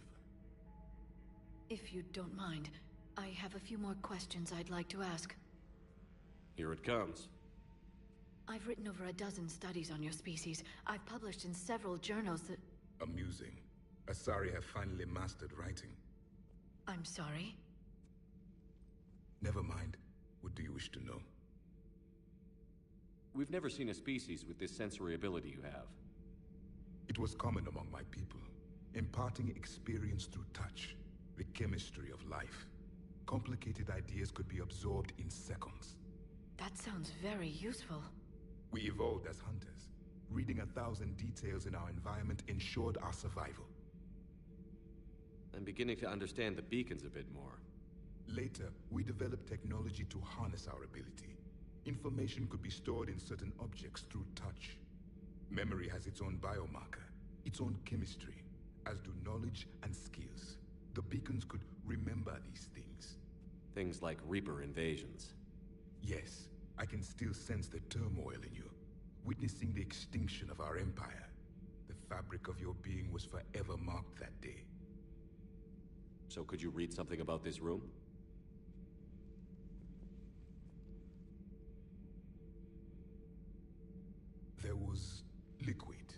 If you don't mind, I have a few more questions I'd like to ask. Here it comes. I've written over a dozen studies on your species. I've published in several journals that... Amusing. Asari have finally mastered writing. I'm sorry? Never mind. What do you wish to know? We've never seen a species with this sensory ability you have. It was common among my people, imparting experience through touch, the chemistry of life. Complicated ideas could be absorbed in seconds. That sounds very useful. We evolved as hunters. Reading 1,000 details in our environment ensured our survival. I'm beginning to understand the beacons a bit more. Later, we developed technology to harness our ability. Information could be stored in certain objects through touch. Memory has its own biomarker, its own chemistry, as do knowledge and skills. The beacons could remember these things. Things like Reaper invasions. Yes, I can still sense the turmoil in you, witnessing the extinction of our empire. The fabric of your being was forever marked that day. So could you read something about this room? There was liquid,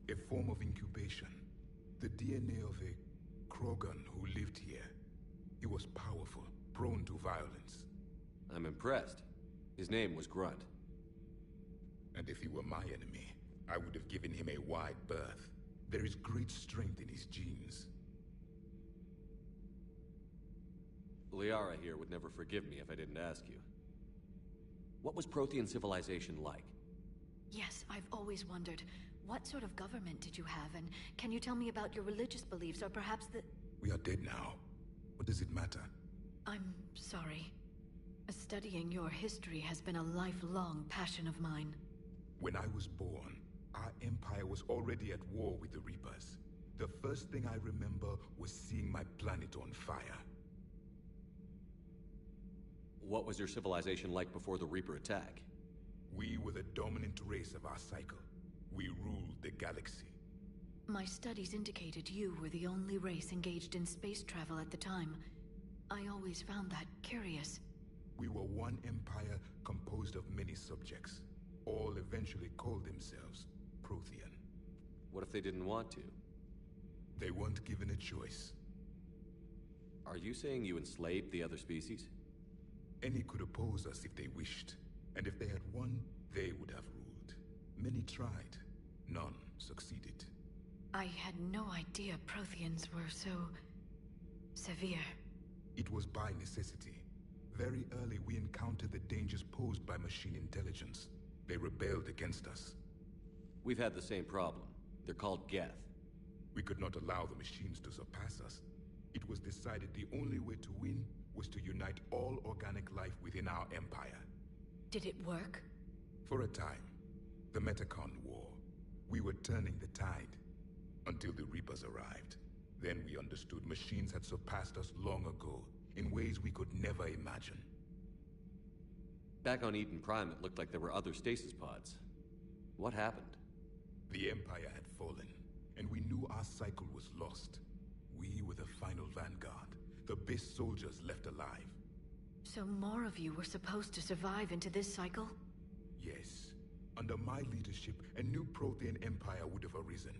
a form of incubation. The DNA of a Krogan who lived here. He was powerful, prone to violence. I'm impressed. His name was Grunt. And if he were my enemy, I would have given him a wide berth. There is great strength in his genes. Liara here would never forgive me if I didn't ask you. What was Prothean civilization like? Yes, I've always wondered. What sort of government did you have, and can you tell me about your religious beliefs, or perhaps the... We are dead now. What does it matter? I'm sorry. Studying your history has been a lifelong passion of mine. When I was born, our empire was already at war with the Reapers. The first thing I remember was seeing my planet on fire. What was your civilization like before the Reaper attack? We were the dominant race of our cycle. We ruled the galaxy. My studies indicated you were the only race engaged in space travel at the time. I always found that curious. We were one empire composed of many subjects. All eventually called themselves Prothean. What if they didn't want to? They weren't given a choice. Are you saying you enslaved the other species? Any could oppose us if they wished. And if they had won, they would have ruled. Many tried. None succeeded. I had no idea Protheans were so... severe. It was by necessity. Very early we encountered the dangers posed by machine intelligence. They rebelled against us. We've had the same problem. They're called Geth. We could not allow the machines to surpass us. It was decided the only way to win was to unite all organic life within our empire. Did it work? For a time. The Metacon War. We were turning the tide. Until the Reapers arrived. Then we understood machines had surpassed us long ago, in ways we could never imagine. Back on Eden Prime, it looked like there were other stasis pods. What happened? The Empire had fallen, and we knew our cycle was lost. We were the final vanguard, the best soldiers left alive. So more of you were supposed to survive into this cycle? Yes. Under my leadership, a new Prothean empire would have arisen.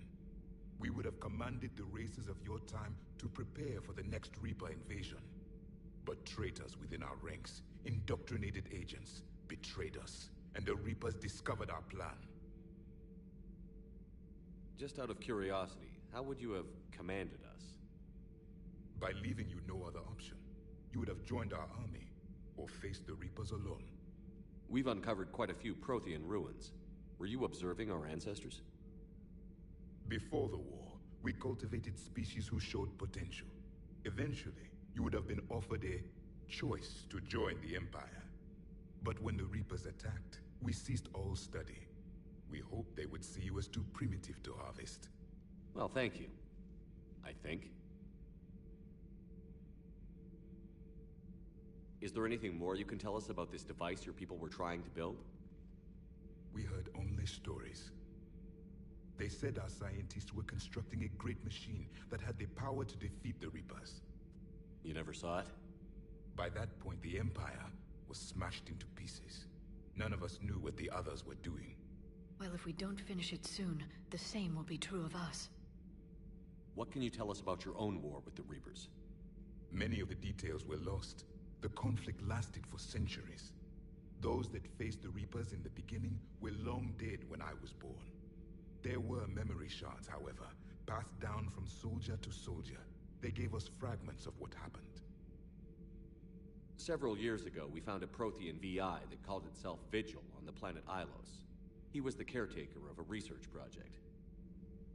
We would have commanded the races of your time to prepare for the next Reaper invasion. But traitors within our ranks, indoctrinated agents, betrayed us, and the Reapers discovered our plan. Just out of curiosity, how would you have commanded us? By leaving you no other option. You would have joined our army, or faced the Reapers alone. We've uncovered quite a few Prothean ruins. Were you observing our ancestors? Before the war, we cultivated species who showed potential. Eventually, you would have been offered a choice to join the Empire. But when the Reapers attacked, we ceased all study. We hoped they would see you as too primitive to harvest. Well, thank you. I think. Is there anything more you can tell us about this device your people were trying to build? We heard only stories. They said our scientists were constructing a great machine that had the power to defeat the Reapers. You never saw it? By that point, the Empire was smashed into pieces. None of us knew what the others were doing. Well, if we don't finish it soon, the same will be true of us. What can you tell us about your own war with the Reapers? Many of the details were lost. The conflict lasted for centuries. Those that faced the Reapers in the beginning were long dead when I was born. There were memory shards, however, passed down from soldier to soldier. They gave us fragments of what happened. Several years ago, we found a Prothean VI that called itself Vigil on the planet Ilos. He was the caretaker of a research project.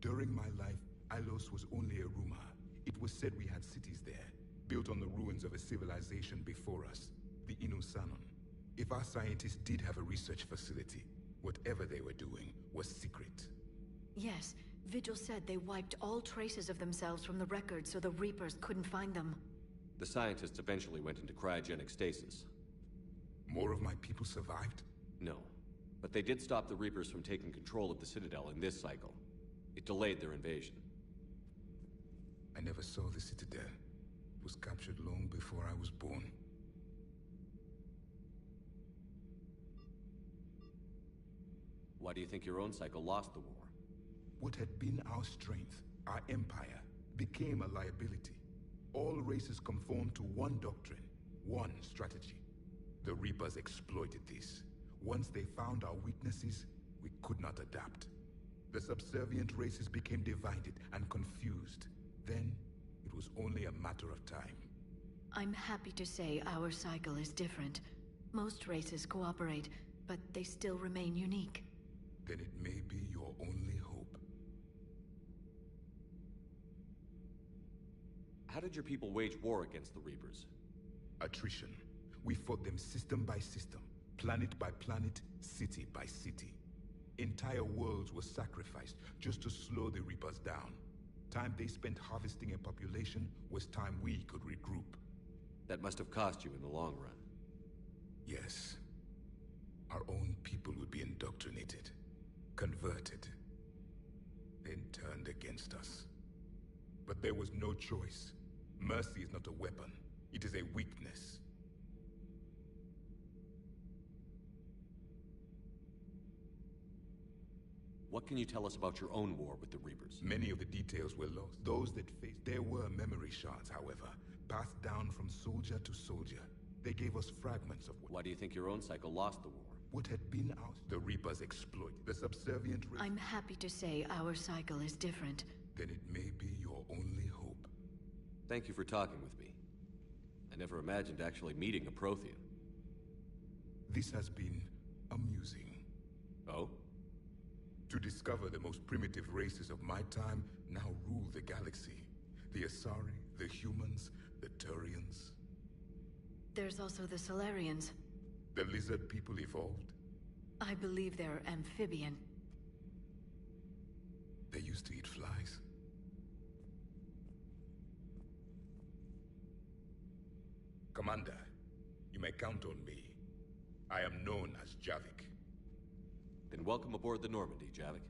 During my life, Ilos was only a rumor. It was said we had cities there, built on the ruins of a civilization before us, the Inusanon. If our scientists did have a research facility, whatever they were doing was secret. Yes, Vigil said they wiped all traces of themselves from the records so the Reapers couldn't find them. The scientists eventually went into cryogenic stasis. More of my people survived? No. But they did stop the Reapers from taking control of the Citadel in this cycle. It delayed their invasion. I never saw the Citadel. It was captured long before I was born. Why do you think your own cycle lost the war? What had been our strength our empire, became a liability. All races conformed to one doctrine, one strategy. The Reapers exploited this. Once they found our weaknesses, we could not adapt. The subservient races became divided and confused. Then, it was only a matter of time. I'm happy to say our cycle is different. Most races cooperate, but they still remain unique. Then it may be your only hope. How did your people wage war against the Reapers? Attrition. We fought them system by system, planet by planet, city by city. Entire worlds were sacrificed just to slow the Reapers down. Time they spent harvesting a population was time we could regroup. That must have cost you in the long run. Yes. Our own people would be indoctrinated, converted, then turned against us. But there was no choice. Mercy is not a weapon. It is a weakness. What can you tell us about your own war with the Reapers? Many of the details were lost. Those that faced. There were memory shards, however, passed down from soldier to soldier. They gave us fragments of what... Why do you think your own cycle lost the war? What had been ours, the Reapers exploit. The subservient race... I'm happy to say our cycle is different. Then it may be your only hope. Thank you for talking with me. I never imagined actually meeting a Prothean. This has been amusing. Oh? To discover the most primitive races of my time now rule the galaxy. The Asari, the humans, the Turians. There's also the Solarians. The lizard people evolved? I believe they're amphibian. They used to eat flies. Commander, you may count on me. I am known as Javik. Then welcome aboard the Normandy, Javik.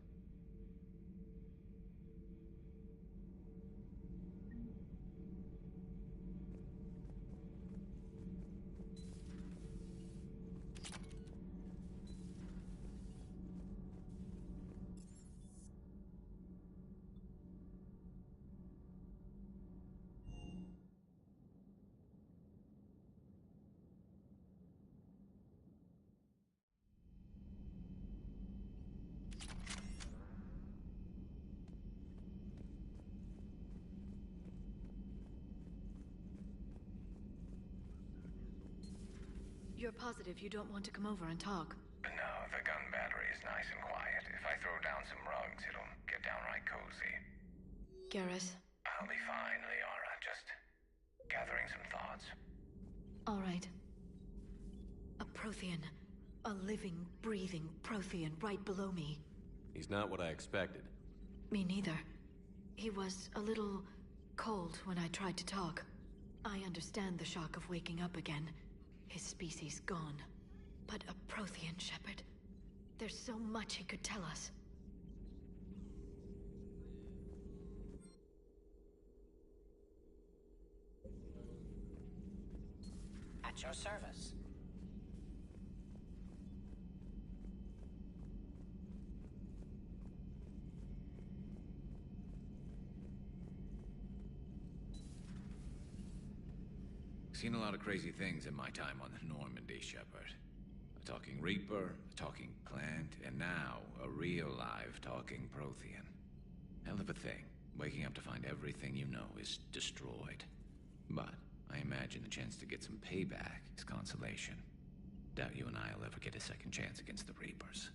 You're positive you don't want to come over and talk? No, the gun battery is nice and quiet. If I throw down some rugs, it'll get downright cozy. Garrus? I'll be fine, Liara. Just gathering some thoughts. All right. A Prothean. A living, breathing Prothean right below me. He's not what I expected. Me neither. He was a little cold when I tried to talk. I understand the shock of waking up again. His species gone. But a Prothean, Shepard. There's so much he could tell us. At your service. Seen a lot of crazy things in my time on the Normandy, Shepard. A talking Reaper, a talking plant, and now a real live talking Prothean. Hell of a thing, waking up to find everything you know is destroyed. But I imagine the chance to get some payback is consolation. Doubt you and I'll ever get a second chance against the Reapers.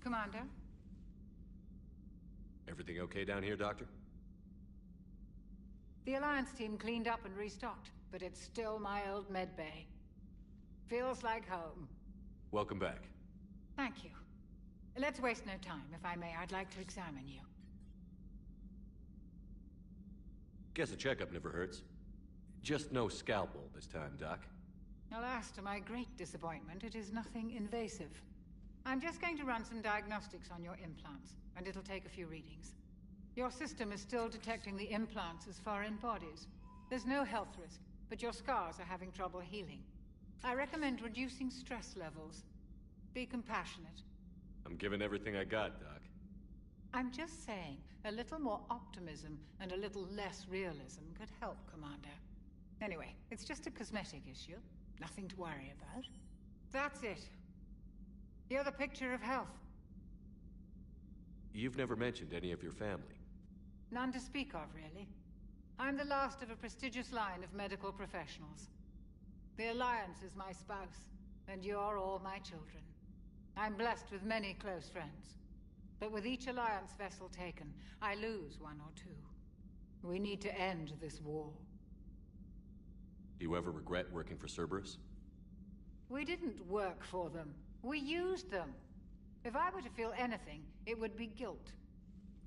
Commander? Everything okay down here, Doctor? The Alliance team cleaned up and restocked, but it's still my old medbay. Feels like home. Welcome back. Thank you. Let's waste no time. If I may, I'd like to examine you. Guess a checkup never hurts. Just no scalpel this time, Doc. Alas, to my great disappointment, it is nothing invasive. I'm just going to run some diagnostics on your implants, and it'll take a few readings. Your system is still detecting the implants as foreign bodies. There's no health risk, but your scars are having trouble healing. I recommend reducing stress levels. Be compassionate. I'm giving everything I got, Doc. I'm just saying, a little more optimism and a little less realism could help, Commander. Anyway, it's just a cosmetic issue. Nothing to worry about. That's it. You're the picture of health. You've never mentioned any of your family. None to speak of, really. I'm the last of a prestigious line of medical professionals. The Alliance is my spouse, and you're all my children. I'm blessed with many close friends. But with each Alliance vessel taken, I lose one or two. We need to end this war. Do you ever regret working for Cerberus? We didn't work for them. We used them. If I were to feel anything, it would be guilt.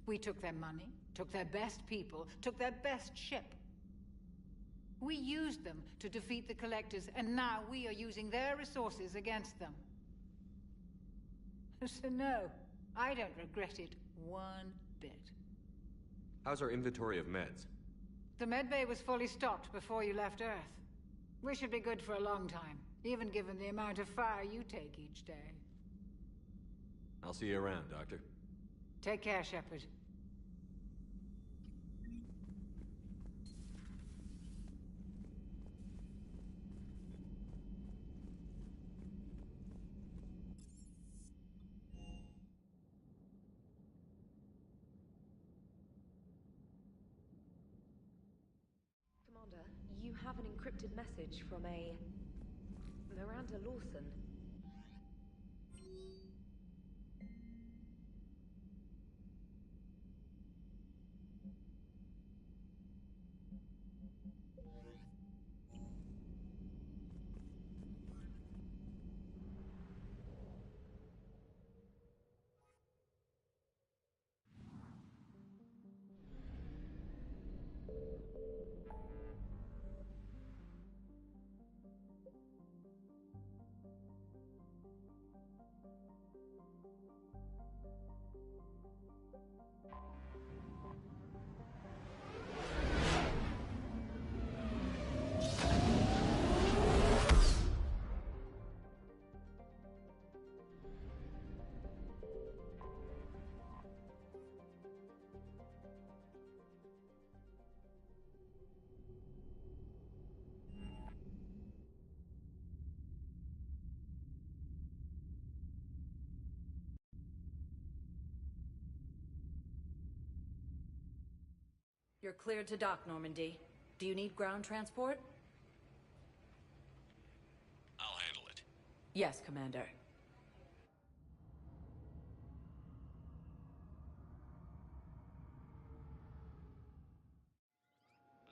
We took their money, took their best people, took their best ship. We used them to defeat the Collectors, and now we are using their resources against them. So no, I don't regret it one bit. How's our inventory of meds? The medbay was fully stocked before you left Earth. We should be good for a long time, even given the amount of fire you take each day. I'll see you around, Doctor. Take care, Shepard. Commander, you have an encrypted message from a Miranda Lawson. You're cleared to dock, Normandy. Do you need ground transport? I'll handle it. Yes, Commander.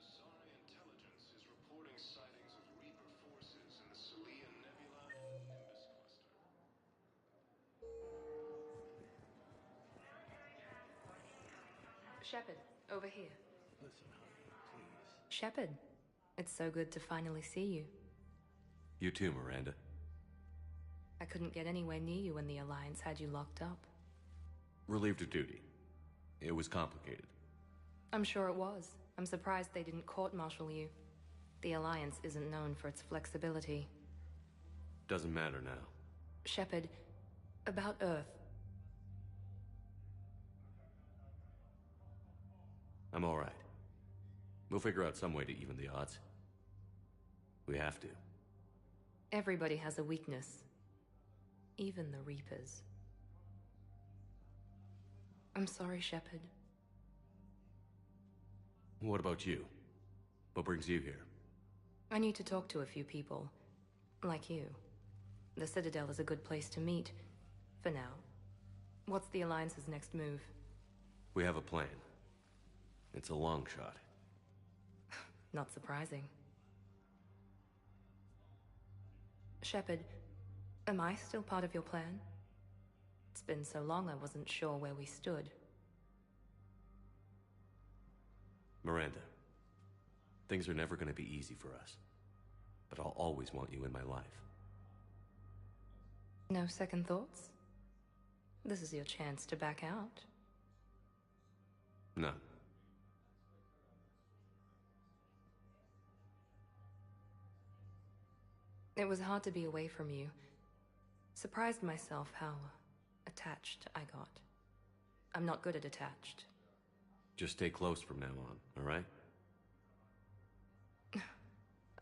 Asari intelligence is reporting sightings of Reaper forces in the Cillin Nebula Nimbus cluster. Shepard, over here. Listen, honey, please. Shepard, it's so good to finally see you. You too, Miranda. I couldn't get anywhere near you when the Alliance had you locked up. Relieved of duty. It was complicated. I'm sure it was. I'm surprised they didn't court-martial you. The Alliance isn't known for its flexibility. Doesn't matter now. Shepard, about Earth. I'm all right. We'll figure out some way to even the odds. We have to. Everybody has a weakness. Even the Reapers. I'm sorry, Shepard. What about you? What brings you here? I need to talk to a few people. Like you. The Citadel is a good place to meet. For now. What's the Alliance's next move? We have a plan. It's a long shot. Not surprising. Shepard, am I still part of your plan? It's been so long I wasn't sure where we stood. Miranda, things are never going to be easy for us. But I'll always want you in my life. No second thoughts? This is your chance to back out. No. It was hard to be away from you. Surprised myself how attached I got. I'm not good at attached. Just stay close from now on, alright?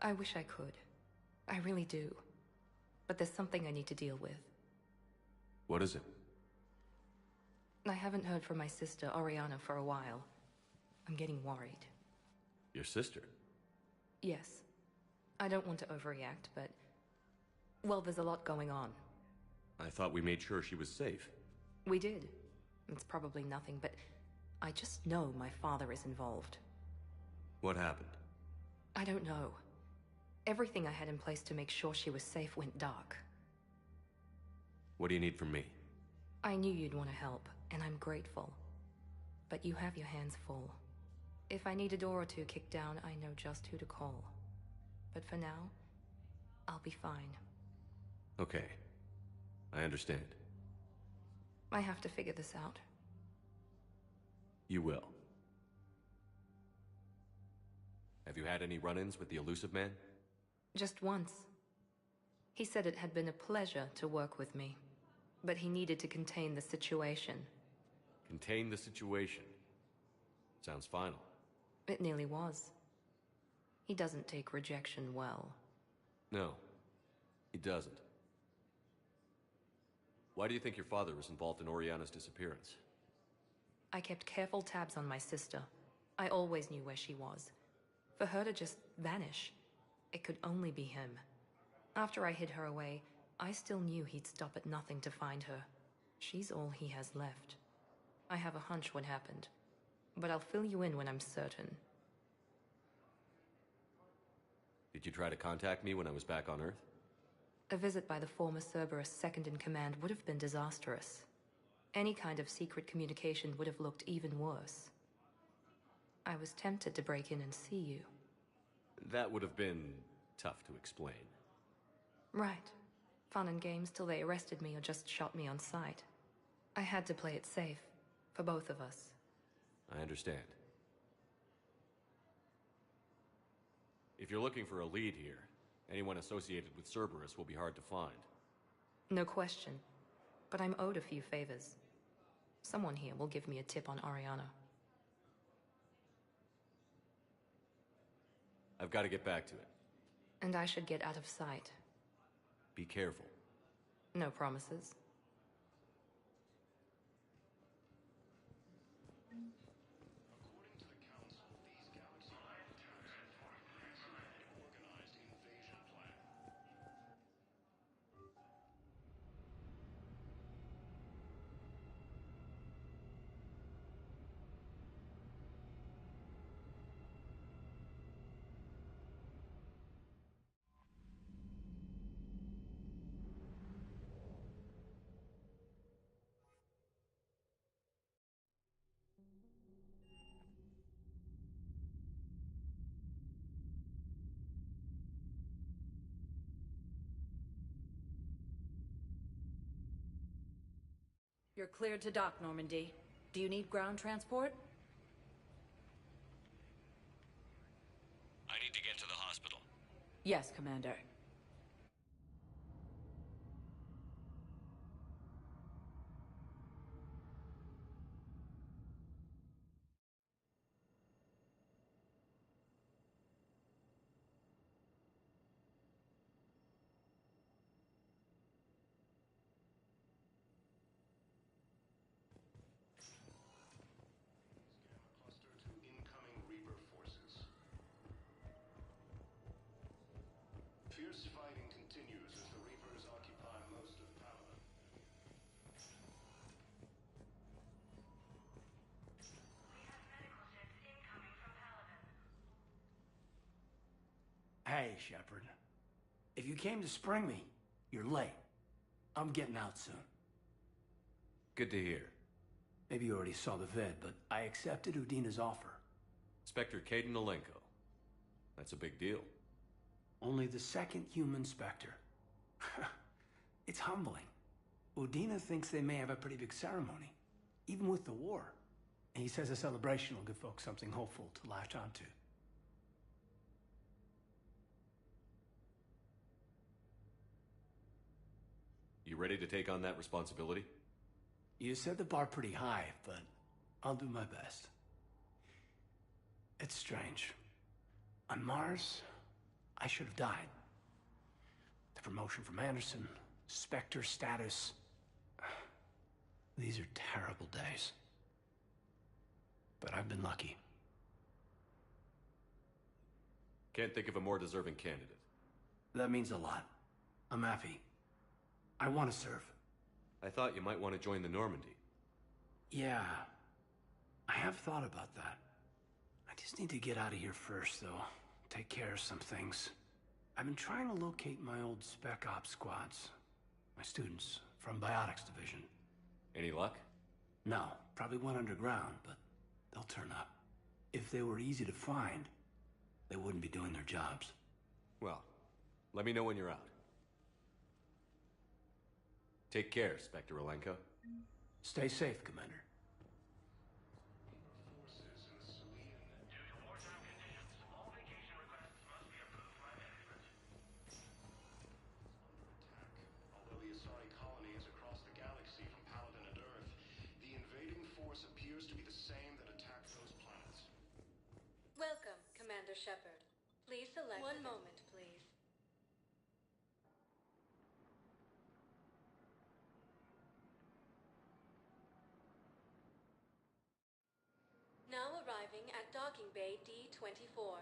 I wish I could. I really do. But there's something I need to deal with. What is it? I haven't heard from my sister, Oriana, for a while. I'm getting worried. Your sister? Yes. I don't want to overreact, but... well, there's a lot going on. I thought we made sure she was safe. We did. It's probably nothing, but I just know my father is involved. What happened? I don't know. Everything I had in place to make sure she was safe went dark. What do you need from me? I knew you'd want to help, and I'm grateful. But you have your hands full. If I need a door or two kicked down, I know just who to call. But for now, I'll be fine. Okay. I understand. I have to figure this out. You will. Have you had any run-ins with the elusive man? Just once. He said it had been a pleasure to work with me, but he needed to contain the situation. Contain the situation. Sounds final. It nearly was. He doesn't take rejection well. No, he doesn't. Why do you think your father was involved in Oriana's disappearance? I kept careful tabs on my sister. I always knew where she was. For her to just vanish, it could only be him. After I hid her away, I still knew he'd stop at nothing to find her. She's all he has left. I have a hunch what happened, but I'll fill you in when I'm certain. Did you try to contact me when I was back on Earth? A visit by the former Cerberus second-in-command would have been disastrous. Any kind of secret communication would have looked even worse. I was tempted to break in and see you. That would have been tough to explain. Right. Fun and games till they arrested me or just shot me on sight. I had to play it safe, for both of us. I understand. If you're looking for a lead here, anyone associated with Cerberus will be hard to find. No question. But I'm owed a few favors. Someone here will give me a tip on Oriana. I've got to get back to it. And I should get out of sight. Be careful. No promises. You're cleared to dock, Normandy. Do you need ground transport? I need to get to the hospital. Yes, Commander. Fierce fighting continues as the Reapers occupy most of Paladin. We have medical ships incoming from Paladin. Hey, Shepard. If you came to spring me, you're late. I'm getting out soon. Good to hear. Maybe you already saw the vid, but I accepted Udina's offer. Spectre Caden Alenko. That's a big deal. Only the second human Spectre. It's humbling. Udina thinks they may have a pretty big ceremony, even with the war. He says a celebration will give folks something hopeful to latch onto. You ready to take on that responsibility? You set the bar pretty high, but I'll do my best. It's strange. On Mars, I should have died. The promotion from Anderson, Spectre status. These are terrible days. But I've been lucky. Can't think of a more deserving candidate. That means a lot. I'm happy. I want to serve. I thought you might want to join the Normandy. Yeah. I have thought about that. I just need to get out of here first, though. Take care of some things. I've been trying to locate my old Spec Ops squads. My students from Biotics Division. Any luck? No. Probably went underground, but they'll turn up. If they were easy to find, they wouldn't be doing their jobs. Well, let me know when you're out. Take care, Spectre Alenko. Stay safe, Commander. Although the Asari colony is across the galaxy from Paladin and Earth, the invading force appears to be the same that attacked those planets. Welcome, Commander Shepard. Please select... One moment, please. Now arriving at Docking Bay D-24.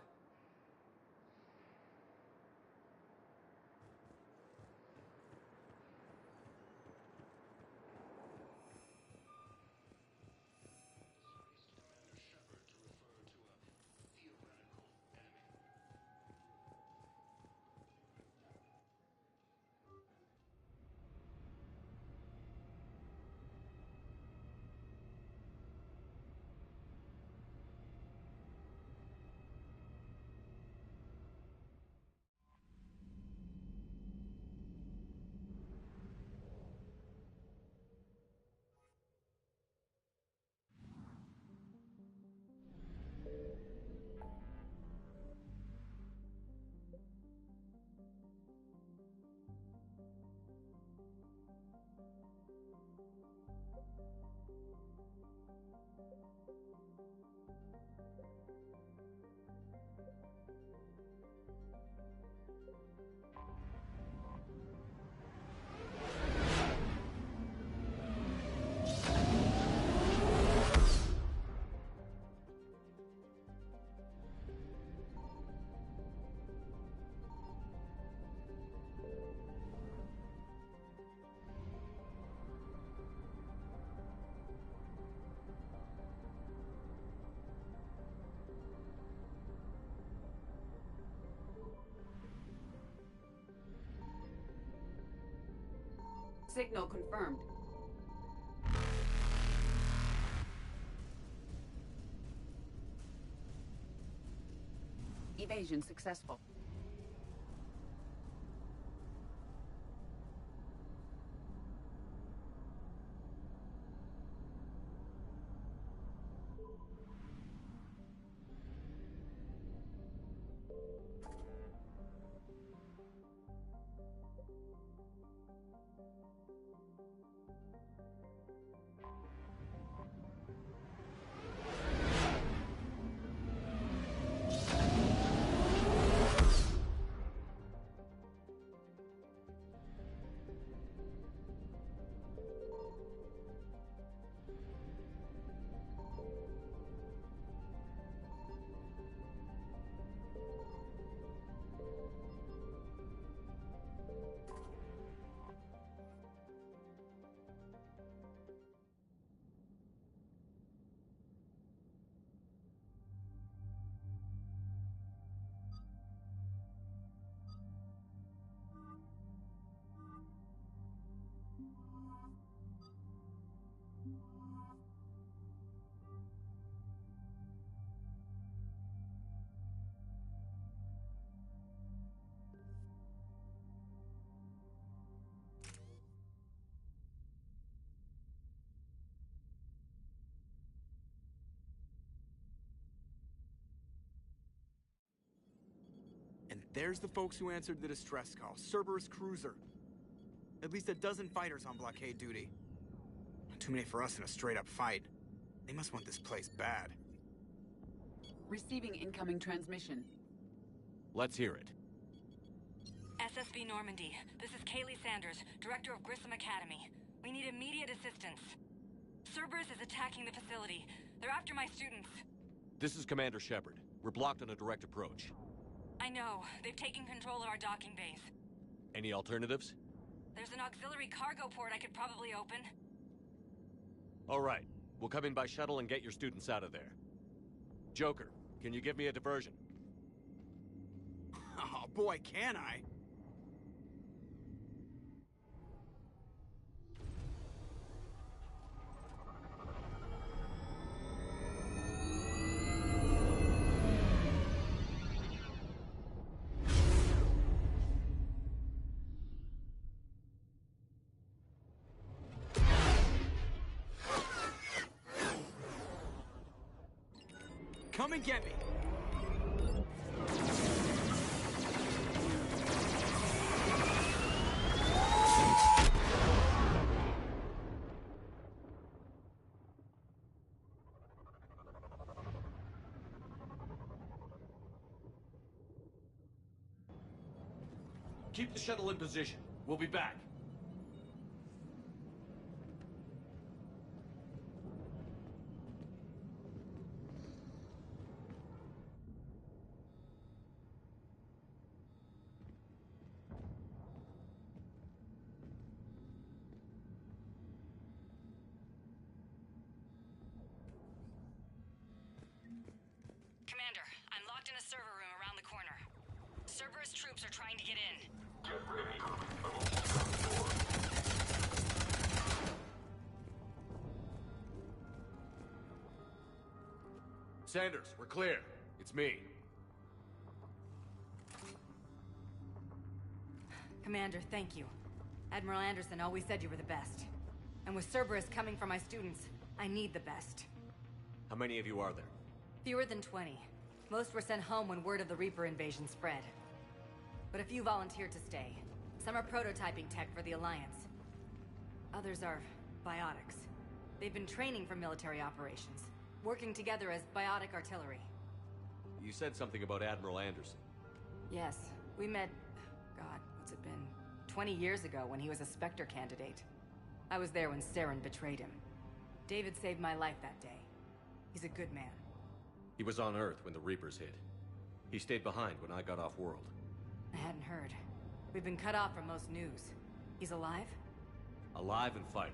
Signal confirmed. Evasion successful. There's the folks who answered the distress call. Cerberus cruiser. At least a dozen fighters on blockade duty. Too many for us in a straight-up fight. They must want this place bad. Receiving incoming transmission. Let's hear it. SSB Normandy, this is Kaylee Sanders, Director of Grissom Academy. We need immediate assistance. Cerberus is attacking the facility. They're after my students. This is Commander Shepard. We're blocked on a direct approach. I know. They've taken control of our docking base. Any alternatives? There's an auxiliary cargo port I could probably open. All right. We'll come in by shuttle and get your students out of there. Joker, can you give me a diversion? Oh boy, can I! Come and get me! Keep the shuttle in position. We'll be back. Commander, I'm locked in a server room around the corner. Cerberus troops are trying to get in. Sanders, we're clear. It's me. Commander, thank you. Admiral Anderson always said you were the best. And with Cerberus coming for my students, I need the best. How many of you are there? Fewer than 20. Most were sent home when word of the Reaper invasion spread. But a few volunteered to stay. Some are prototyping tech for the Alliance. Others are biotics. They've been training for military operations, working together as biotic artillery. You said something about Admiral Anderson. Yes, we met... God, what's it been? 20 years ago when he was a Spectre candidate. I was there when Saren betrayed him. David saved my life that day. He's a good man. He was on Earth when the Reapers hit. He stayed behind when I got off-world. I hadn't heard. We've been cut off from most news. He's alive? Alive and fighting.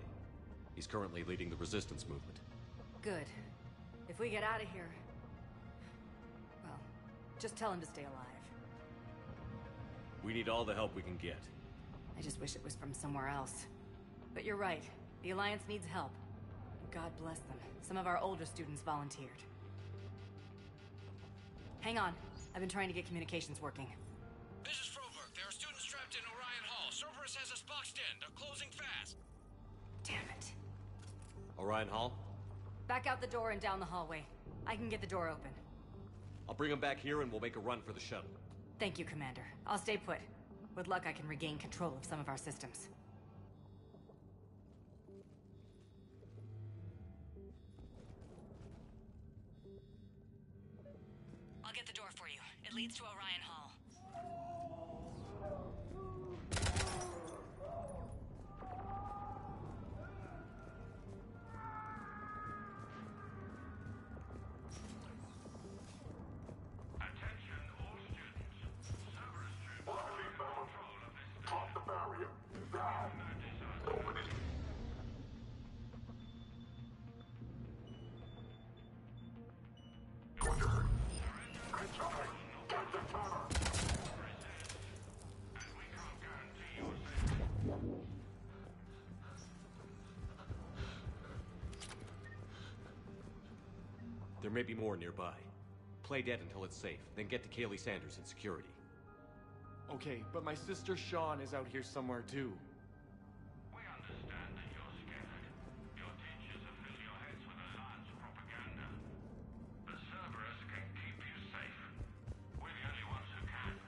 He's currently leading the resistance movement. Good. If we get out of here... well, just tell him to stay alive. We need all the help we can get. I just wish it was from somewhere else. But you're right. The Alliance needs help. God bless them. Some of our older students volunteered. Hang on. I've been trying to get communications working. This is Froberg. There are students trapped in Orion Hall. Cerberus has us boxed in. They're closing fast. Damn it. Orion Hall? Back out the door and down the hallway. I can get the door open. I'll bring them back here and we'll make a run for the shuttle. Thank you, Commander. I'll stay put. With luck, I can regain control of some of our systems. I'll get the door for you. It leads to Orion Hall. There may be more nearby. Play dead until it's safe, then get to Kaylee Sanders in security. Okay, but my sister Sean is out here somewhere too. We understand that you're scared. Your teachers have filled your heads with Alliance propaganda. But Cerberus can keep you safe. We're the only ones who can.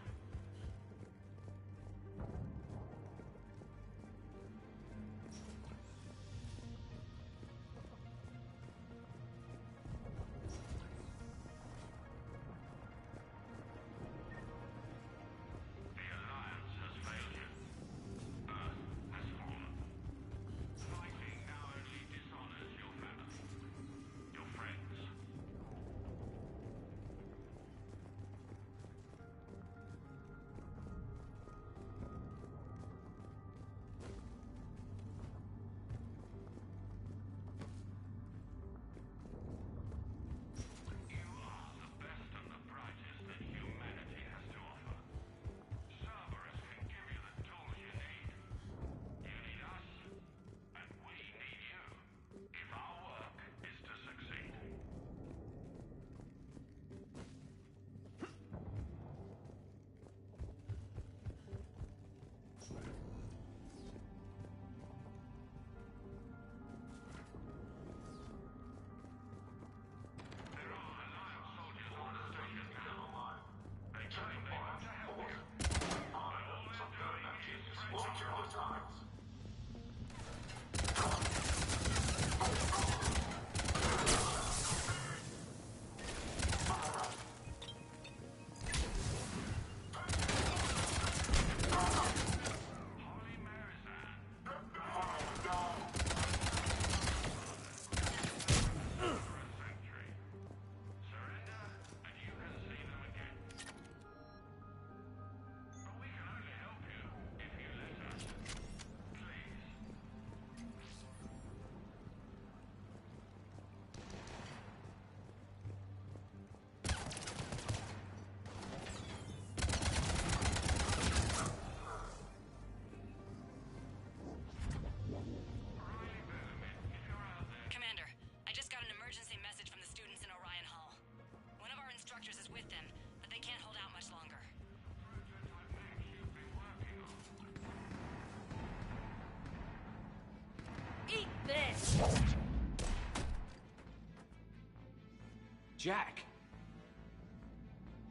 Jack!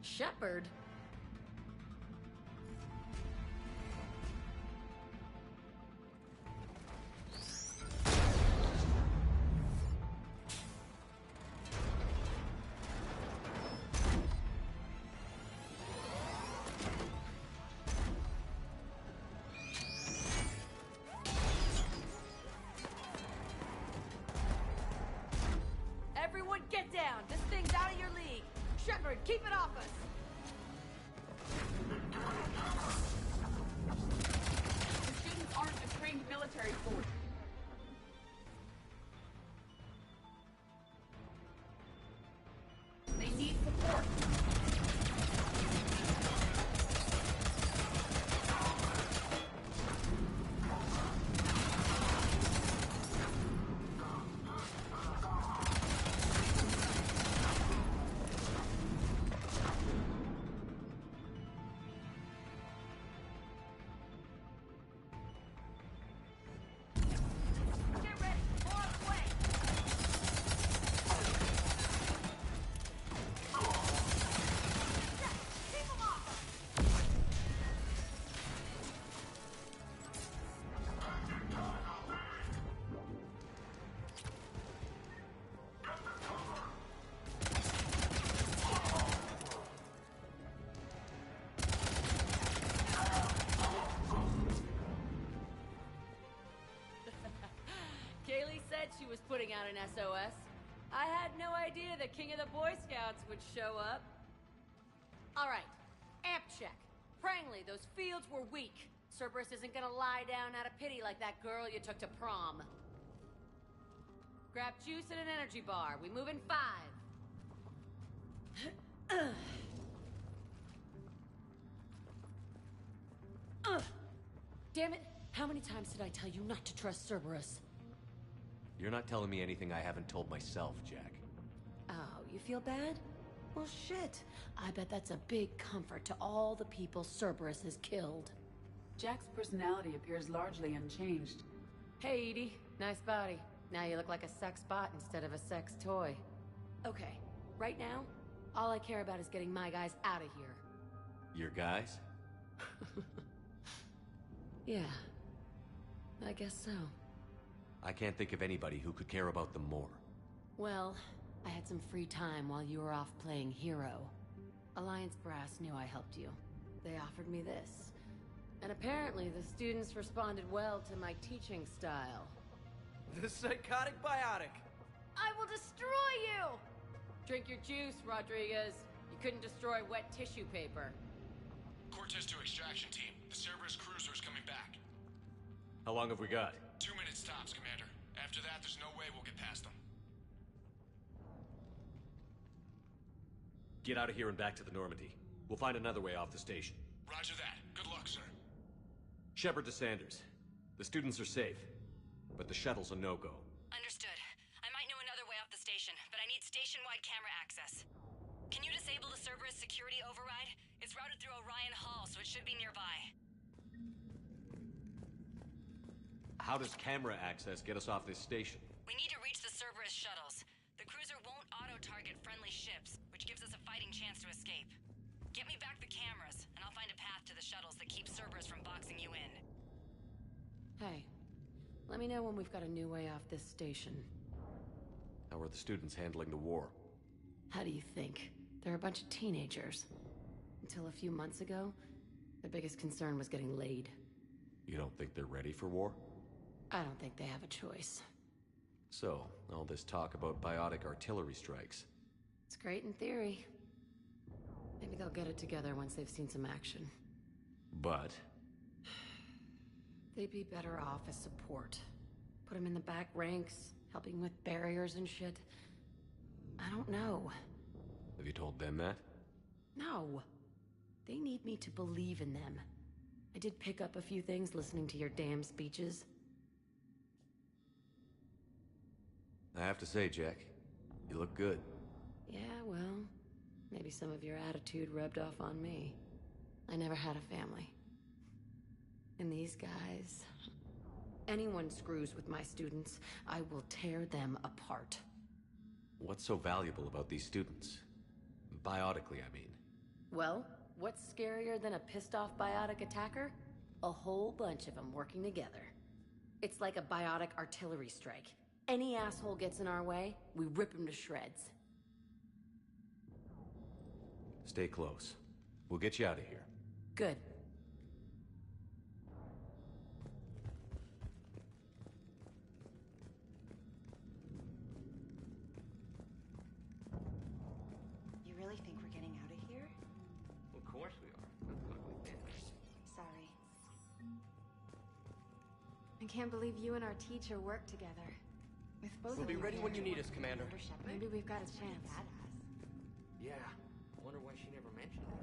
Shepard? Everyone get down! This thing's out of your league! Shepard, keep it off us! The students aren't a trained military force. They need support. She was putting out an SOS. I had no idea the king of the Boy Scouts would show up. All right, amp check. Prangley, those fields were weak. Cerberus isn't gonna lie down out of pity like that girl you took to prom. Grab juice and an energy bar. We move in 5. Damn it! How many times did I tell you not to trust Cerberus? You're not telling me anything I haven't told myself, Jack. Oh, you feel bad? Well, shit. I bet that's a big comfort to all the people Cerberus has killed. Jack's personality appears largely unchanged. Hey, Edie. Nice body. Now you look like a sex bot instead of a sex toy. Okay, right now, all I care about is getting my guys out of here. Your guys? Yeah. I guess so. I can't think of anybody who could care about them more. Well, I had some free time while you were off playing hero. Alliance Brass knew I helped you. They offered me this. And apparently the students responded well to my teaching style. The psychotic biotic! I will destroy you! Drink your juice, Rodriguez. You couldn't destroy wet tissue paper. Cortez to extraction team. The Cerberus cruiser is coming back. How long have we got? 2 minutes tops, Commander. After that, there's no way we'll get past them. Get out of here and back to the Normandy. We'll find another way off the station. Roger that. Good luck, sir. Shepard to Sanders. The students are safe, but the shuttle's a no-go. Understood. I might know another way off the station, but I need station-wide camera access. Can you disable the Cerberus security override? It's routed through Orion Hall, so it should be nearby. How does camera access get us off this station? We need to reach the Cerberus shuttles. The cruiser won't auto-target friendly ships, which gives us a fighting chance to escape. Get me back the cameras, and I'll find a path to the shuttles that keep Cerberus from boxing you in. Hey, let me know when we've got a new way off this station. How are the students handling the war? How do you think? They're a bunch of teenagers. Until a few months ago, their biggest concern was getting laid. You don't think they're ready for war? I don't think they have a choice. So, all this talk about biotic artillery strikes. It's great in theory. Maybe they'll get it together once they've seen some action. But? They'd be better off as support. Put them in the back ranks, helping with barriers and shit. I don't know. Have you told them that? No. They need me to believe in them. I did pick up a few things listening to your damn speeches. I have to say, Jack, you look good. Yeah, well, maybe some of your attitude rubbed off on me. I never had a family. And these guys, Anyone screws with my students, I will tear them apart. What's so valuable about these students? Biotically, I mean. Well, what's scarier than a pissed-off biotic attacker? A whole bunch of them working together. It's like a biotic artillery strike. Any asshole gets in our way, we rip him to shreds. Stay close. We'll get you out of here. Good. You really think we're getting out of here? Of course we are. That's what we did. Sorry. I can't believe you and our teacher work together. With both We'll of be you ready here. when you need us, Commander. Maybe we've got a chance. Yeah. Wonder why she never mentioned it.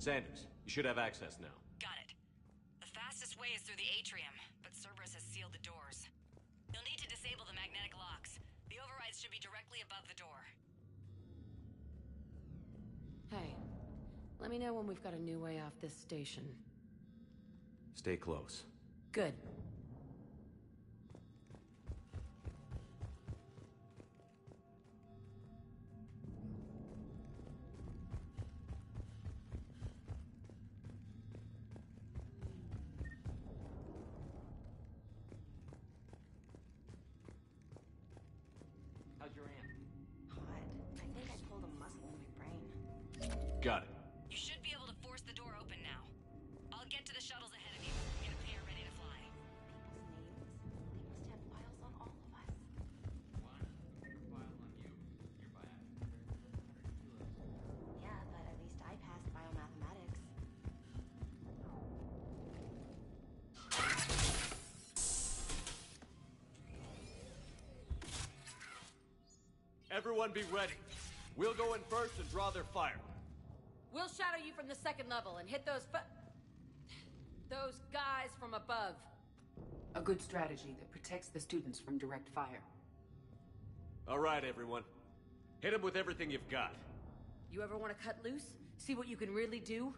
Sanders, you should have access now. Got it. The fastest way is through the atrium, but Cerberus has sealed the doors. You'll need to disable the magnetic locks. The overrides should be directly above the door. Hey, let me know when we've got a new way off this station. Stay close. Good. How's your aunt? Hot. I think I pulled a muscle in my brain. Got it. You should be able to force the door open now. I'll get to the shuttles ahead of you. Get a pair ready to fly. They must have files on all of us. What? File on you. You're biotic. Yeah, but at least I passed biomathematics. Everyone be ready. We'll go in first and draw their fire. We'll shadow you from the second level and hit those guys from above. A good strategy that protects the students from direct fire. All right, everyone. Hit them with everything you've got. You ever want to cut loose? See what you can really do?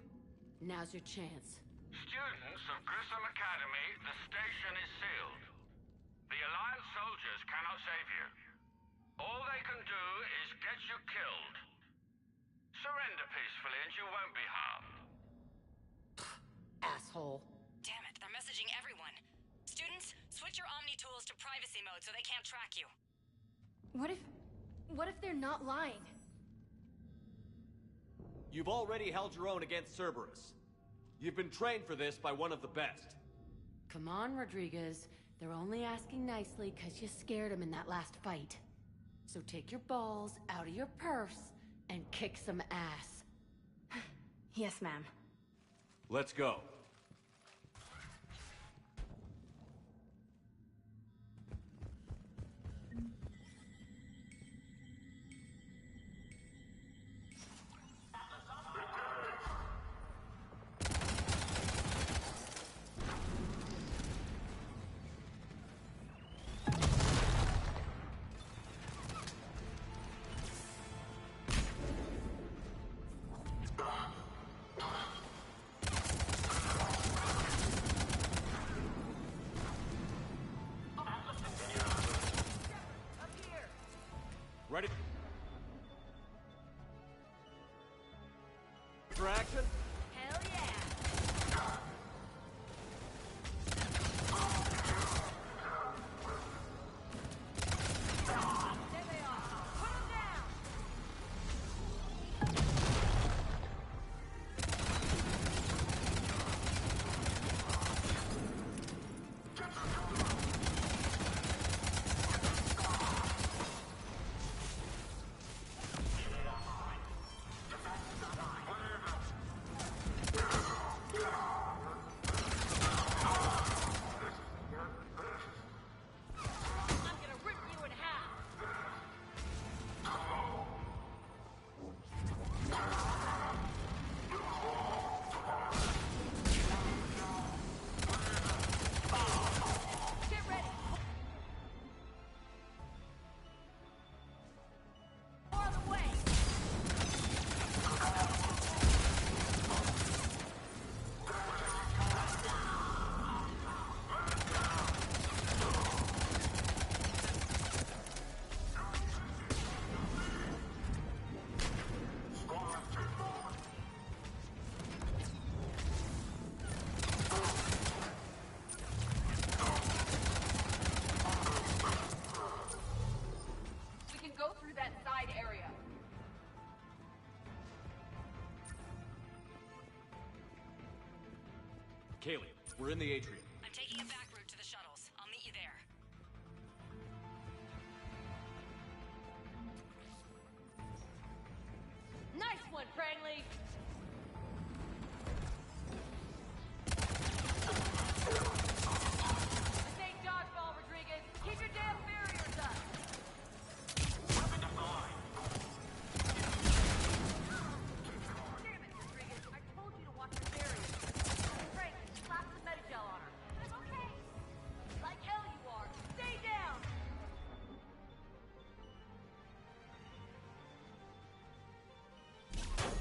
Now's your chance. Students of Grissom Academy, the station is sealed. The Alliance soldiers cannot save you. All they can do is get you killed. Surrender peacefully and you won't be harmed. Asshole. Damn it, they're messaging everyone. Students, switch your Omni tools to privacy mode so they can't track you. What if they're not lying? You've already held your own against Cerberus. You've been trained for this by one of the best. Come on, Rodriguez. They're only asking nicely because you scared them in that last fight. So take your balls out of your purse and kick some ass. Yes, ma'am. Let's go. Kaylee, we're in the atrium. I'm taking a back route to the shuttles. I'll meet you there. Nice one, Prangley! Take dodgeball, Rodriguez! Keep your damn barriers up! Damn it, Rodriguez! I told you to watch your barriers! Frank, slap some Medigel on her! I'm okay! Like hell you are! Stay down!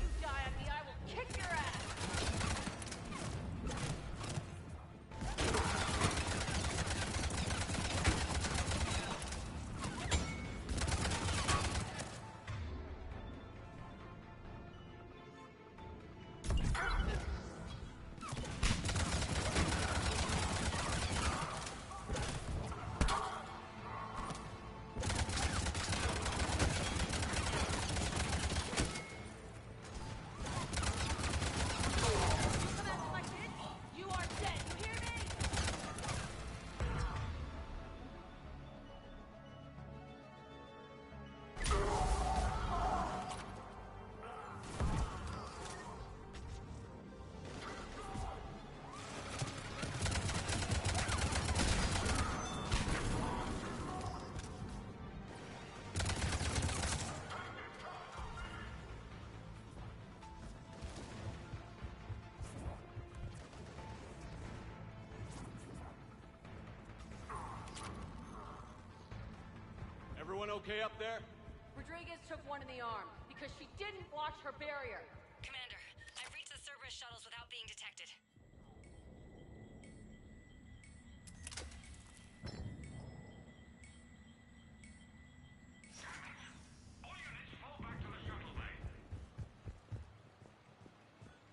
You die on me, I will kick your ass! Come after my kid? You are dead, you hear me? Everyone okay up there? Rodriguez took one in the arm because she didn't watch her barrier. Commander, I've reached the Cerberus shuttles without being detected.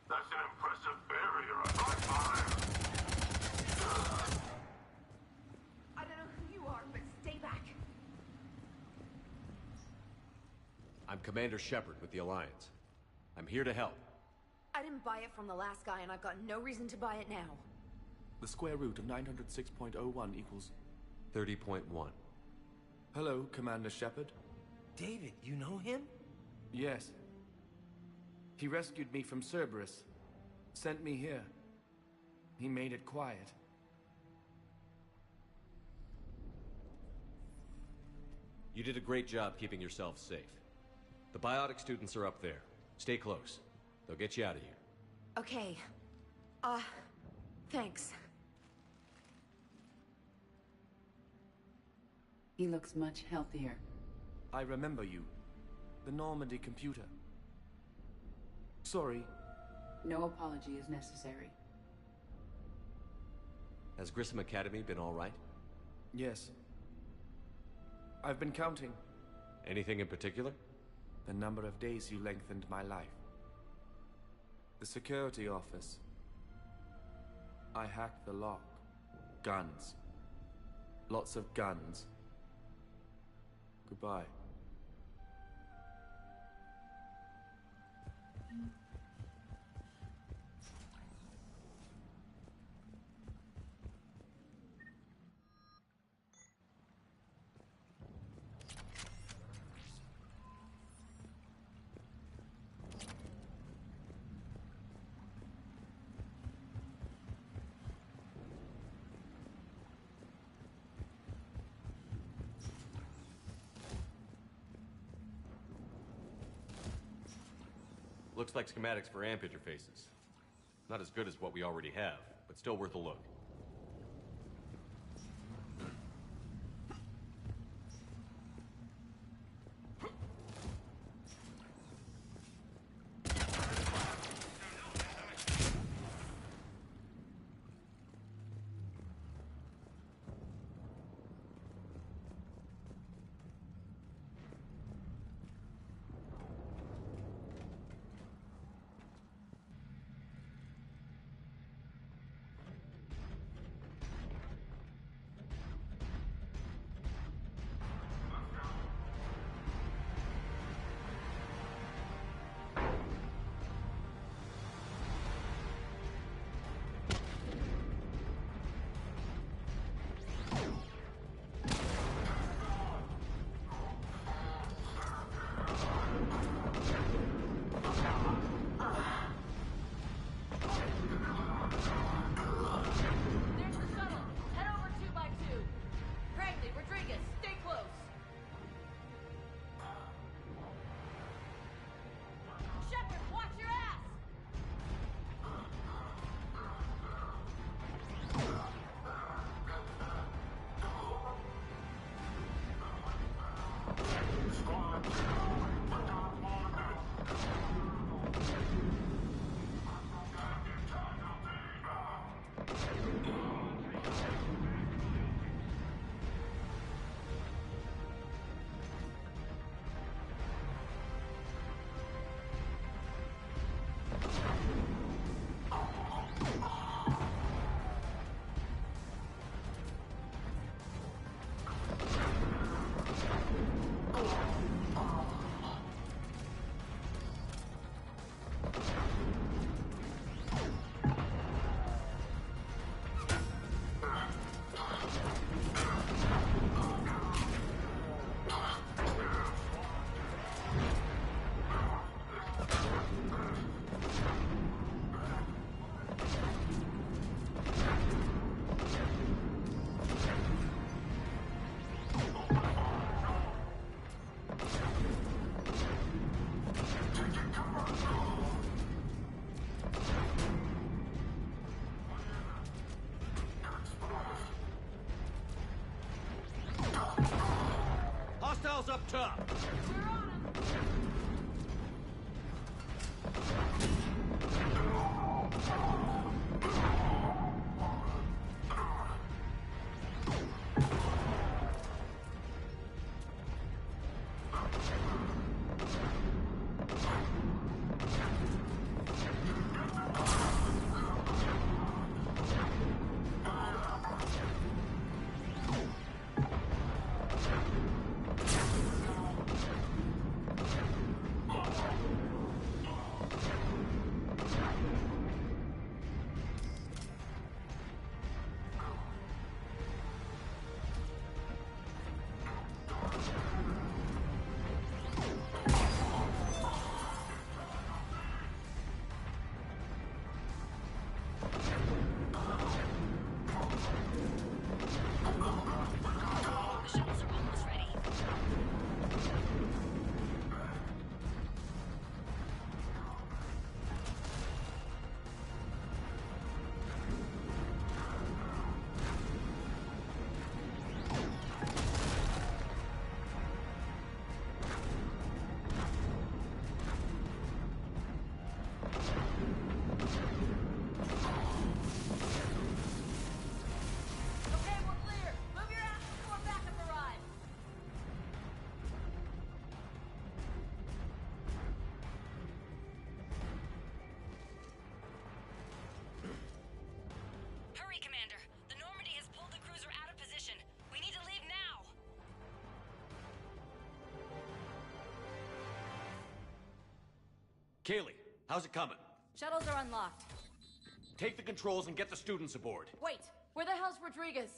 That's an impressive barrier on my fire. I don't know who you are, but stay back. I'm Commander Shepard with the Alliance. I'm here to help. I didn't buy it from the last guy, and I've got no reason to buy it now. The square root of 906.01 equals... 30.1. Hello, Commander Shepard. David, you know him? Yes. He rescued me from Cerberus. Sent me here. He made it quiet. You did a great job keeping yourself safe. The biotic students are up there. Stay close. They'll get you out of here. Okay. Thanks. He looks much healthier. I remember you. The Normandy computer. Sorry. No apology is necessary. Has Grissom Academy been all right? Yes. I've been counting. Anything in particular? The number of days you lengthened my life. The security office. I hacked the lock. Guns. Lots of guns. Goodbye. Looks like schematics for amp interfaces. Not as good as what we already have, but still worth a look. up top. Kaylee, how's it coming? Shuttles are unlocked. Take the controls and get the students aboard. Wait, where the hell's Rodriguez?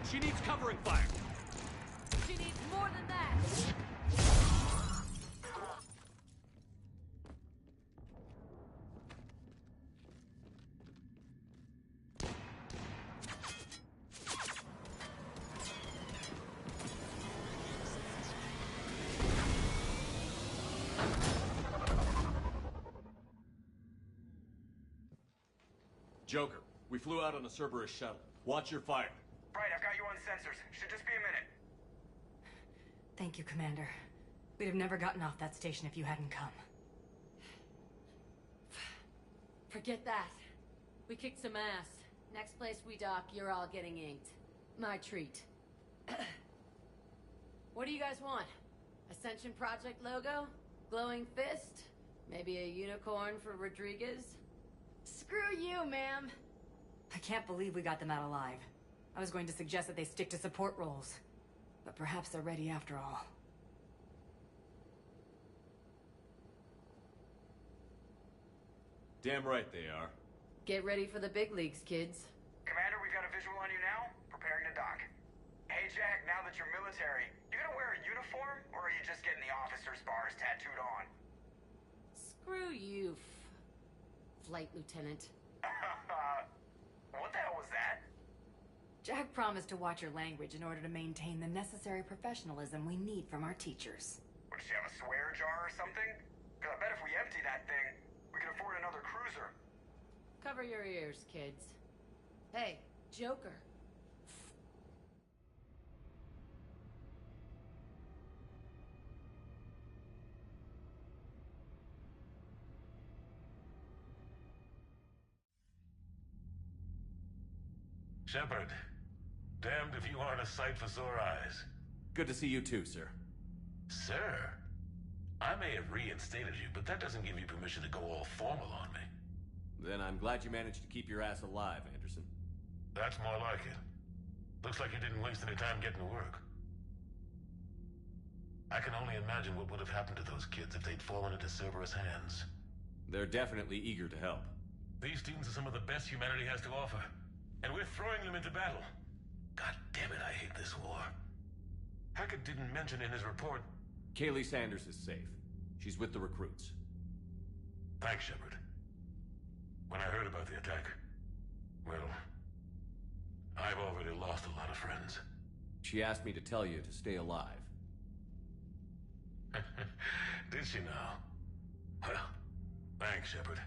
She needs covering fire. She needs more than that. Joker, we flew out on a Cerberus shuttle. Watch your fire. Right, I've got you on sensors. Should just be a minute. Thank you, Commander. We'd have never gotten off that station if you hadn't come. Forget that. We kicked some ass. Next place we dock, you're all getting inked. My treat. What do you guys want? Ascension Project logo? Glowing fist? Maybe a unicorn for Rodriguez? Screw you, ma'am! I can't believe we got them out alive. I was going to suggest that they stick to support roles. But perhaps they're ready after all. Damn right they are. Get ready for the big leagues, kids. Commander, we've got a visual on you now. Preparing to dock. Hey, Jack, now that you're military, you gonna wear a uniform, or are you just getting the officer's bars tattooed on? Screw you, Flight Lieutenant. What the hell was that? Jack promised to watch your language in order to maintain the necessary professionalism we need from our teachers. What, does she have a swear jar or something? Because I bet if we empty that thing, we can afford another cruiser. Cover your ears, kids. Hey, Joker. Shepard, damned if you aren't a sight for sore eyes. Good to see you too, sir. Sir? I may have reinstated you, but that doesn't give you permission to go all formal on me. Then I'm glad you managed to keep your ass alive, Anderson. That's more like it. Looks like you didn't waste any time getting to work. I can only imagine what would have happened to those kids if they'd fallen into Cerberus' hands. They're definitely eager to help. These students are some of the best humanity has to offer. And we're throwing them into battle. God damn it, I hate this war. Hackett didn't mention in his report... Kaylee Sanders is safe. She's with the recruits. Thanks, Shepard. When I heard about the attack, well, I've already lost a lot of friends. She asked me to tell you to stay alive. Did she now? Well, thanks, Shepard.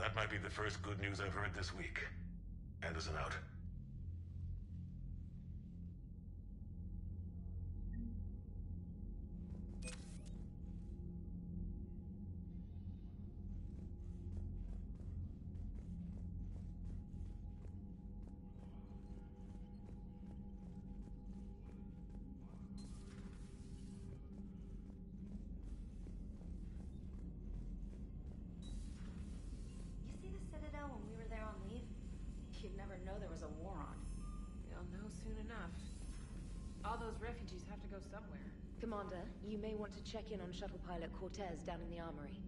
That might be the first good news I've heard this week. Anderson out. You see the Citadel when we were there on leave? You'd never know there was a war on. We'll know soon enough. All those refugees have to go somewhere. Commander, you may want to check in on shuttle pilot Cortez down in the armory.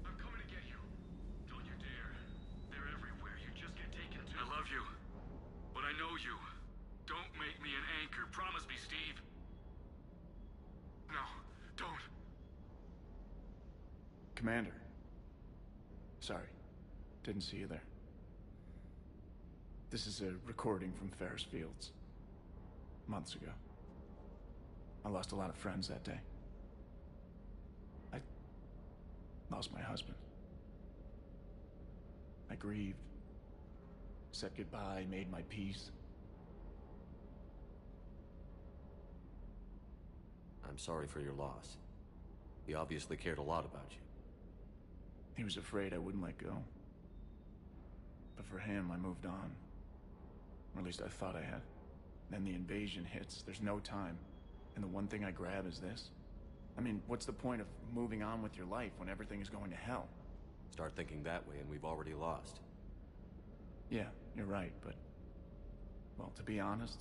I'm coming to get you. Don't you dare. They're everywhere. You just get taken to. I love you. But I know you. Don't make me an anchor. Promise me, Steve. No, don't. Commander. Sorry. Didn't see you there. This is a recording from Ferris Fields. Months ago. I lost a lot of friends that day. I lost my husband. I grieved. Said goodbye, made my peace. I'm sorry for your loss. He obviously cared a lot about you. He was afraid I wouldn't let go. But for him, I moved on. Or at least I thought I had. Then the invasion hits, there's no time. And the one thing I grab is this. I mean, what's the point of moving on with your life when everything is going to hell? Start thinking that way and we've already lost. Yeah, you're right, but... well, to be honest,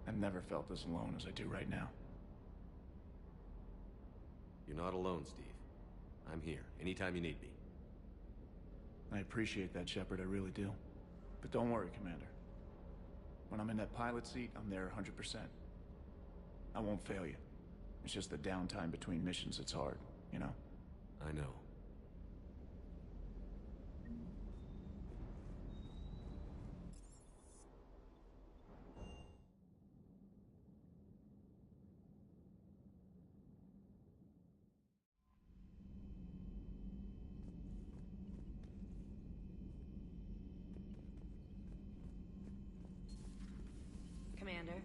I've never felt as alone as I do right now. You're not alone, Steve. I'm here, anytime you need me. I appreciate that, Shepard, I really do. But don't worry, Commander. When I'm in that pilot seat, I'm there 100%. I won't fail you. It's just the downtime between missions that's hard, you know? I know. Commander.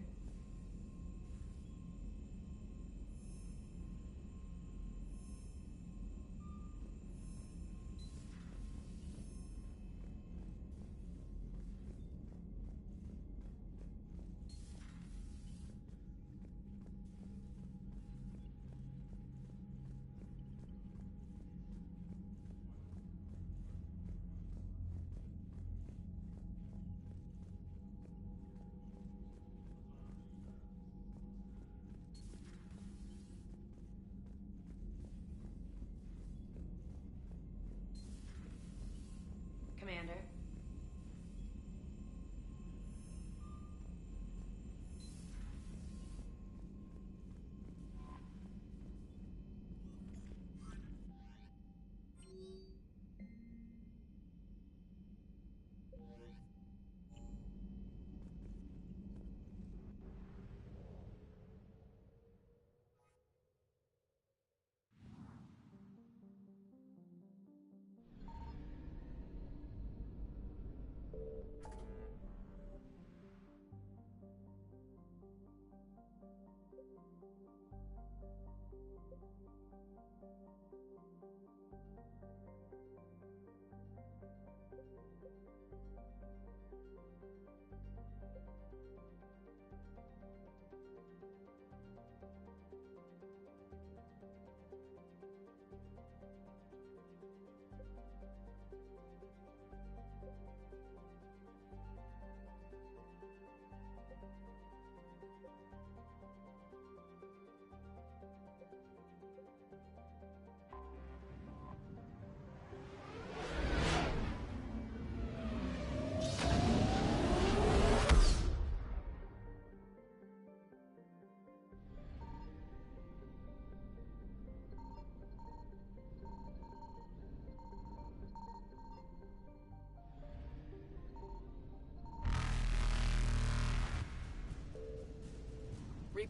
Commander.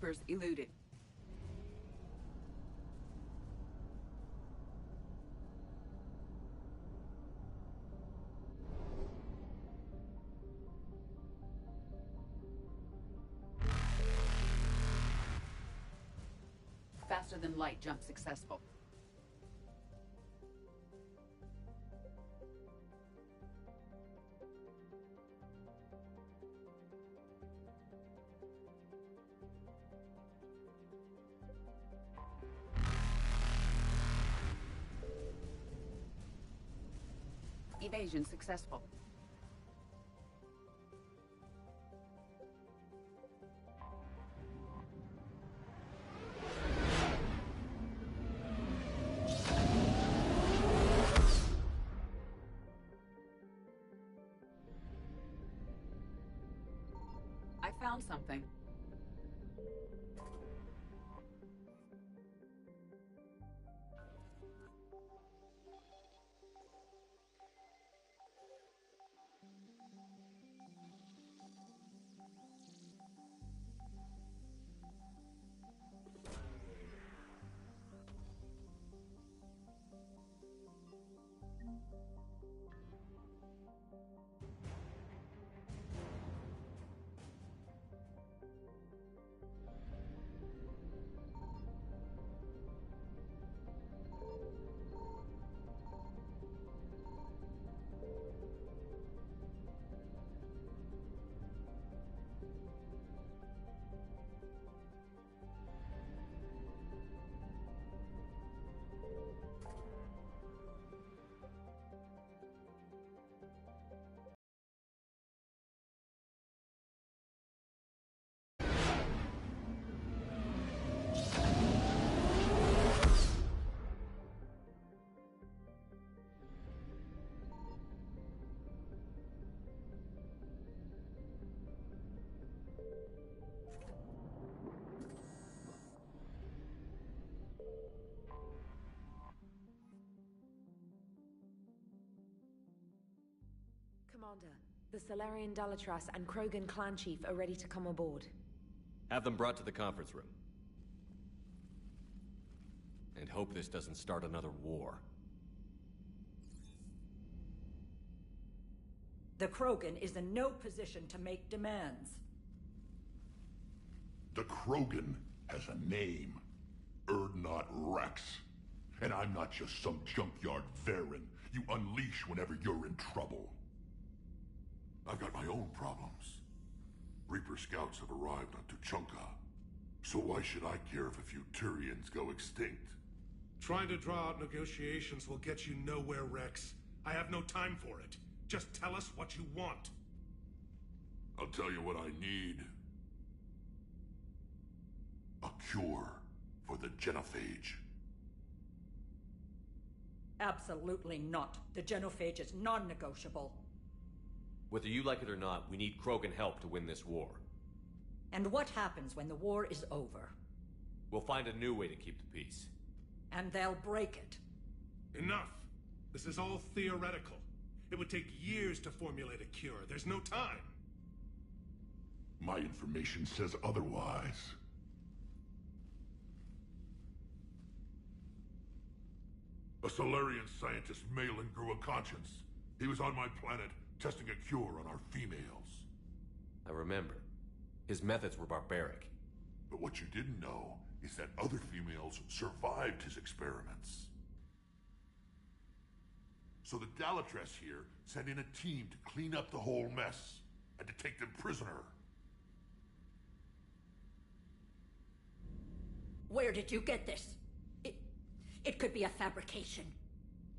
Reapers eluded. Faster than light jump successful. Evasion successful. I found something. Commander, the Solarian Dalatras and Krogan clan chief are ready to come aboard. Have them brought to the conference room. And hope this doesn't start another war. The Krogan is in no position to make demands. The Krogan has a name. Erdnot Rex. And I'm not just some junkyard Varen you unleash whenever you're in trouble. I've got my own problems. Reaper scouts have arrived on Tuchanka. So why should I care if a few Turians go extinct? Trying to draw out negotiations will get you nowhere, Rex. I have no time for it. Just tell us what you want. I'll tell you what I need. A cure for the genophage. Absolutely not. The genophage is non-negotiable. Whether you like it or not, we need Krogan help to win this war. And what happens when the war is over? We'll find a new way to keep the peace. And they'll break it. Enough! This is all theoretical. It would take years to formulate a cure. There's no time. My information says otherwise. A Solarian scientist, Malin, grew a conscience. He was on my planet, testing a cure on our females. I remember. His methods were barbaric. But what you didn't know is that other females survived his experiments. So the Dalatras here sent in a team to clean up the whole mess, and to take them prisoner. Where did you get this? It could be a fabrication.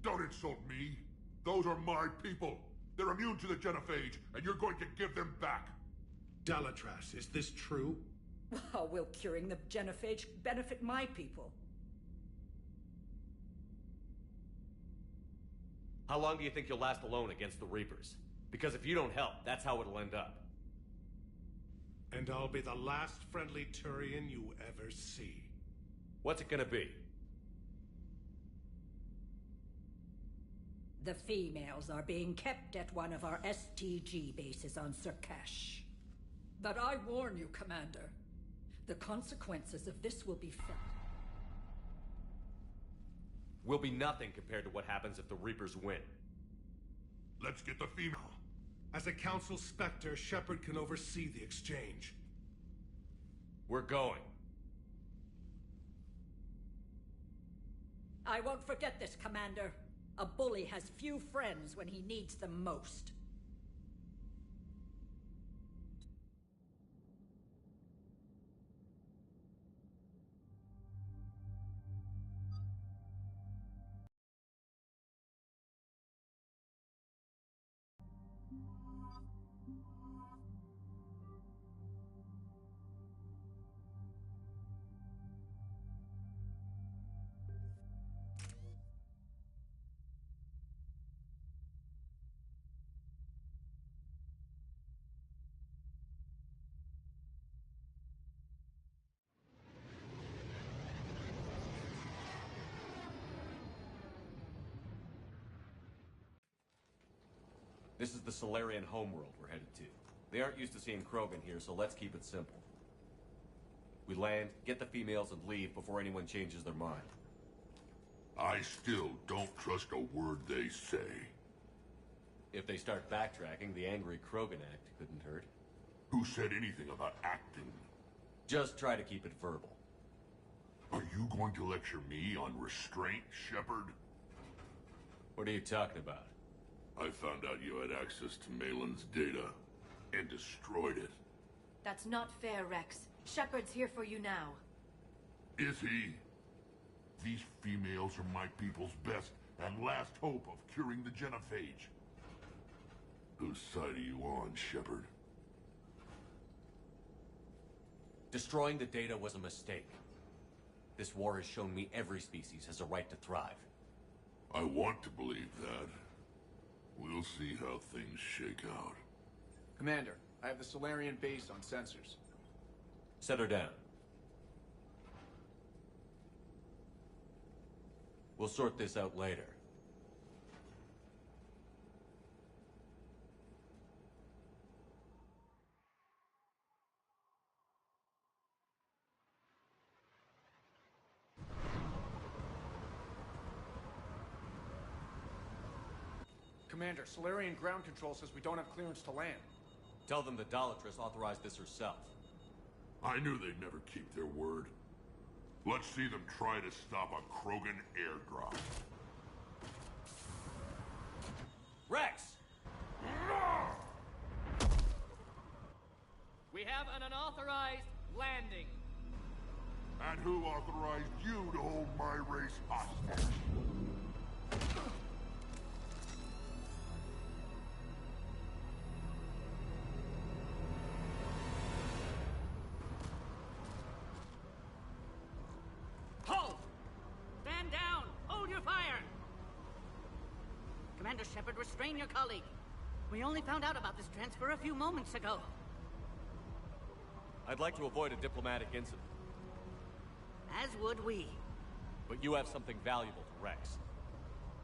Don't insult me. Those are my people. They're immune to the genophage, and you're going to give them back. Dalatras, is this true? How will curing the genophage benefit my people? How long do you think you'll last alone against the Reapers? Because if you don't help, that's how it'll end up. And I'll be the last friendly Turian you ever see. What's it gonna be? The females are being kept at one of our STG bases on Surkash. But I warn you, Commander. The consequences of this will be felt. Will be nothing compared to what happens if the Reapers win. Let's get the female. As a Council Spectre, Shepard can oversee the exchange. We're going. I won't forget this, Commander. A bully has few friends when he needs them most. This is the Solarian homeworld we're headed to. They aren't used to seeing Krogan here, so let's keep it simple. We land, get the females, and leave before anyone changes their mind. I still don't trust a word they say. If they start backtracking, the angry Krogan act couldn't hurt. Who said anything about acting? Just try to keep it verbal. Are you going to lecture me on restraint, Shepard? What are you talking about? I found out you had access to Malin's data and destroyed it. That's not fair, Rex. Shepard's here for you now. Is he? These females are my people's best and last hope of curing the genophage. Whose side are you on, Shepard? Destroying the data was a mistake. This war has shown me every species has a right to thrive. I want to believe that. We'll see how things shake out. Commander, I have the Solarian base on sensors. Set her down. We'll sort this out later. Commander, Solarian ground control says we don't have clearance to land. Tell them the Dolatress authorized this herself. I knew they'd never keep their word. Let's see them try to stop a Krogan airdrop. Rex! We have an unauthorized landing. And who authorized you to hold my race hostage? Hold! Stand down! Hold your fire! Commander Shepard, restrain your colleague. We only found out about this transfer a few moments ago. I'd like to avoid a diplomatic incident. As would we. But you have something valuable to Rex.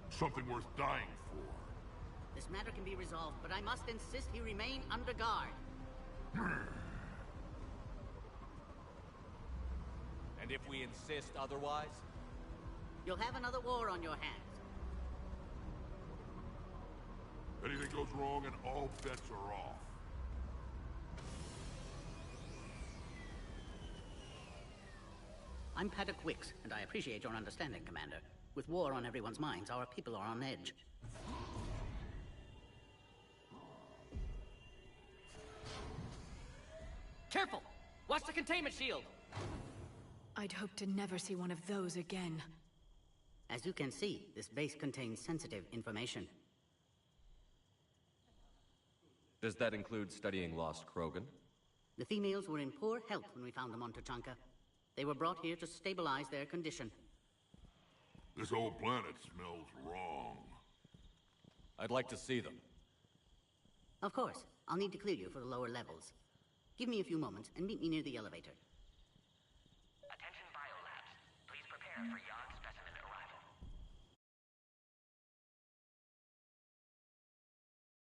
Something worth dying for. This matter can be resolved, but I must insist he remain under guard. And if we insist otherwise? You'll have another war on your hands. Anything goes wrong and all bets are off. I'm Paddock Wicks, and I appreciate your understanding, Commander. With war on everyone's minds, our people are on edge. Careful! Watch the containment shield! I'd hope to never see one of those again. As you can see, this base contains sensitive information. Does that include studying lost Krogan? The females were in poor health when we found them on Tuchanka. They were brought here to stabilize their condition. This whole planet smells wrong. I'd like to see them. Of course. I'll need to clear you for the lower levels. Give me a few moments and meet me near the elevator.